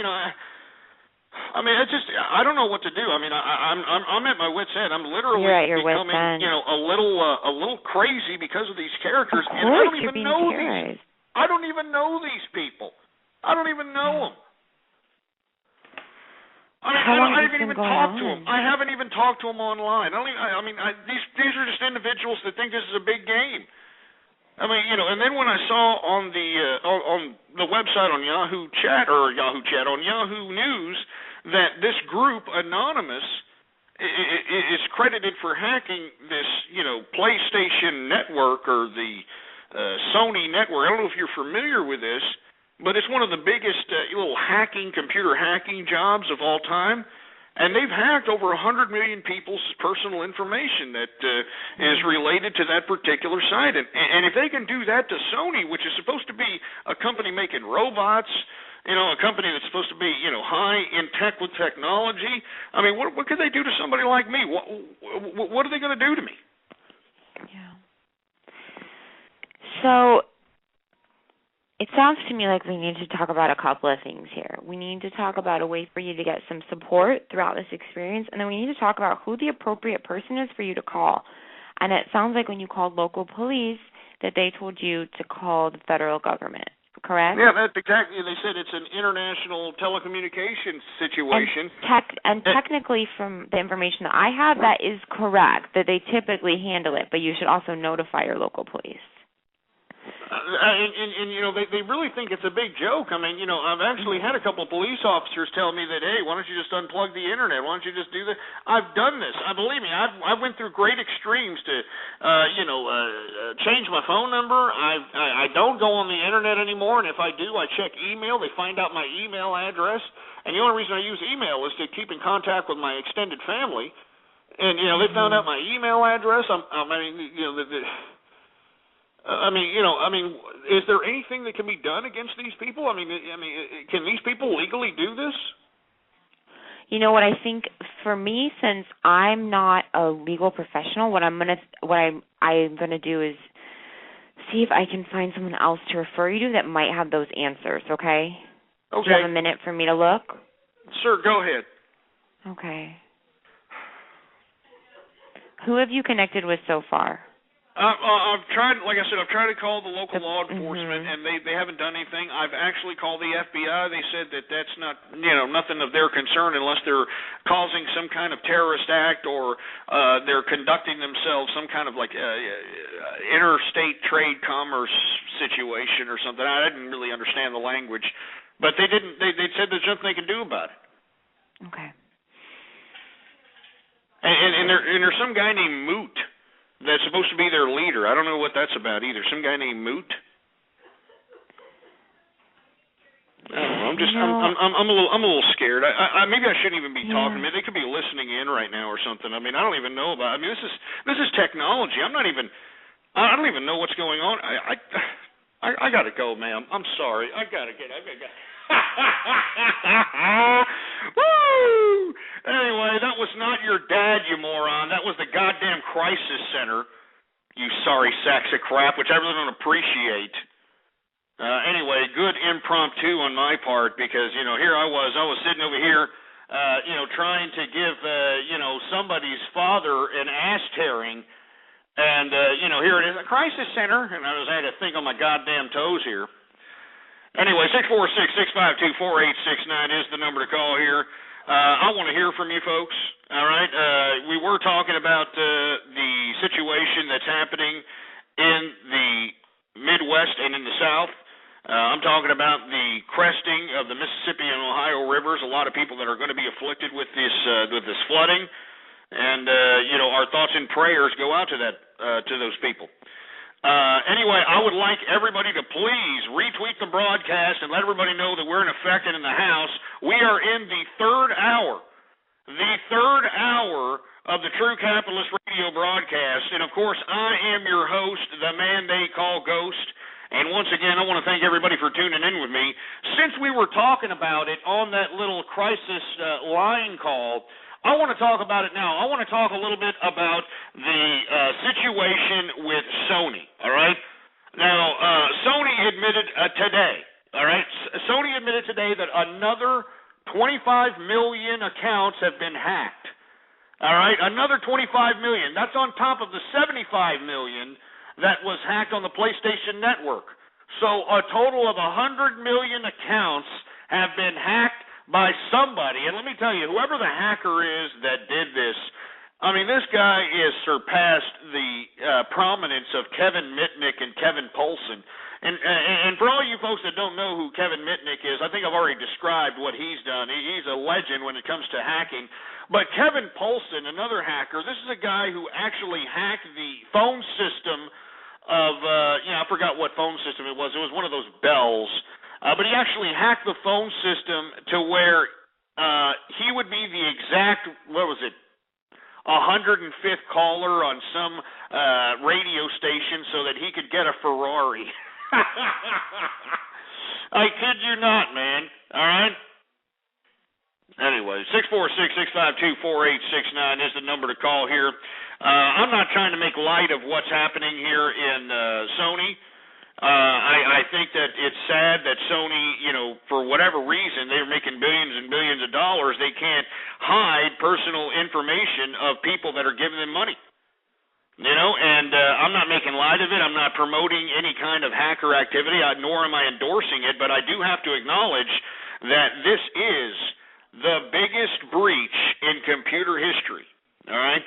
I mean, it's just I don't know what to do. I mean, I'm at my wit's end. I'm literally becoming a little crazy because of these characters, and I don't even know these. I don't even know these people. I don't even know them. I haven't even talked to them. I haven't even talked to them online. These are just individuals that think this is a big game. I mean, and then when I saw on the website on Yahoo on Yahoo News that this group Anonymous is credited for hacking this, PlayStation network or the Sony network. I don't know if you're familiar with this, but it's one of the biggest little computer hacking jobs of all time. And they've hacked over 100 million people's personal information that is related to that particular site. And if they can do that to Sony, which is supposed to be a company making robots, a company that's supposed to be, high in tech with technology, I mean, what could they do to somebody like me? What are they going to do to me? Yeah. So it sounds to me like we need to talk about a couple of things here. We need to talk about a way for you to get some support throughout this experience, and then we need to talk about who the appropriate person is for you to call. And it sounds like when you called local police that they told you to call the federal government, correct? Yeah, that's exactly. They said it's an international telecommunications situation. And technically, from the information that I have, that is correct, that they typically handle it, but you should also notify your local police. They really think it's a big joke. I mean, I've actually had a couple of police officers tell me that, hey, why don't you just unplug the internet? Why don't you just do this? I've done this. Believe me, I went through great extremes to, change my phone number. I don't go on the internet anymore, and if I do, I check email. They find out my email address, and the only reason I use email is to keep in contact with my extended family. And they found out my email address. Is there anything that can be done against these people? I mean, can these people legally do this? You know what I think for me, since I'm not a legal professional, what I'm gonna do is see if I can find someone else to refer you to that might have those answers. Okay. Okay. Do you have a minute for me to look? Sure, go ahead. Okay. Who have you connected with so far? I've tried, like I said, I've tried to call the local law enforcement, and they haven't done anything. I've actually called the FBI. They said that that's not, nothing of their concern unless they're causing some kind of terrorist act or they're conducting themselves some kind of like interstate trade commerce situation or something. I didn't really understand the language, but they didn't. They said there's nothing they can do about it. Okay. And there's some guy named Moot that's supposed to be their leader. I don't know what that's about either. Some guy named Moot. I'm a little scared. I maybe I shouldn't even be talking. Maybe they could be listening in right now or something. I mean, I don't even know about. I mean, this is technology. I don't even know what's going on. I gotta go, ma'am. I'm sorry. I gotta get. Woo! Anyway, that was not your dad, you moron. That was the goddamn crisis center. You sorry sacks of crap, which I really don't appreciate. Anyway, good impromptu on my part because, here I was sitting over here, trying to give, somebody's father an ass tearing. And, here it is, a crisis center. And I had to think on my goddamn toes here. Anyway, 646-652-4869 is the number to call here. I want to hear from you folks, all right? We were talking about the situation that's happening in the Midwest and in the South. I'm talking about the cresting of the Mississippi and Ohio rivers. A lot of people that are going to be afflicted with this flooding, and our thoughts and prayers go out to those people. Anyway, I would like everybody to please retweet the broadcast and let everybody know that we're in effect and in the house. We are in the third hour of the True Capitalist Radio broadcast, and of course, I am your host, the man they call Ghost. And once again, I want to thank everybody for tuning in with me. Since we were talking about it on that little crisis line call, I want to talk about it now. I want to talk a little bit about the situation with Sony, all right? Now, Sony admitted today, all right? Sony admitted today that another 25 million accounts have been hacked, all right? Another 25 million. That's on top of the 75 million that was hacked on the PlayStation Network. So a total of 100 million accounts have been hacked by somebody. And let me tell you, whoever the hacker is that did this, I mean, this guy has surpassed the prominence of Kevin Mitnick and Kevin Poulsen. And for all you folks that don't know who Kevin Mitnick is, I think I've already described what he's done. He's a legend when it comes to hacking. But Kevin Poulsen, another hacker, this is a guy who actually hacked the phone system of, I forgot what phone system it was. It was one of those bells. But he actually hacked the phone system to where he would be the exact, 105th caller on some radio station so that he could get a Ferrari. I kid you not, man. All right? Anyway, 646-652-4869 is the number to call here. I'm not trying to make light of what's happening here in Sony. I think that it's sad that Sony, for whatever reason, they're making billions and billions of dollars. They can't hide personal information of people that are giving them money. And I'm not making light of it. I'm not promoting any kind of hacker activity, nor am I endorsing it, but I do have to acknowledge that this is the biggest breach in computer history, all right?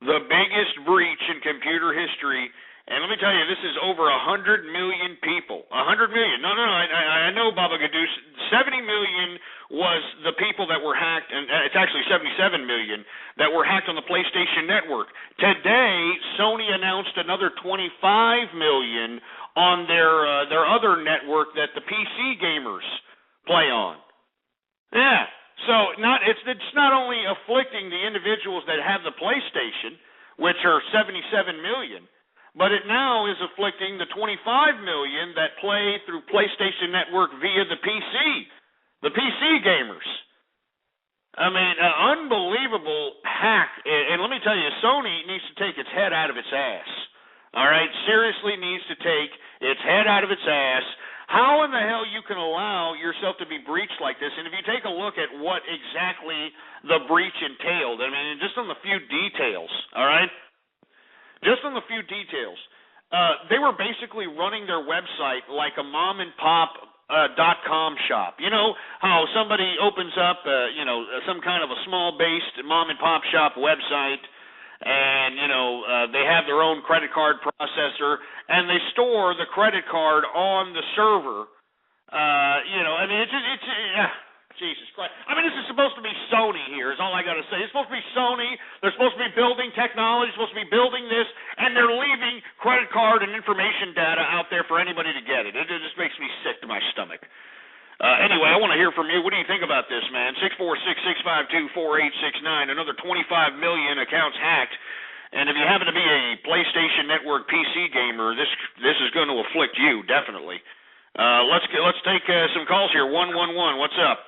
The biggest breach in computer history. And let me tell you, this is over 100 million people. 100 million. No, I know, Baba Gadoosh. 70 million was the people that were hacked, and it's actually 77 million that were hacked on the PlayStation Network. Today, Sony announced another 25 million on their other network that the PC gamers play on. Yeah. So it's not only afflicting the individuals that have the PlayStation, which are 77 million, but it now is afflicting the 25 million that play through PlayStation Network via the PC gamers. I mean, unbelievable hack. And let me tell you, Sony needs to take its head out of its ass. All right? Seriously needs to take its head out of its ass. How in the hell you can allow yourself to be breached like this? And if you take a look at what exactly the breach entailed, I mean, just on the few details, all right? Just on the few details. They were basically running their website like a mom-and-pop .com shop. You know how somebody opens up, some kind of a small-based mom-and-pop shop website, and, they have their own credit card processor, and they store the credit card on the server. Jesus Christ. I mean, this is supposed to be Sony here, is all I got to say. It's supposed to be Sony. They're supposed to be building technology, supposed to be building this, and they're leaving credit card and information data out there for anybody to get it. It just makes me sick to my stomach. Anyway, I want to hear from you. What do you think about this, man? 646-652-4869. Another 25 million accounts hacked. And if you happen to be a PlayStation Network PC gamer, this is going to afflict you, definitely. Let's take some calls here. 111. What's up?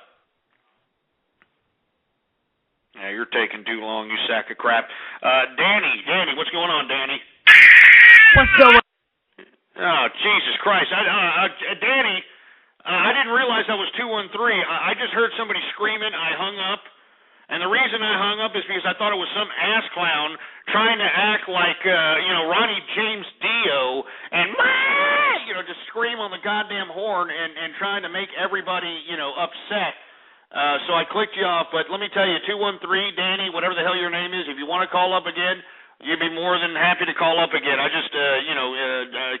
Yeah, you're taking too long, you sack of crap. Danny, what's going on, Danny? What's going on? Oh, Jesus Christ. Danny, I didn't realize that was 213. I just heard somebody screaming. I hung up. And the reason I hung up is because I thought it was some ass clown trying to act like, Ronnie James Dio and, just scream on the goddamn horn and trying to make everybody, upset. So I clicked you off. But let me tell you, 213, Danny, whatever the hell your name is, if you want to call up again, you'd be more than happy to call up again. I just,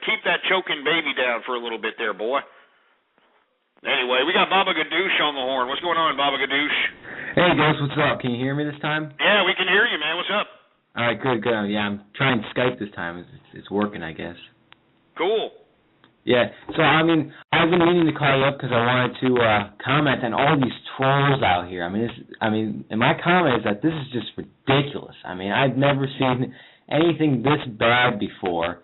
keep that choking baby down for a little bit there, boy. Anyway, we got Baba Gadoosh on the horn. What's going on, Baba Gadoosh? Hey, guys, what's up? Can you hear me this time? Yeah, we can hear you, man. What's up? All right, good. Yeah, I'm trying Skype this time. It's working, I guess. Cool. Yeah, so, I've been meaning to call you up because I wanted to comment on all these trolls out here. And my comment is that this is just ridiculous. I've never seen anything this bad before.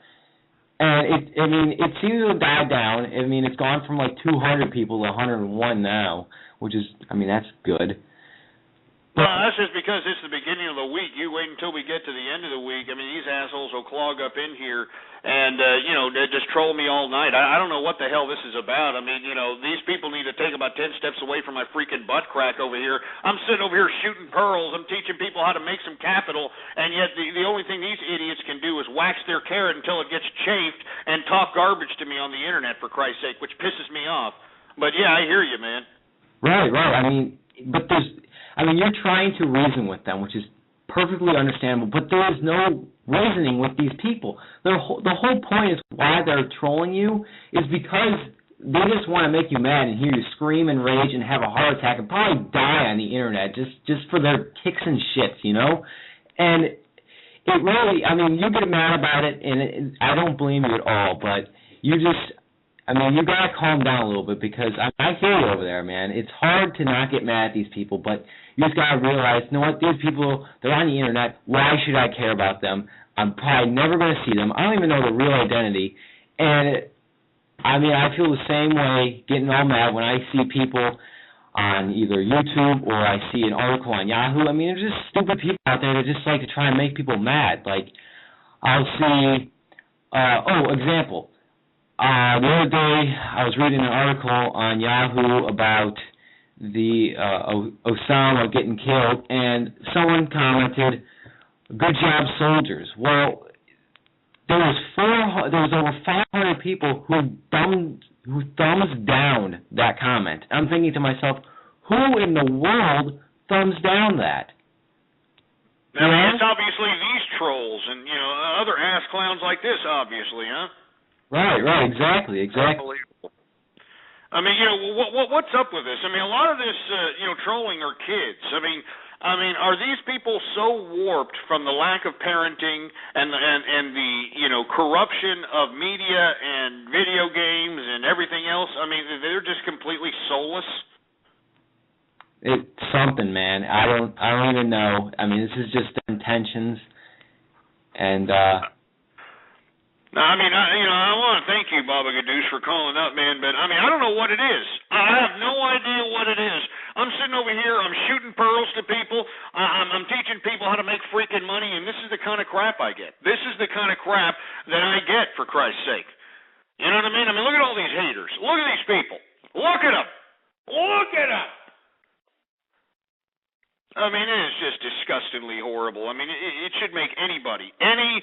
And it seems to have died down. It's gone from like 200 people to 101 now, which is, that's good. Well, that's just because it's the beginning of the week. You wait until we get to the end of the week. These assholes will clog up in here and, they just troll me all night. I don't know what the hell this is about. These people need to take about 10 steps away from my freaking butt crack over here. I'm sitting over here shooting pearls. I'm teaching people how to make some capital, and yet the only thing these idiots can do is wax their carrot until it gets chafed and talk garbage to me on the internet, for Christ's sake, which pisses me off. But, yeah, I hear you, man. Right. But you're trying to reason with them, which is perfectly understandable, but there is no reasoning with these people. The whole point is why they're trolling you is because they just want to make you mad and hear you scream and rage and have a heart attack and probably die on the internet just for their kicks and shits, And it really, you get mad about it, and I don't blame you at all, but you just... you gotta calm down a little bit because I hear you over there, man. It's hard to not get mad at these people, but you just gotta realize, these people, they're on the internet. Why should I care about them? I'm probably never gonna see them. I don't even know their real identity. And, I feel the same way, getting all mad when I see people on either YouTube or I see an article on Yahoo. There's just stupid people out there that just like to try and make people mad. Like, I'll see, example. The other day, I was reading an article on Yahoo about the Osama getting killed, and someone commented, "Good job, soldiers." Well, there was over 500 people who thumbs down that comment. I'm thinking to myself, who in the world thumbs down that? It's obviously these trolls and other ass clowns like this, obviously, huh? Right, exactly. Unbelievable. What's up with this? A lot of this, trolling are kids. Are these people so warped from the lack of parenting and the corruption of media and video games and everything else? They're just completely soulless. It's something, man. I don't even know. This is just their intentions, and. I want to thank you, Baba Gadoosh, for calling up, man, but, I don't know what it is. I have no idea what it is. I'm sitting over here, I'm shooting pearls to people, I'm teaching people how to make freaking money, and this is the kind of crap I get. This is the kind of crap that I get, for Christ's sake. You know what I mean? Look at all these haters. Look at these people. Look at them. Look at them. It is just disgustingly horrible. It should make anybody, any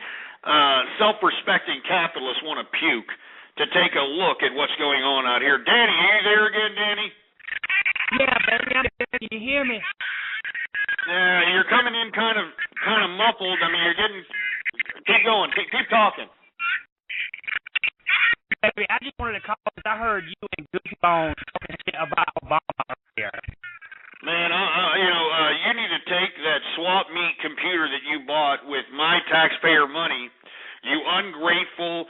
self-respecting capitalist want to puke to take a look at what's going on out here. Danny, are you there again, Danny? Yeah, baby, I'm there. Can you hear me? Yeah, you're coming in kind of muffled. You're getting... Keep going. Keep talking. Baby, I just wanted to call because I heard you and Goofy Bones talking shit about Obama earlier. Man, you need to take that swap meet computer that you bought with my taxpayer money, you ungrateful,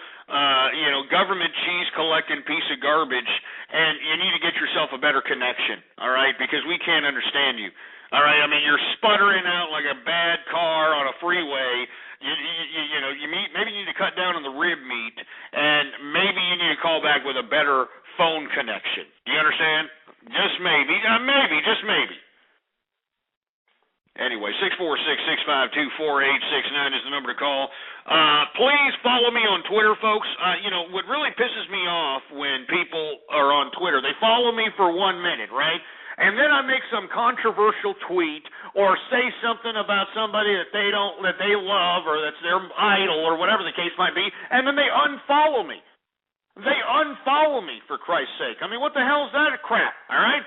government cheese collecting piece of garbage, and you need to get yourself a better connection, all right, because we can't understand you. All right, I mean, you're sputtering out like a bad car on a freeway. Maybe you need to cut down on the rib meat, and maybe you need to call back with a better phone connection. Do you understand? Just maybe, just maybe. Anyway, 646-652-4869 is the number to call. Please follow me on Twitter, folks. What really pisses me off when people are on Twitter, they follow me for 1 minute, right? And then I make some controversial tweet or say something about somebody that they love or that's their idol or whatever the case might be, and then they unfollow me. They unfollow me, for Christ's sake. I mean, what the hell is that crap, all right?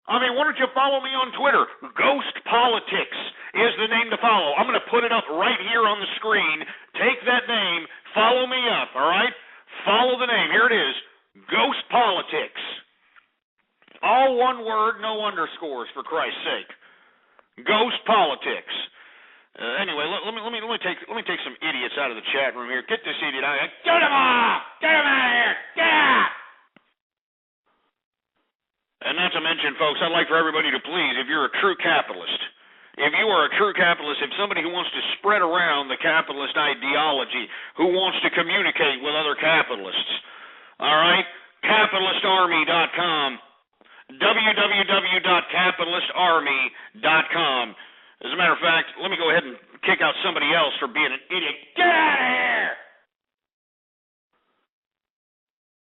I mean, why don't you follow me on Twitter? Ghost Politics is the name to follow. I'm going to put it up right here on the screen. Take that name, follow me up, all right? Follow the name. Here it is, Ghost Politics. All one word, no underscores, for Christ's sake. Ghost Politics. Anyway, let me take some idiots out of the chat room here. Get this idiot out of here. Get him off! Get him out of here! Get out! And not to mention, folks, I'd like for everybody to please, if you're a true capitalist, if you are a true capitalist, if somebody who wants to spread around the capitalist ideology, who wants to communicate with other capitalists, all right, capitalistarmy.com. www.capitalistarmy.com. As a matter of fact, let me go ahead and kick out somebody else for being an idiot. Get out of here!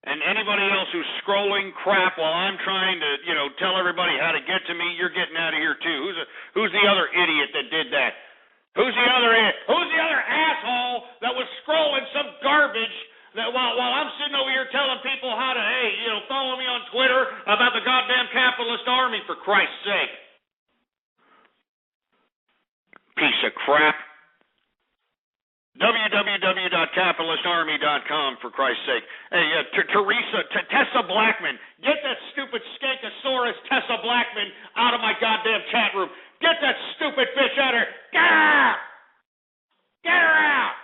And anybody else who's scrolling crap while I'm trying to, tell everybody how to get to me, you're getting out of here too. Who's the other idiot that did that? Who's the other idiot? Who's the other asshole that was scrolling some garbage that while I'm sitting over here telling people how to, follow me on Twitter about the goddamn capitalist army, for Christ's sake. Piece of crap. www.capitalistarmy.com, for Christ's sake. Hey, Tessa Blackman, get that stupid skankosaurus Tessa Blackman out of my goddamn chat room. Get that stupid bitch out of here. Get her out! Get her out!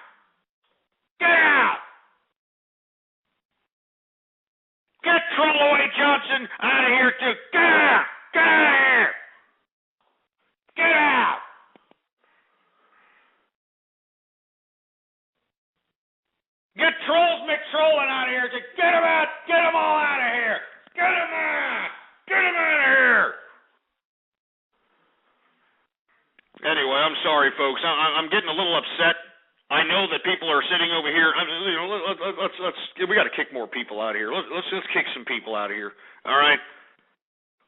Get out! Get Trollaway Johnson out of here, too. Get out! Get out of here! Get out! Get Trolls McTrolling out of here, too. Get them out! Get them all out of here! Get them out! Get them out of here! Anyway, I'm sorry, folks. I'm getting a little upset. I know that people are sitting over here. We got to kick more people out of here. Let's kick some people out of here. All right,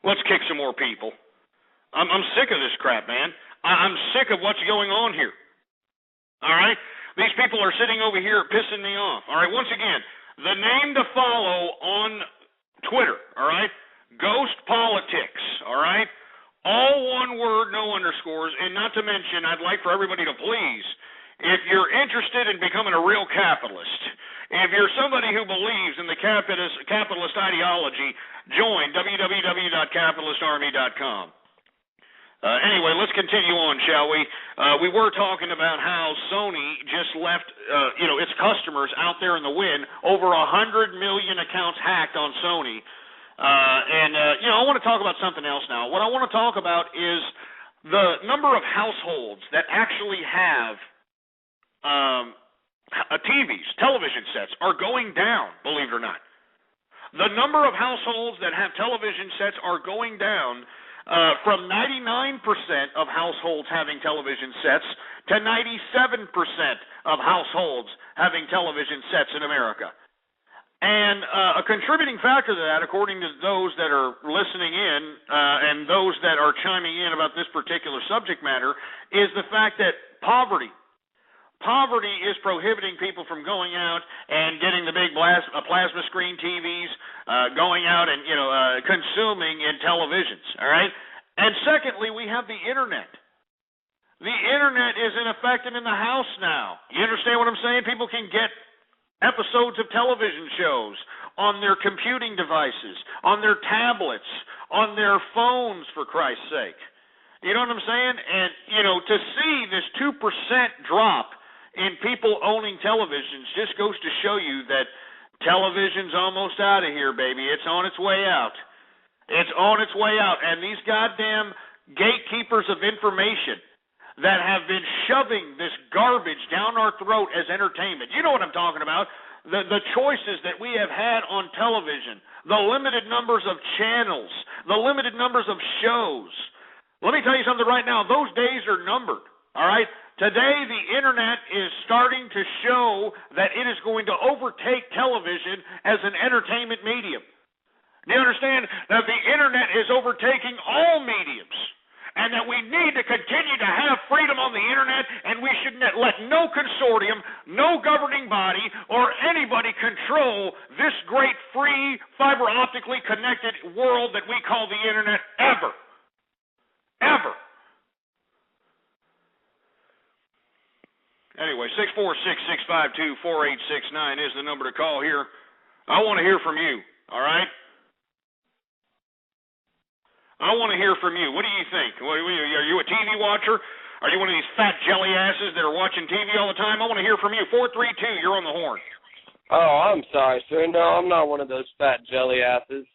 let's kick some more people. I'm sick of this crap, man. I'm sick of what's going on here. All right, these people are sitting over here pissing me off. All right, once again, the name to follow on Twitter. All right, Ghost Politics. All right, all one word, no underscores, and not to mention, I'd like for everybody to please, if you're interested in becoming a real capitalist, if you're somebody who believes in the capitalist ideology, join www.capitalistarmy.com. Anyway, let's continue on, shall we? We were talking about how Sony just left, its customers out there in the wind. Over 100 million accounts hacked on Sony. I want to talk about something else now. What I want to talk about is the number of households that actually have TVs, television sets, are going down, believe it or not. The number of households that have television sets are going down from 99% of households having television sets to 97% of households having television sets in America. And a contributing factor to that, according to those that are listening in and those that are chiming in about this particular subject matter, is the fact that poverty is prohibiting people from going out and getting the big plasma screen TVs, going out and consuming in televisions. All right. And secondly, we have the internet. The internet is in effect and in the house now. You understand what I'm saying? People can get episodes of television shows on their computing devices, on their tablets, on their phones, for Christ's sake. You know what I'm saying? And, to see this 2% drop in people owning televisions just goes to show you that Television's almost out of here, baby. It's on its way out. It's on its way out. And these goddamn gatekeepers of information that have been shoving this garbage down our throat as entertainment. You know what I'm talking about. The choices that we have had on television, the limited numbers of channels, the limited numbers of shows. Let me tell you something right now. Those days are numbered, all right? Today, the Internet is starting to show that it is going to overtake television as an entertainment medium. Do you understand that the Internet is overtaking all mediums? And that we need to continue to have freedom on the Internet, and we should let no consortium, no governing body, or anybody control this great free, fiber optically connected world that we call the Internet ever. Ever. Anyway, 646-652-4869 is the number to call here. I want to hear from you, all right? I want to hear from you. What do you think? Are you a TV watcher? Are you one of these fat jelly asses that are watching TV all the time? I want to hear from you. 432, you're on the horn. Oh, I'm sorry, sir. No, I'm not one of those fat jelly asses.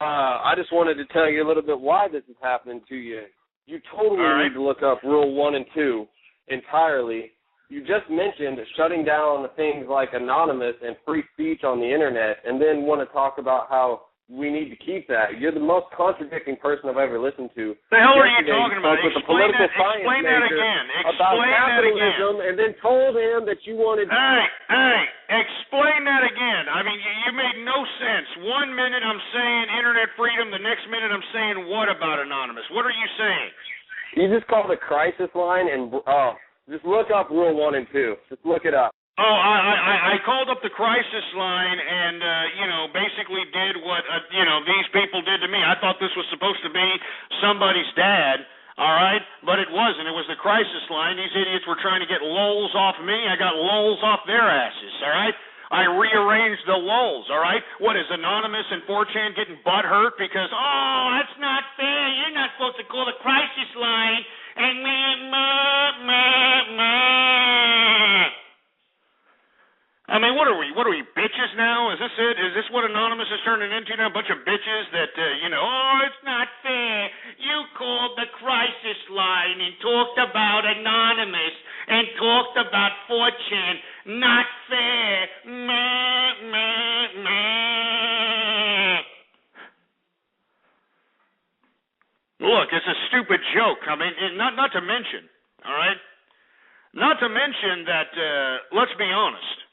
I just wanted to tell you a little bit why this is happening to you. You totally need to look up Rule 1 and 2 entirely. You just mentioned shutting down things like anonymous and free speech on the Internet, and then want to talk about how we need to keep that. You're the most contradicting person I've ever listened to. The hell are you talking about? Explain that again. About capitalism, and then told him that you wanted. Hey, explain that again. I mean, you made no sense. 1 minute I'm saying Internet freedom, the next minute I'm saying what about anonymous? What are you saying? You just called a crisis line, and just look up Rule 1 and 2. Just look it up. Oh, I called up the crisis line and, basically did what, these people did to me. I thought this was supposed to be somebody's dad, all right? But it wasn't. It was the crisis line. These idiots were trying to get lulls off me. I got lulls off their asses, all right? I rearranged the lulls, all right? What, is Anonymous and 4chan getting butthurt because, oh, that's not fair. You're not supposed to call the crisis line and I mean, what are we, bitches now? Is this it? Is this what Anonymous is turning into now? A bunch of bitches that, oh, it's not fair. You called the crisis line and talked about Anonymous and talked about 4chan. Not fair. Look, it's a stupid joke. I mean, not to mention, all right? Not to mention that, let's be honest,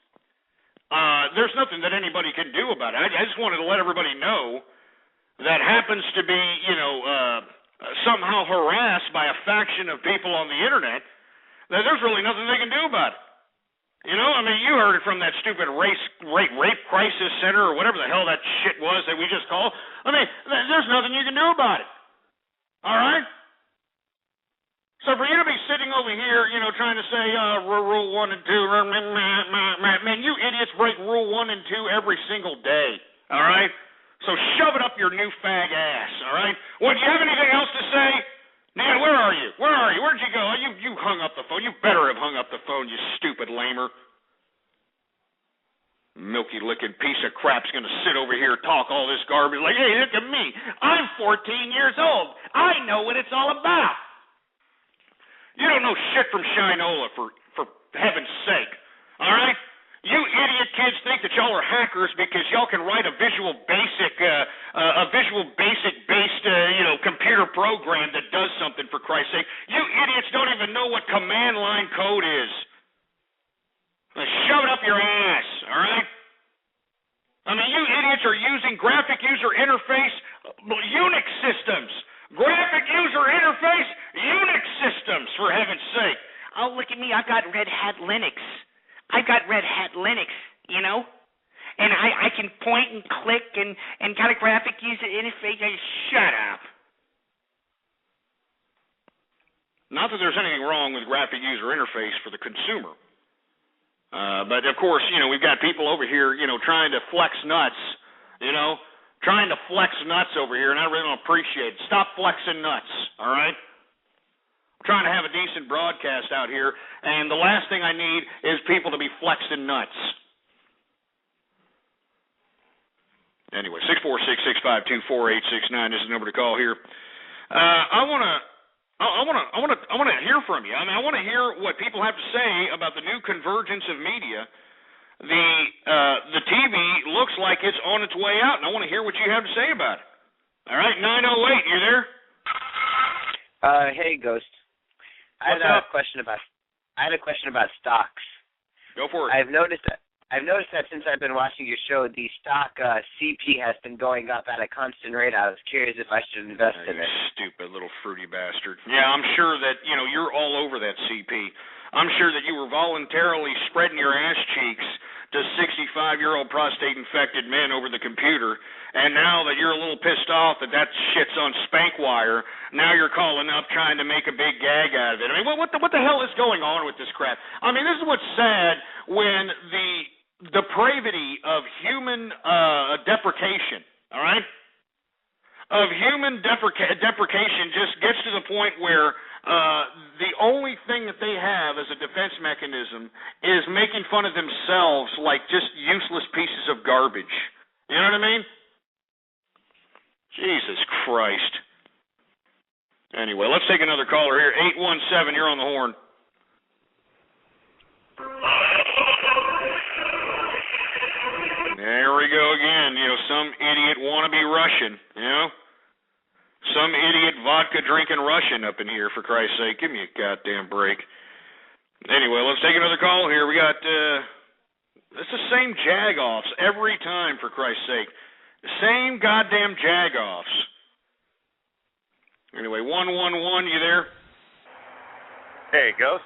there's nothing that anybody can do about it. I just wanted to let everybody know that happens to be, somehow harassed by a faction of people on the Internet, that there's really nothing they can do about it. I mean, you heard it from that stupid rape crisis center or whatever the hell that shit was that we just called. I mean, there's nothing you can do about it. All right? So for you to be sitting over here, trying to say, Rule 1 and 2, man, you idiots break Rule 1 and 2 every single day, all right? So shove it up your new fag ass, all right? What, do you have anything else to say? Nan, where are you? Where'd you go? You hung up the phone. You better have hung up the phone, you stupid lamer. Milky-licking piece of crap's going to sit over here, talk all this garbage like, hey, look at me. I'm 14 years old. I know what it's all about. You don't know shit from Shinola, for heaven's sake, all right? You idiot kids think that y'all are hackers because y'all can write a Visual Basic based, computer program that does something, for Christ's sake. You idiots don't even know what command line code is. Now, shove it up your ass, all right? I mean, you idiots are using graphic user interface Unix systems. Graphic user interface Unix systems, for heaven's sake. Oh, look at me. I got Red Hat Linux. And I can point and click and got a graphic user interface. Shut up. Not that there's anything wrong with graphic user interface for the consumer. But, of course, we've got people over here, trying to flex nuts, trying to flex nuts over here, and I really don't appreciate it. Stop flexing nuts, all right? I'm trying to have a decent broadcast out here, and the last thing I need is people to be flexing nuts. Anyway, 646-652-4869 is the number to call here. I want to hear from you. I mean, I want to hear what people have to say about the new convergence of media. The TV looks like it's on its way out, and I want to hear what you have to say about it. All right, 908, you there? Hey, Ghost. What's I up? had a question about stocks. Go for it. I've noticed that since I've been watching your show, the stock CP has been going up at a constant rate. I was curious if I should invest in it. Stupid little fruity bastard. Yeah, I'm sure that, you're all over that CP. I'm sure that you were voluntarily spreading your ass cheeks to 65-year-old prostate-infected men over the computer, and now that you're a little pissed off that shit's on Spankwire, now you're calling up trying to make a big gag out of it. I mean, what the hell is going on with this crap? I mean, this is what's sad when the depravity of human deprecation, all right, of human deprecation just gets to the point where the only thing that they have as a defense mechanism is making fun of themselves like just useless pieces of garbage. You know what I mean? Jesus Christ. Anyway, let's take another caller here. 817, you're on the horn. There we go again. Some idiot wannabe Russian, Some idiot vodka-drinking Russian up in here, for Christ's sake. Give me a goddamn break. Anyway, let's take another call here. We got, it's the same jag-offs every time, for Christ's sake. The same goddamn jag-offs. Anyway, 111, you there? Hey, Ghost.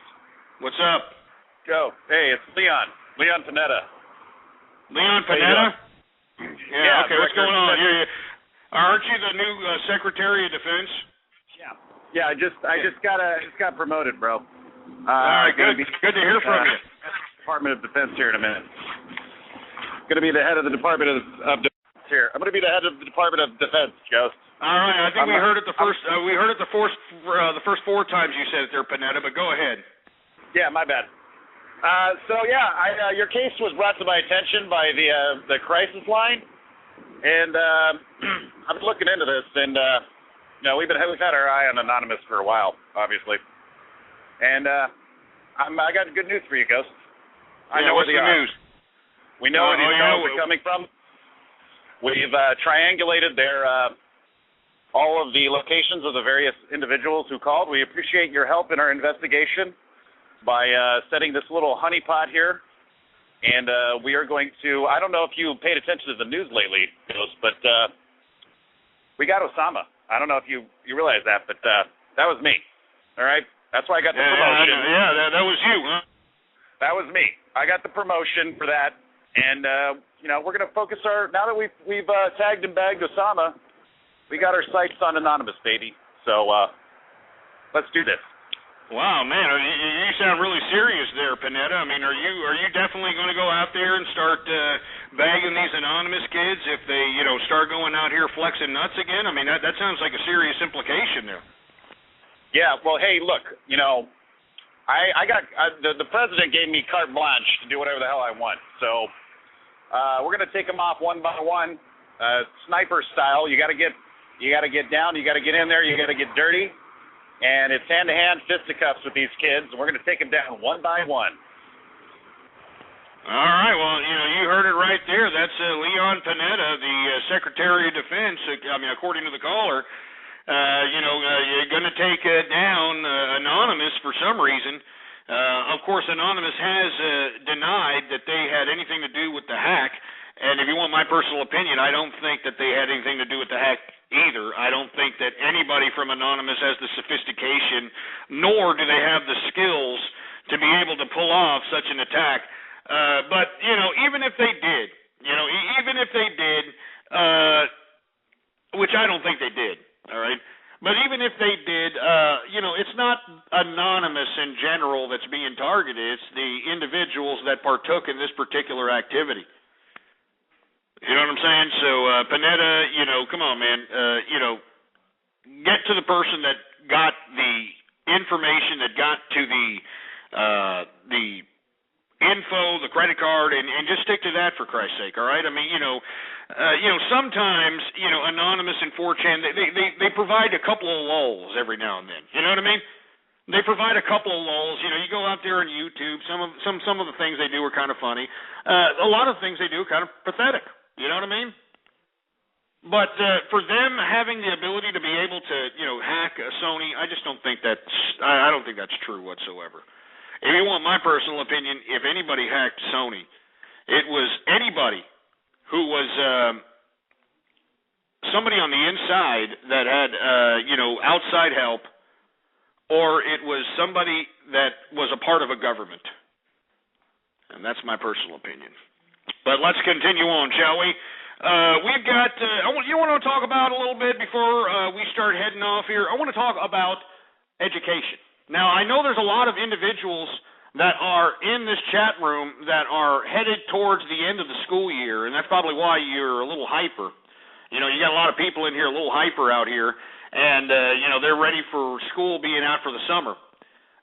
What's up? Joe. Hey, it's Leon. Leon Panetta. Leon Panetta? Yeah, okay, what's going on? Yeah. Aren't you the new Secretary of Defense? Yeah, I just got promoted, bro. All right, good. Good to hear from you. Department of Defense here in a minute. Going to be the head of the Department of Defense here. I'm going to be the head of the Department of Defense, Ghost. All right, I think we heard it the first. We heard it the first four times you said it there, Panetta. But go ahead. Yeah, my bad. Your case was brought to my attention by the crisis line. And I'm looking into this, and we've had our eye on Anonymous for a while, obviously. And I got good news for you, Ghost. I know where they are. News? We know where these calls are coming from. We've triangulated all of the locations of the various individuals who called. We appreciate your help in our investigation by setting this little honeypot here. And we are going to, I don't know if you paid attention to the news lately, Ghost, but we got Osama. I don't know if you realize that, but that was me. All right? That's why I got the promotion. That was you, huh? That was me. I got the promotion for that. And, we're going to focus now that we've tagged and bagged Osama, we got our sights on Anonymous, baby. So let's do this. Wow, man, you sound really serious there, Panetta. I mean, are you definitely going to go out there and start bagging these anonymous kids if they, start going out here flexing nuts again? I mean, that sounds like a serious implication there. Yeah, well, hey, look, the president gave me carte blanche to do whatever the hell I want. So we're going to take them off one by one, sniper style. You got to get down, you got to get in there, you got to get dirty. And it's hand-to-hand fisticuffs with these kids, and we're going to take them down one by one. All right, well, you heard it right there. That's Leon Panetta, the Secretary of Defense. I mean, according to the caller, you're going to take down Anonymous for some reason. Of course, Anonymous has denied that they had anything to do with the hack. And if you want my personal opinion, I don't think that they had anything to do with the hack either. I don't think that anybody from Anonymous has the sophistication, nor do they have the skills to be able to pull off such an attack. But, even if they did, which I don't think they did, all right? But even if they did, it's not Anonymous in general that's being targeted. It's the individuals that partook in this particular activity. You know what I'm saying? So, Panetta, come on, man. Get to the person that got the information, that got to the info, the credit card, and just stick to that, for Christ's sake, all right? I mean, sometimes, Anonymous and 4chan, they provide a couple of lulls every now and then. You know what I mean? They provide a couple of lulls. You go out there on YouTube. Some of the things they do are kind of funny. A lot of things they do are kind of pathetic. You know what I mean? But for them having the ability to be able to, hack a Sony, I just don't think I don't think that's true whatsoever. If you want my personal opinion, if anybody hacked Sony, it was anybody who was somebody on the inside that had, outside help, or it was somebody that was a part of a government. And that's my personal opinion. But let's continue on, shall we? We've got, you want to talk about a little bit before we start heading off here? I want to talk about education. Now, I know there's a lot of individuals that are in this chat room that are headed towards the end of the school year, and that's probably why you're a little hyper. You got a lot of people in here a little hyper out here, and, they're ready for school being out for the summer.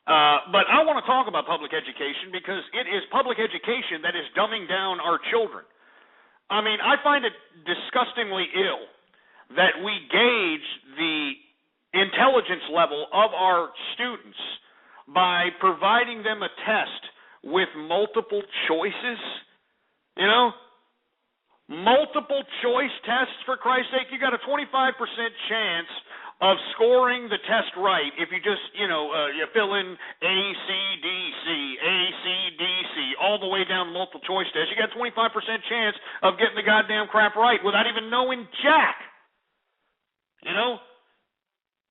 But I want to talk about public education because it is public education that is dumbing down our children. I mean, I find it disgustingly ill that we gauge the intelligence level of our students by providing them a test with multiple choices. Multiple choice tests, for Christ's sake. You got a 25% chance of scoring the test right if you just, you fill in A, C, D, C, A, C, D, C, all the way down multiple choice test. You got a 25% chance of getting the goddamn crap right without even knowing jack.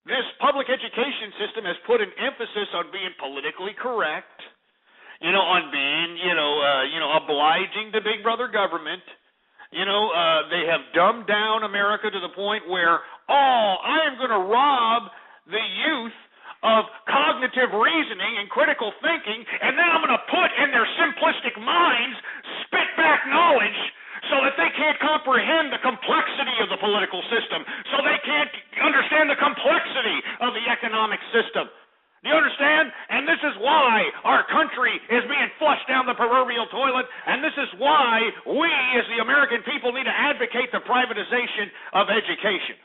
This public education system has put an emphasis on being politically correct, on being, obliging to big brother government. They have dumbed down America to the point where, I am going to rob the youth of cognitive reasoning and critical thinking, and then I'm going to put in their simplistic minds spit back knowledge so that they can't comprehend the complexity of the political system, so they can't understand the complexity of the economic system. Do you understand? And this is why our country is being flushed down the proverbial toilet, and this is why we, as the American people, need to advocate the privatization of education.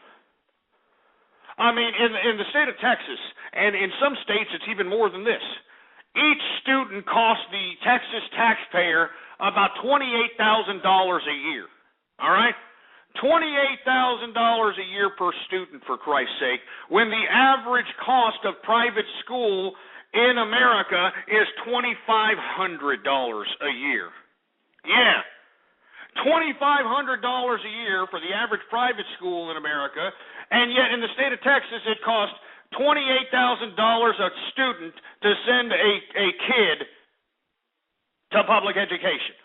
I mean, in the state of Texas, and in some states it's even more than this, each student costs the Texas taxpayer about $28,000 a year. All right? $28,000 a year per student, for Christ's sake, when the average cost of private school in America is $2,500 a year. Yeah. $2,500 a year for the average private school in America, and yet in the state of Texas it costs $28,000 a student to send a kid to public education.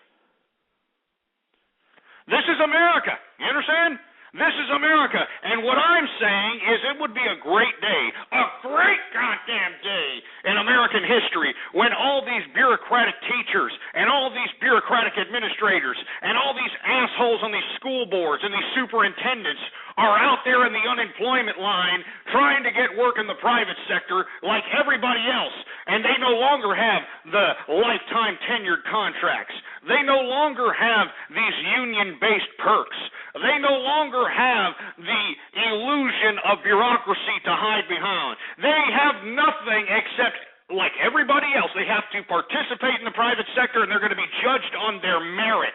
This is America. You understand? This is America. And what I'm saying is it would be a great day, a great goddamn day in American history when all these bureaucratic teachers and all these bureaucratic administrators and all these assholes on these school boards and these superintendents are out there in the unemployment line trying to get work in the private sector like everybody else. And they no longer have the lifetime tenured contracts. They no longer have these union-based perks. They no longer have the illusion of bureaucracy to hide behind. They have nothing except, like everybody else, they have to participate in the private sector, and they're going to be judged on their merit.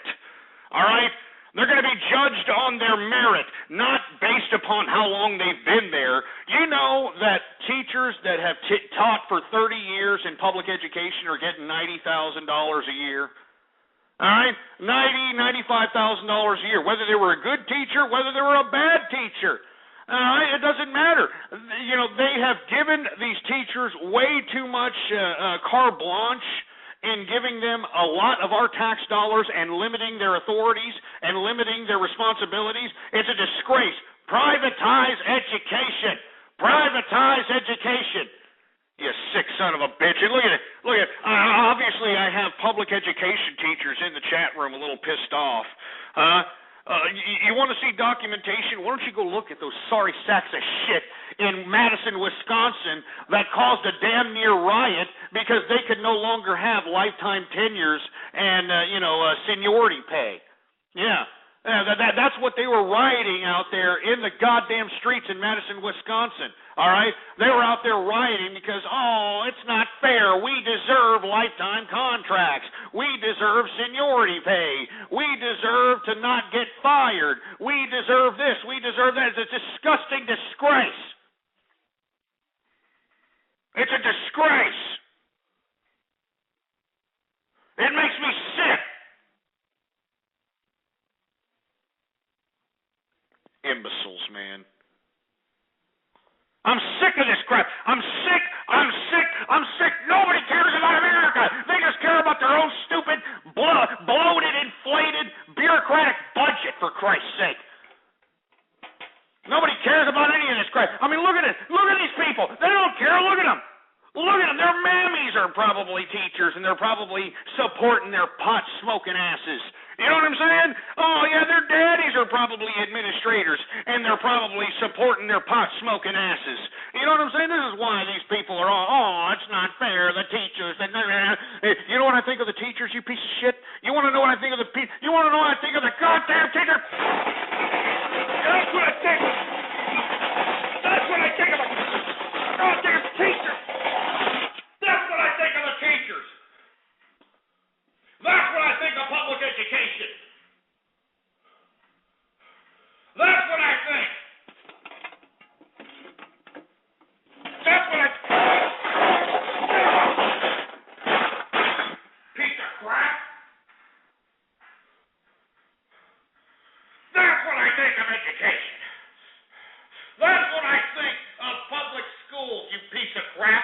All right? They're going to be judged on their merit, not based upon how long they've been there. You know that teachers that have taught for 30 years in public education are getting $90,000 a year. All right? $95,000 a year, whether they were a good teacher, whether they were a bad teacher. All right? It doesn't matter. They have given these teachers way too much carte blanche in giving them a lot of our tax dollars and limiting their authorities and limiting their responsibilities. It's a disgrace. Privatize education. Privatize education. You sick son of a bitch. And look at it. Look at it. Obviously, I have public education teachers in the chat room a little pissed off. You want to see documentation? Why don't you go look at those sorry sacks of shit in Madison, Wisconsin that caused a damn near riot because they could no longer have lifetime tenures and, seniority pay. Yeah. That's what they were rioting out there in the goddamn streets in Madison, Wisconsin. All right? They were out there rioting because, it's not fair. We deserve lifetime contracts. We deserve seniority pay. We deserve to not get fired. We deserve this. We deserve that. It's a disgusting disgrace. It's a disgrace. It makes me sick. Imbeciles, man. I'm sick of this crap. I'm sick. Nobody cares about America. They just care about their own stupid, bloated, inflated, bureaucratic budget, for Christ's sake. Nobody cares about any of this crap. I mean, look at it. Look at these people. They don't care. Look at them. Look at them. Their mammies are probably teachers, and they're probably supporting their pot-smoking asses. You know what I'm saying? Oh, yeah, their daddies are probably administrators, and they're probably supporting their pot-smoking asses. You know what I'm saying? This is why these people are all, it's not fair, the teachers. You know what I think of the teachers, you piece of shit? You want to know what I think of the You want to know what I think of the goddamn teacher? That's what I think. That's what I think of the goddamn teachers. That's what I think of the teachers. That's what I think of public education. That's what I think. That's what I... Piece of crap. That's what I think of education. That's what I think of public schools, you piece of crap.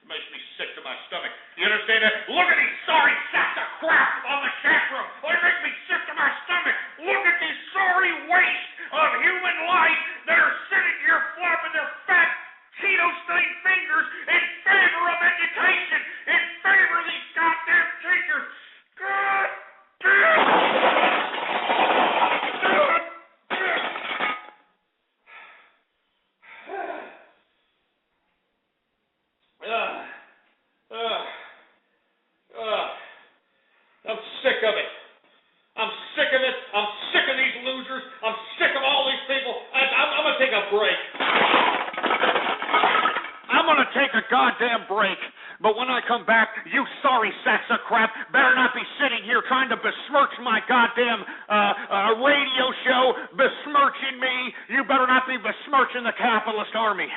Makes me sick to my stomach. You understand that? Look at these sorry sacks of crap on the chat room. They make me sick to my stomach. Look at these sorry wastes of human life that are sitting here flopping their fat Cheeto-stained fingers in favor of education, in favor of these goddamn teachers. God damn! I'm sick of it. I'm sick of it. I'm sick of these losers. I'm sick of all these people. I'm going to take a break. I'm going to take a goddamn break. But when I come back, you sorry sacks of crap better not be sitting here trying to besmirch my goddamn radio show, besmirching me. You better not be besmirching the capitalist army.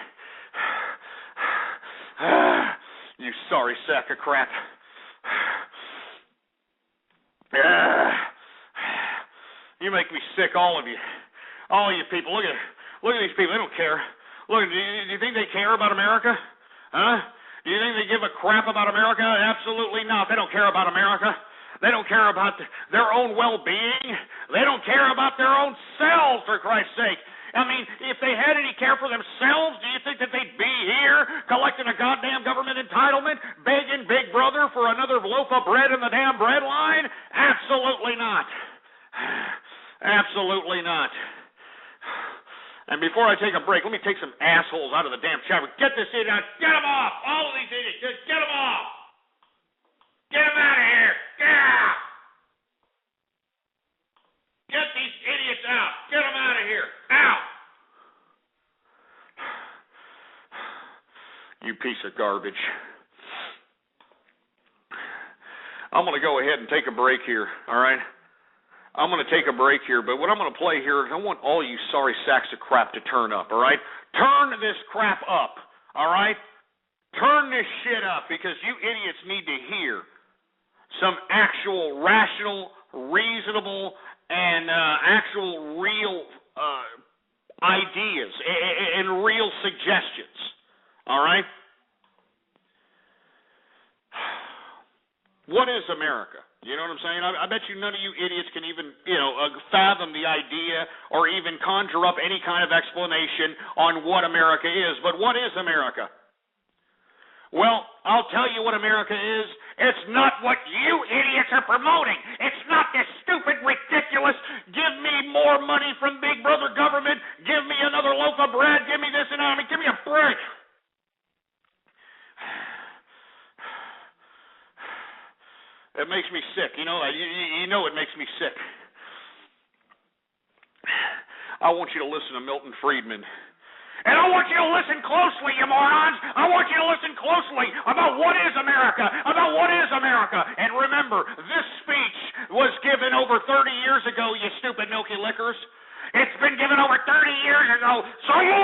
You sorry sack of crap. You make me sick, all of you. All you people. Look at these people. They don't care. Look, do you think they care about America? Huh? Do you think they give a crap about America? Absolutely not. They don't care about America. They don't care about their own well-being. They don't care about their own selves, for Christ's sake. I mean, if they had any care for themselves, do you think that they'd be here collecting a goddamn government entitlement, begging Big Brother for another loaf of bread in the damn bread line? Absolutely not. Absolutely not. And before I take a break, let me take some assholes out of the damn chat room. Get this idiot out. Get them off. All of these idiots. Just get them off. Get them out of here. Get out. Get these idiots out. Get them out of here. Out. You piece of garbage. I'm going to go ahead and take a break here, all right? I'm going to take a break here, but what I'm going to play here is I want all you sorry sacks of crap to turn up, all right? Turn this crap up, all right? Turn this shit up because you idiots need to hear some actual rational, reasonable, and actual real ideas and real suggestions, all right? What is America? You know what I'm saying? I bet you none of you idiots can even, fathom the idea or even conjure up any kind of explanation on what America is. But what is America? Well, I'll tell you what America is, It's not what you idiots are promoting. It's not this stupid, ridiculous, give me more money from Big Brother government, give me another loaf of bread, give me this and that. I mean, give me a break. It makes me sick. You know it makes me sick. I want you to listen to Milton Friedman. And I want you to listen closely, you morons. I want you to listen closely about what is America, And remember, this speech was given over 30 years ago, you stupid milky lickers. It's been given over 30 years ago. So you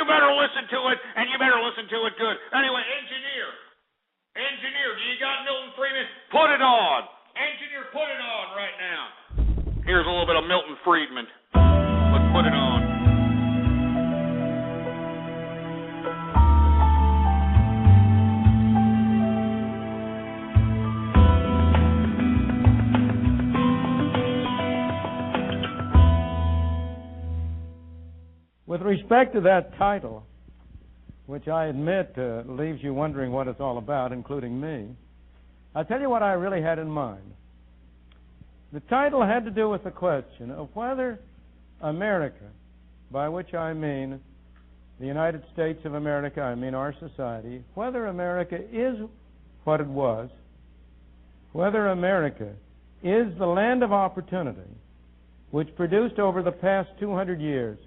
better listen to it, and you better listen to it good. Anyway, engineer, do you got Milton Friedman? Put it on. Engineer, put it on right now. Here's a little bit of Milton Friedman. Let's put it on. With respect to that title, which I admit leaves you wondering what it's all about, including me, I'll tell you what I really had in mind. The title had to do with the question of whether America, by which I mean the United States of America, I mean our society, whether America is what it was, whether America is the land of opportunity which produced over the past 200 years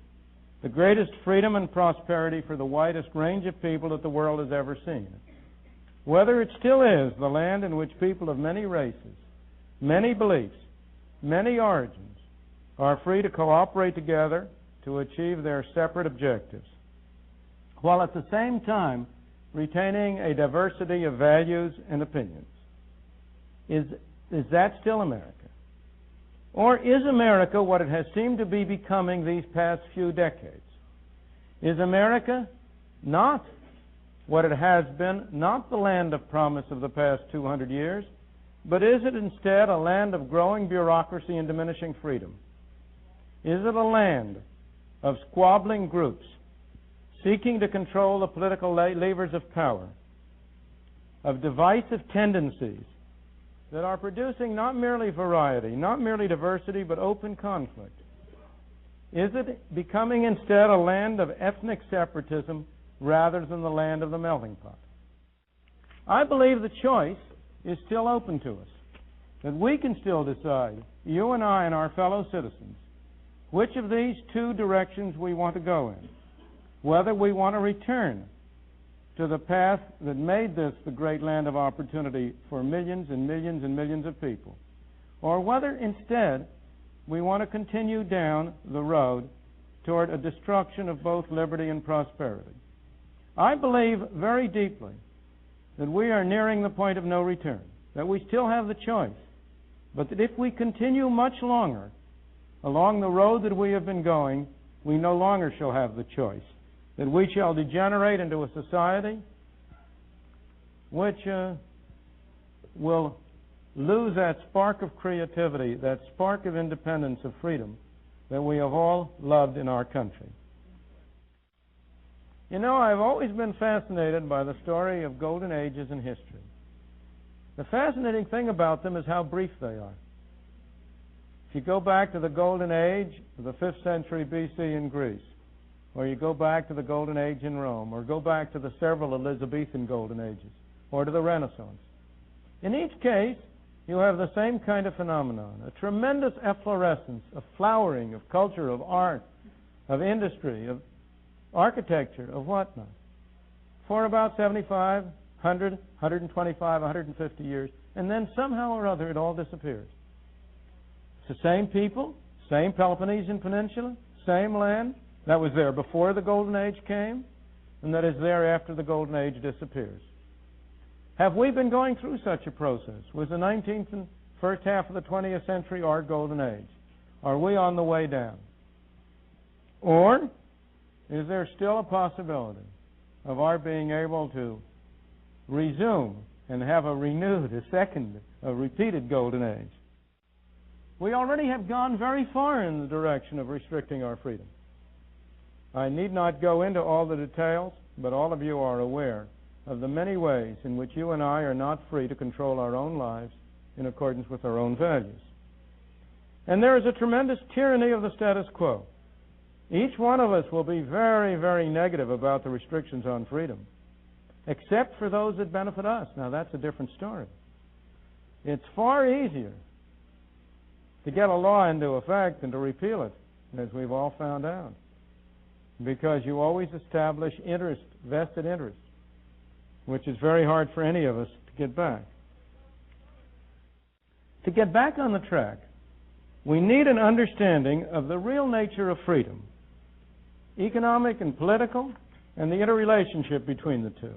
the greatest freedom and prosperity for the widest range of people that the world has ever seen. Whether it still is the land in which people of many races, many beliefs, many origins are free to cooperate together to achieve their separate objectives, while at the same time retaining a diversity of values and opinions. Is that still America? Or is America what it has seemed to be becoming these past few decades? Is America not what it has been, not the land of promise of the past 200 years, but is it instead a land of growing bureaucracy and diminishing freedom? Is it a land of squabbling groups seeking to control the political levers of power, of divisive tendencies that are producing not merely variety, not merely diversity, but open conflict? Is it becoming instead a land of ethnic separatism rather than the land of the melting pot? I believe the choice is still open to us, that we can still decide, you and I and our fellow citizens, which of these two directions we want to go in, whether we want to return to the path that made this the great land of opportunity for millions and millions and millions of people, or whether instead we want to continue down the road toward a destruction of both liberty and prosperity. I believe very deeply that we are nearing the point of no return, that we still have the choice, but that if we continue much longer along the road that we have been going, we no longer shall have the choice, that we shall degenerate into a society which will lose that spark of creativity, that spark of independence, of freedom that we have all loved in our country. You know, I've always been fascinated by the story of golden ages in history. The fascinating thing about them is how brief they are. If you go back to the golden age of the 5th century BC in Greece, or you go back to the golden age in Rome, or go back to the several Elizabethan golden ages, or to the Renaissance, in each case, you have the same kind of phenomenon, a tremendous efflorescence, of flowering, of culture, of art, of industry, of architecture, of whatnot, for about 75, 100, 125, 150 years, and then somehow or other it all disappears. It's the same people, same Peloponnesian Peninsula, same land that was there before the Golden Age came, and that is there after the Golden Age disappears. Have we been going through such a process? Was the 19th and first half of the 20th century our Golden Age? Are we on the way down? Or is there still a possibility of our being able to resume and have a renewed, a repeated Golden Age? We already have gone very far in the direction of restricting our freedom. I need not go into all the details, but all of you are aware of the many ways in which you and I are not free to control our own lives in accordance with our own values. And there is a tremendous tyranny of the status quo. Each one of us will be very, very negative about the restrictions on freedom, except for those that benefit us. Now, that's a different story. It's far easier to get a law into effect than to repeal it, as we've all found out, because you always establish interest, vested interest, which is very hard for any of us to get back. To get back on the track, we need an understanding of the real nature of freedom, economic and political, and the interrelationship between the two.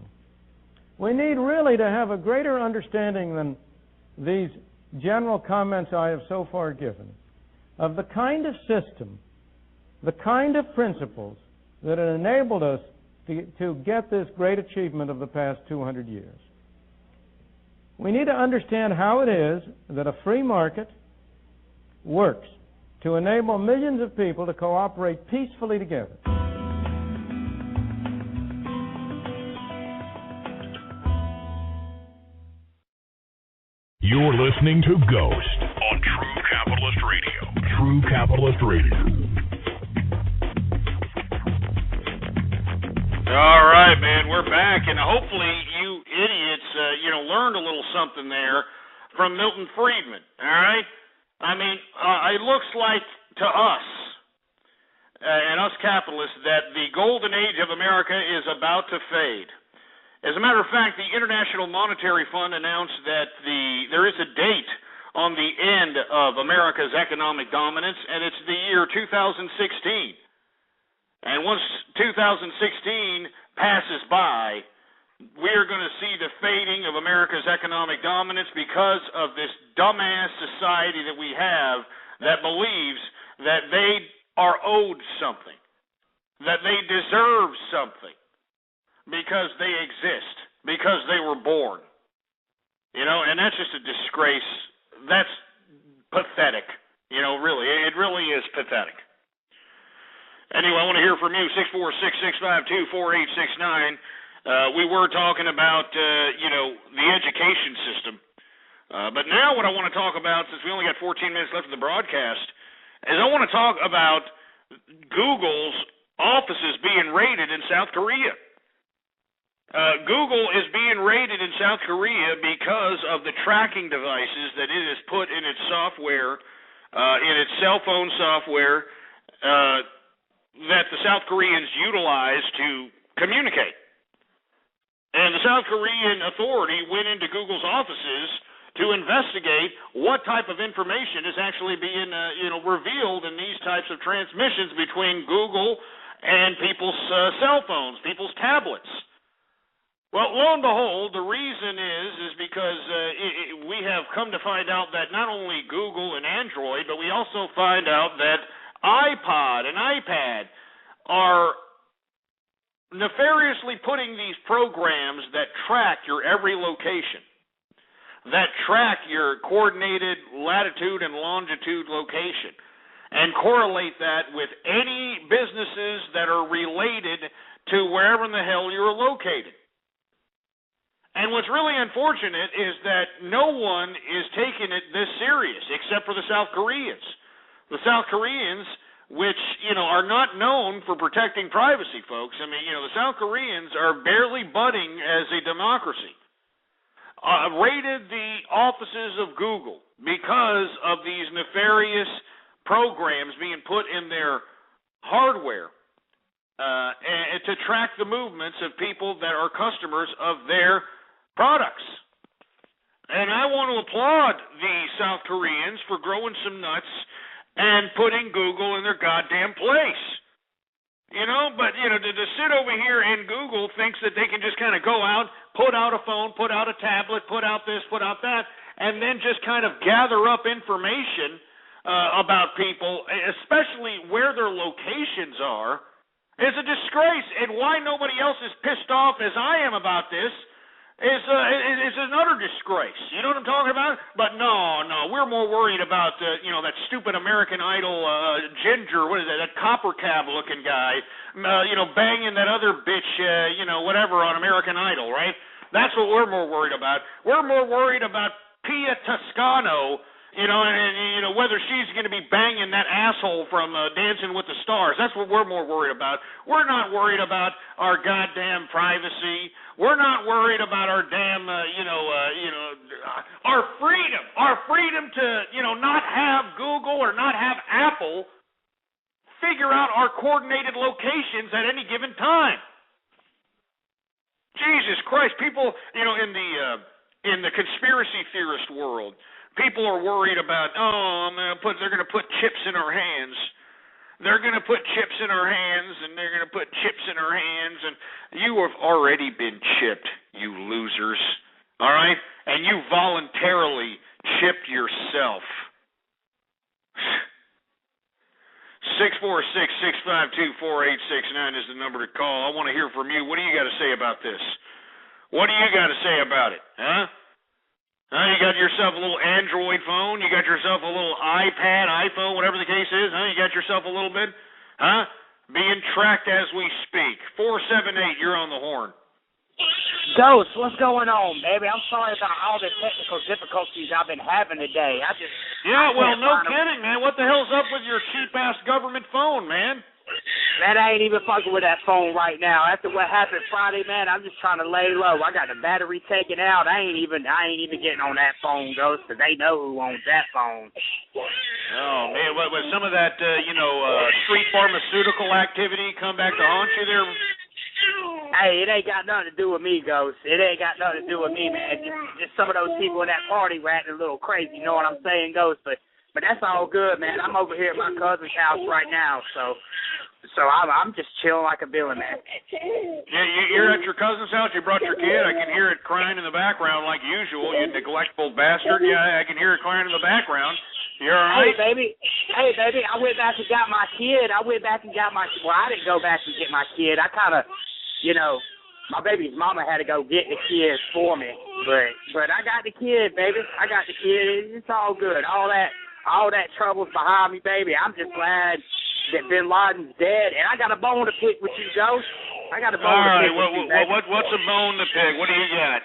We need really to have a greater understanding than these general comments I have so far given of the kind of system, the kind of principles that have enabled us to get this great achievement of the past 200 years. We need to understand how it is that a free market works to enable millions of people to cooperate peacefully together. You're listening to Ghost on True Capitalist Radio. True Capitalist Radio. All right, man, we're back, and hopefully you idiots, learned a little something there from Milton Friedman. All right, I mean, it looks like to us and us capitalists that the golden age of America is about to fade. As a matter of fact, the International Monetary Fund announced that there is a date on the end of America's economic dominance, and it's the year 2016. And once 2016 passes by, we are going to see the fading of America's economic dominance because of this dumbass society that we have that believes that they are owed something, that they deserve something, because they exist, because they were born. And that's just a disgrace. That's pathetic. Really. It really is pathetic. Anyway, I want to hear from you, 646-652-4869. We were talking about, the education system. But now what I want to talk about, since we only got 14 minutes left of the broadcast, is I want to talk about Google's offices being raided in South Korea. Google is being raided in South Korea because of the tracking devices that it has put in its software, in its cell phone software, that the South Koreans utilize to communicate. And the South Korean authority went into Google's offices to investigate what type of information is actually being revealed in these types of transmissions between Google and people's cell phones, people's tablets. Well, lo and behold, the reason is because we have come to find out that not only Google and Android, but we also find out that iPod and iPad are nefariously putting these programs that track your every location, that track your coordinated latitude and longitude location, and correlate that with any businesses that are related to wherever in the hell you're located. And what's really unfortunate is that no one is taking it this serious except for the South Koreans. The South Koreans, which, are not known for protecting privacy, folks. I mean, the South Koreans are barely budding as a democracy. Raided the offices of Google because of these nefarious programs being put in their hardware and to track the movements of people that are customers of their products. And I want to applaud the South Koreans for growing some nuts and putting Google in their goddamn place. But to sit over here and Google thinks that they can just kind of go out, put out a phone, put out a tablet, put out this, put out that, and then just kind of gather up information about people, especially where their locations are, is a disgrace. And why nobody else is pissed off as I am about this is an utter disgrace. You know what I'm talking about? But no, we're more worried about that stupid American Idol Ginger, what is that copper cab looking guy, banging that other bitch, whatever on American Idol, right? That's what we're more worried about. We're more worried about Pia Toscano, and whether she's going to be banging that asshole from Dancing with the Stars. That's what we're more worried about. We're not worried about our goddamn privacy. We're not worried about our damn, our freedom to, not have Google or not have Apple figure out our coordinated locations at any given time. Jesus Christ, people, in the conspiracy theorist world, people are worried about, they're going to put chips in our hands. They're going to put chips in our hands, and they're going to put chips in our hands, and you have already been chipped, you losers, all right? And you voluntarily chipped yourself. 646-652-4869 is the number to call. I want to hear from you. What do you got to say about this? What do you got to say about it, huh? You got yourself a little Android phone. You got yourself a little iPad, iPhone, whatever the case is. You got yourself a little bit, being tracked as we speak. 478, you're on the horn. Ghost, what's going on, baby? I'm sorry about all the technical difficulties I've been having today. No kidding, man. What the hell's up with your cheap-ass government phone, man? Man, I ain't even fucking with that phone right now. After what happened Friday, man, I'm just trying to lay low. I got the battery taken out. I ain't even getting on that phone, Ghost, because they know who owns that phone. Oh, man, what some of that, street pharmaceutical activity come back to haunt you there? Hey, it ain't got nothing to do with me, Ghost. It ain't got nothing to do with me, man. Just some of those people in that party were acting a little crazy, you know what I'm saying, Ghost? But that's all good, man. I'm over here at my cousin's house right now, so I'm just chilling like a villain, man. Yeah, you're at your cousin's house. You brought your kid. I can hear it crying in the background like usual. You neglectful bastard. Yeah, I can hear it crying in the background. You all right? Hey, baby. I went back and got my kid. Well, I didn't go back and get my kid. I kind of, my baby's mama had to go get the kids for me. But I got the kid, baby. I got the kid. It's all good. All that trouble's behind me, baby. I'm just glad that Bin Laden's dead, and I got a bone to pick with you, Ghost. I got a bone to pick with you, baby. What's a bone to pick? What do you got?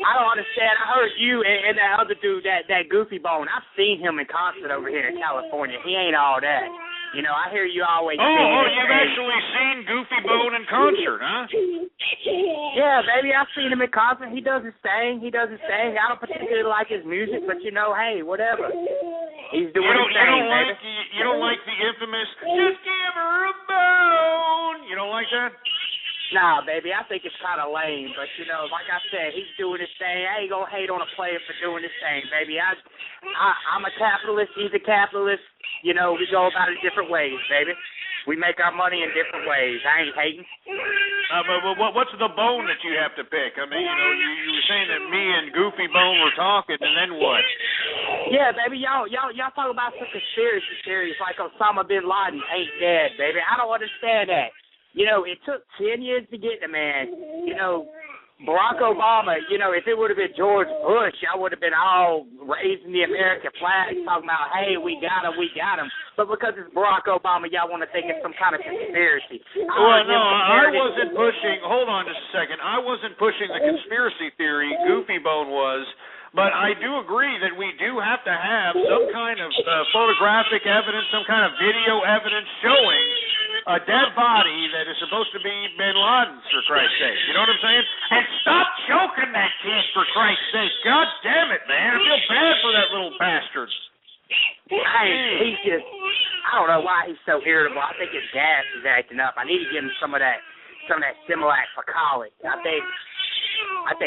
I don't understand. I heard you and that other dude, that Goofy Bone. I've seen him in concert over here in California. He ain't all that. I hear you always say you've actually seen Goofy Bone in concert, huh? Yeah, baby, I've seen him in concert. He doesn't sing. I don't particularly like his music, but hey, whatever. He's doing his thing, baby. You don't like the infamous, just give her a bone. You don't like that? Nah, baby, I think it's kind of lame, but like I said, he's doing his thing. I ain't gonna hate on a player for doing his thing, baby. I'm a capitalist. He's a capitalist. We go about it different ways, baby. We make our money in different ways. I ain't hating. But what's the bone that you have to pick? I mean, you were saying that me and Goofy Bone were talking, and then what? Yeah, baby, y'all talk about some conspiracy theories like Osama bin Laden ain't dead, baby. I don't understand that. It took 10 years to get the man. Barack Obama, if it would have been George Bush, y'all would have been all raising the American flag, talking about, hey, we got him. But because it's Barack Obama, y'all want to think it's some kind of conspiracy. Well, no, I wasn't pushing. Hold on just a second. I wasn't pushing the conspiracy theory. Goofy Bone was. But I do agree that we do have to have some kind of photographic evidence, some kind of video evidence showing a dead body that is supposed to be Bin Laden's, for Christ's sake. You know what I'm saying? And stop choking that kid, for Christ's sake. God damn it, man. I feel bad for that little bastard. I don't know why he's so irritable. I think his gas is acting up. I need to give him some of that Similac for college. I think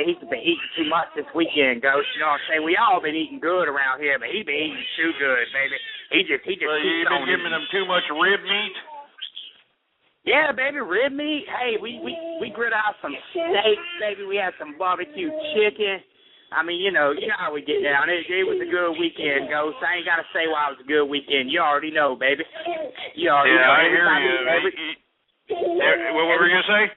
he's been eating too much this weekend, Ghost. You know what I'm saying? We all been eating good around here, but he been eating too good, baby. He just well, you been giving him too much rib meat? Yeah, baby, rib meat. Hey, we grilled out some steaks, baby. We had some barbecue chicken. I mean, you know how we get down. It was a good weekend, Ghost. I ain't got to say why it was a good weekend. You already know, baby. You already know. I hear you. What were you going to say?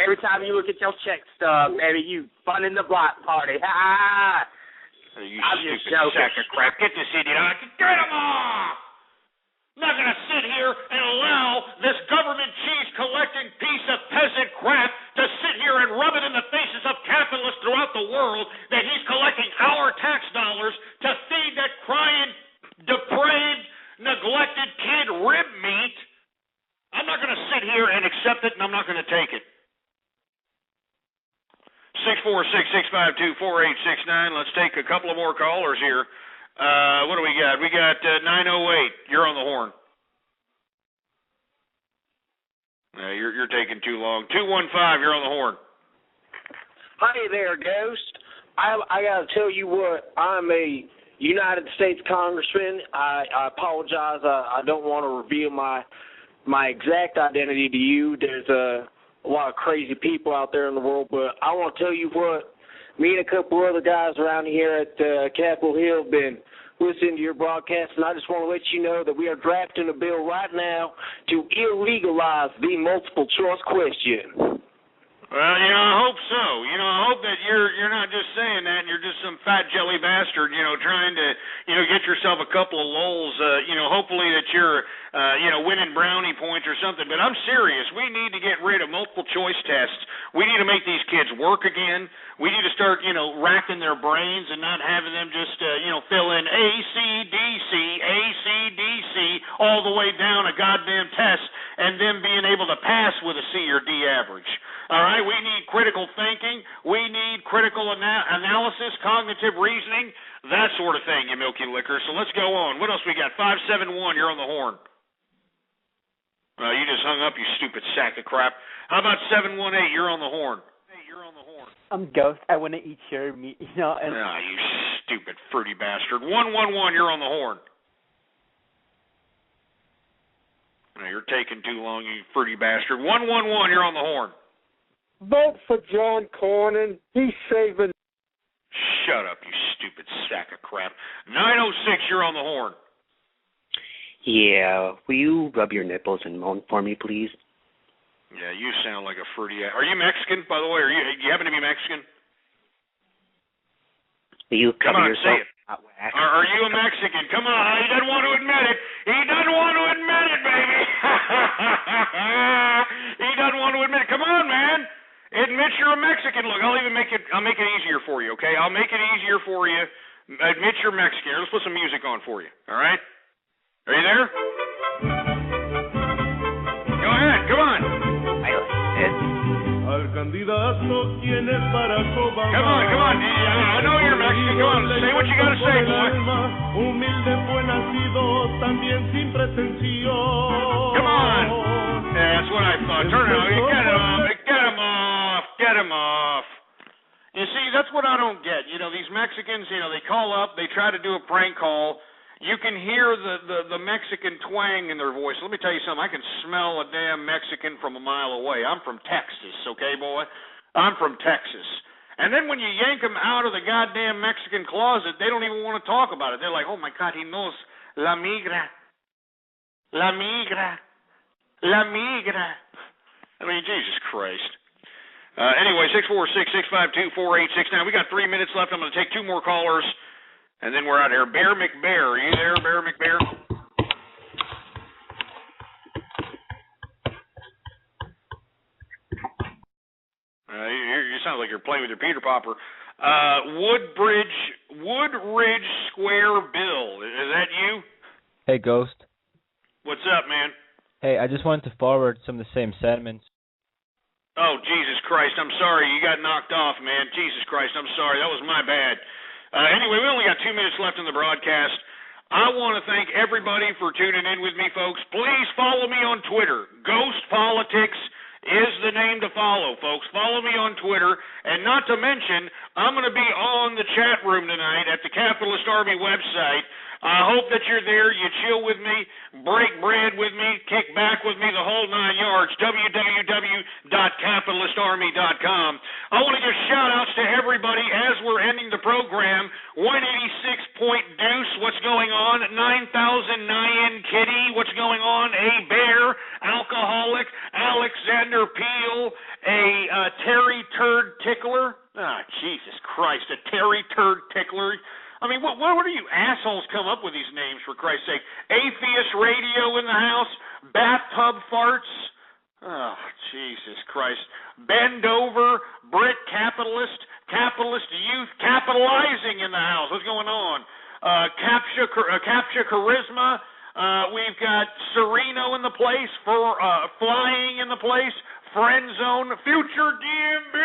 Every time you look at your check stub, baby, you funding the block party. Ha! You I'm stupid just joking. sack of crap. Get this idiot out. Get him off! I'm not going to sit here and allow this government cheese-collecting piece of peasant crap to sit here and rub it in the faces of capitalists throughout the world that he's collecting our tax dollars to feed that crying, depraved, neglected kid rib meat. I'm not going to sit here and accept it, and I'm not going to take it. 646-652-4869. Let's take a couple of more callers here. What do we got? We got 908. You're on the horn. You're taking too long. 215. You're on the horn. Hi there, Ghost. I got to tell you what. I'm a United States Congressman. I apologize. I don't want to reveal my exact identity to you. There's a lot of crazy people out there in the world, but I want to tell you what. Me and a couple other guys around here at Capitol Hill have been listening to your broadcast, and I just want to let you know that we are drafting a bill right now to illegalize the multiple choice question. Well, I hope so. I hope that you're not just saying that and you're just some fat jelly bastard, trying to, get yourself a couple of lulls, hopefully that you're, winning brownie points or something. But I'm serious. We need to get rid of multiple choice tests. We need to make these kids work again. We need to start, racking their brains and not having them just, fill in A, C, D, C, A, C, D, C, all the way down a goddamn test and them being able to pass with a C or D average. All right, we need critical thinking. We need critical analysis, cognitive reasoning, that sort of thing, you milky liquor. So let's go on. What else we got? 571, you're on the horn. You just hung up, you stupid sack of crap. How about 718, you're on the horn. I'm Ghost. I want to eat your meat, And you stupid fruity bastard. 111, you're on the horn. You're taking too long, you fruity bastard. 111, you're on the horn. Vote for John Cornyn. He's saving. Shut up, you stupid sack of crap. 906, you're on the horn. Yeah, will you rub your nipples and moan for me, please? Yeah, you sound like a fruity. Are you Mexican, by the way? Do you happen to be Mexican? Will you cover Come on, yourself? say it. Are you a Mexican? Come on, he doesn't want to admit it. He doesn't want to admit it, baby. He doesn't want to admit it. Come on, man. Admit you're a Mexican. Look, I'll make it easier for you, okay? I'll make it easier for you. Admit you're Mexican. Let's put some music on for you, all right? Are you there? Go ahead, come on. Come on. I know you're Mexican. Go on, say what you got to say, boy. Come on. Yeah, that's what I thought. Turn it on. Get him off. You see, that's what I don't get. These Mexicans, they call up, they try to do a prank call. You can hear the Mexican twang in their voice. Let me tell you something. I can smell a damn Mexican from a mile away. I'm from Texas, okay, boy? I'm from Texas. And then when you yank them out of the goddamn Mexican closet, they don't even want to talk about it. They're like, oh, my God, he knows la migra. La migra. La migra. I mean, Jesus Christ. Anyway, 646-652-4869. We got 3 minutes left. I'm going to take two more callers, and then we're out here. Bear McBear, are you there, Bear McBear? You sound like you're playing with your Peter Popper. Woodridge Square Bill, is that you? Hey, Ghost. What's up, man? Hey, I just wanted to forward some of the same sentiments. Oh, Jesus Christ, I'm sorry. You got knocked off, man. Jesus Christ, I'm sorry. That was my bad. Anyway, we only got 2 minutes left in the broadcast. I want to thank everybody for tuning in with me, folks. Please follow me on Twitter. Ghost Politics is the name to follow, folks. Follow me on Twitter. And not to mention, I'm going to be on the chat room tonight at the Capitalist Army website. I hope that you're there. You chill with me, break bread with me, kick back with me, the whole 9 yards. www.capitalistarmy.com. I want to give shout-outs to everybody as we're ending the program. 186 Point Deuce, what's going on? 9,000 Nyan Kitty, what's going on? A Bear, Alcoholic, Alexander Peel, a Hairy Turd Tickler. I mean, what do you assholes come up with these names, for Christ's sake? Atheist Radio in the house, Bathtub Farts. Oh, Jesus Christ. Bend Over, Brit Capitalist, Capitalist Youth Capitalizing in the house. What's going on? Capture Charisma. We've got Sereno in the place, Flying in the place, Friend Zone, Future DMB.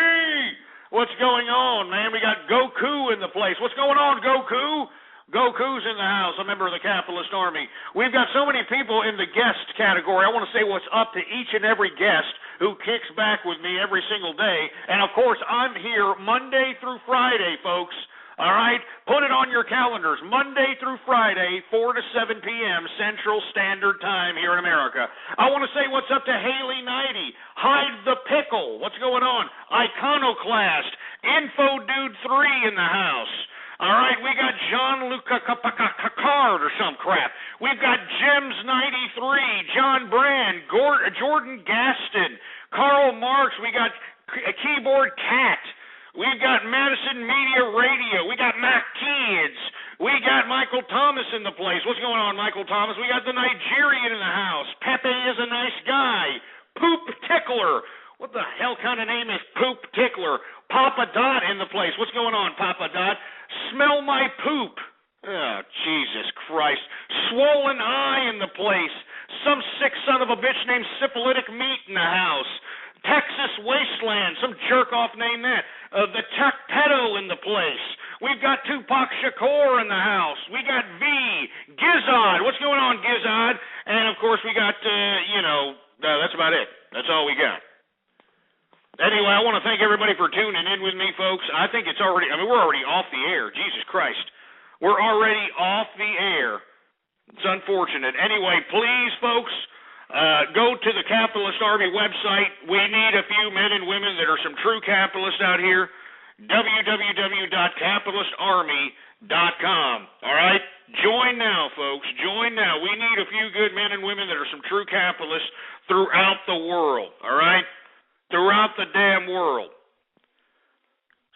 What's going on, man? We got Goku in the place. What's going on, Goku? Goku's in the house, a member of the Capitalist Army. We've got so many people in the guest category. I want to say what's up to each and every guest who kicks back with me every single day. And, of course, I'm here Monday through Friday, folks. All right? Put it on your calendars. Monday through Friday, 4 to 7 p.m. Central Standard Time here in America. I want to say what's up to Haley Nighty, Hide the Pickle. What's going on? Iconoclast, Info Dude 3 in the house. All right, we got John Luca Card or some crap. We've got Gems 93, John Brand, Jordan Gaston, Karl Marx. We got Keyboard Cat. We've got Madison Media Radio. We got Mac Kids. We got Michael Thomas in the place. What's going on, Michael Thomas? We got the Nigerian in the house. Pepe is a nice guy. Poop Tickler. What the hell kind of name is Poop Tickler? Papa Dot in the place. What's going on, Papa Dot? Smell my poop. Oh, Jesus Christ. Swollen Eye in the place. Some sick son of a bitch named Syphilitic Meat in the house. Texas Wasteland. Some jerk-off named that. The Tech Pedo in the place. We've got Tupac Shakur in the house. We got V. Gizzard. What's going on, Gizzard? And, of course, we got, that's about it. That's all we got. Anyway, I want to thank everybody for tuning in with me, folks. I think we're already off the air. Jesus Christ. We're already off the air. It's unfortunate. Anyway, please, folks, go to the Capitalist Army website. We need a few men and women that are some true capitalists out here. www.capitalistarmy.com. All right? Join now, folks. Join now. We need a few good men and women that are some true capitalists throughout the world. All right? Throughout the damn world.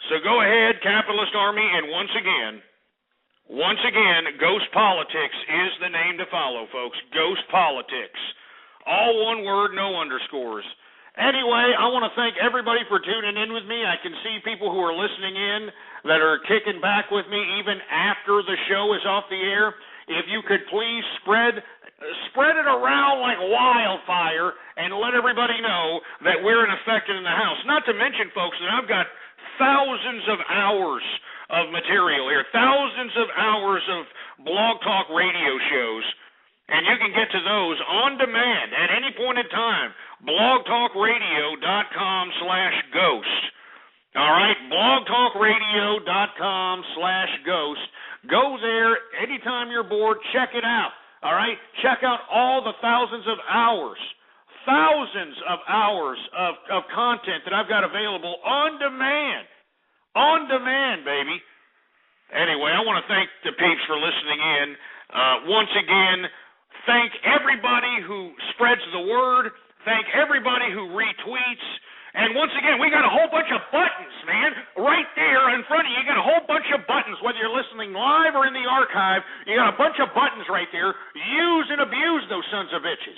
So go ahead, Capitalist Army, and once again, Ghost Politics is the name to follow, folks. Ghost Politics. All one word, no underscores. Anyway, I want to thank everybody for tuning in with me. I can see people who are listening in that are kicking back with me even after the show is off the air. If you could please spread it around like wildfire and let everybody know that we're in effect in the house. Not to mention, folks, that I've got thousands of hours of material here, thousands of hours of Blog Talk radio shows, and you can get to those on demand at any point in time. blogtalkradio.com/ghost. All right, blogtalkradio.com/ghost. Go there anytime you're bored. Check it out. All right? Check out all the thousands of hours of content that I've got available on demand. On demand, baby. Anyway, I want to thank the peeps for listening in. Once again, thank everybody who spreads the word. Thank everybody who retweets. And once again, we got a whole bunch of buttons, man. Right there in front of you, you got a whole bunch of buttons, whether you're listening live or in the archive. You got a bunch of buttons right there. Use and abuse those sons of bitches.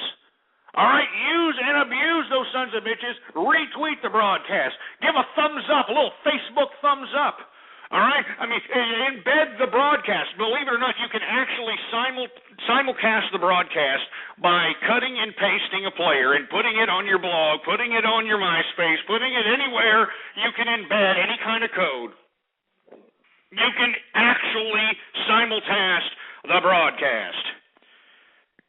All right? Use and abuse those sons of bitches. Retweet the broadcast. Give a thumbs up, a little Facebook thumbs up. All right? I mean, embed the broadcast. Believe it or not, you can actually simulcast the broadcast by cutting and pasting a player and putting it on your blog, putting it on your MySpace, putting it anywhere you can embed any kind of code. You can actually simulcast the broadcast.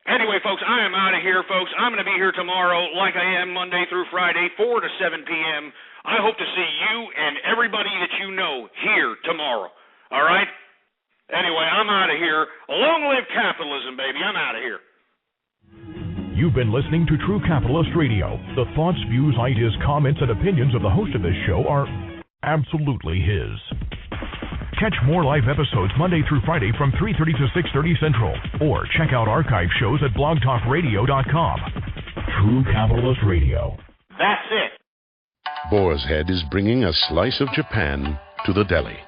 Anyway, folks, I am out of here, folks. I'm going to be here tomorrow like I am Monday through Friday, 4 to 7 p.m., I hope to see you and everybody that you know here tomorrow. All right? Anyway, I'm out of here. Long live capitalism, baby. I'm out of here. You've been listening to True Capitalist Radio. The thoughts, views, ideas, comments, and opinions of the host of this show are absolutely his. Catch more live episodes Monday through Friday from 3:30 to 6:30 Central. Or check out archive shows at blogtalkradio.com. True Capitalist Radio. That's it. Boar's Head is bringing a slice of Japan to the deli.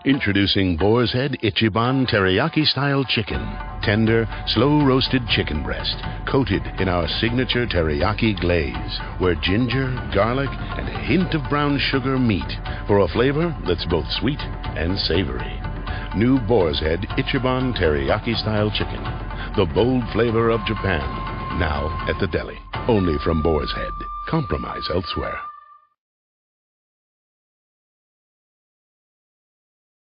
Introducing Boar's Head Ichiban Teriyaki-style chicken. Tender, slow-roasted chicken breast, coated in our signature teriyaki glaze, where ginger, garlic, and a hint of brown sugar meet for a flavor that's both sweet and savory. New Boar's Head Ichiban Teriyaki-style chicken. The bold flavor of Japan. Now at the deli. Only from Boar's Head. Compromise elsewhere.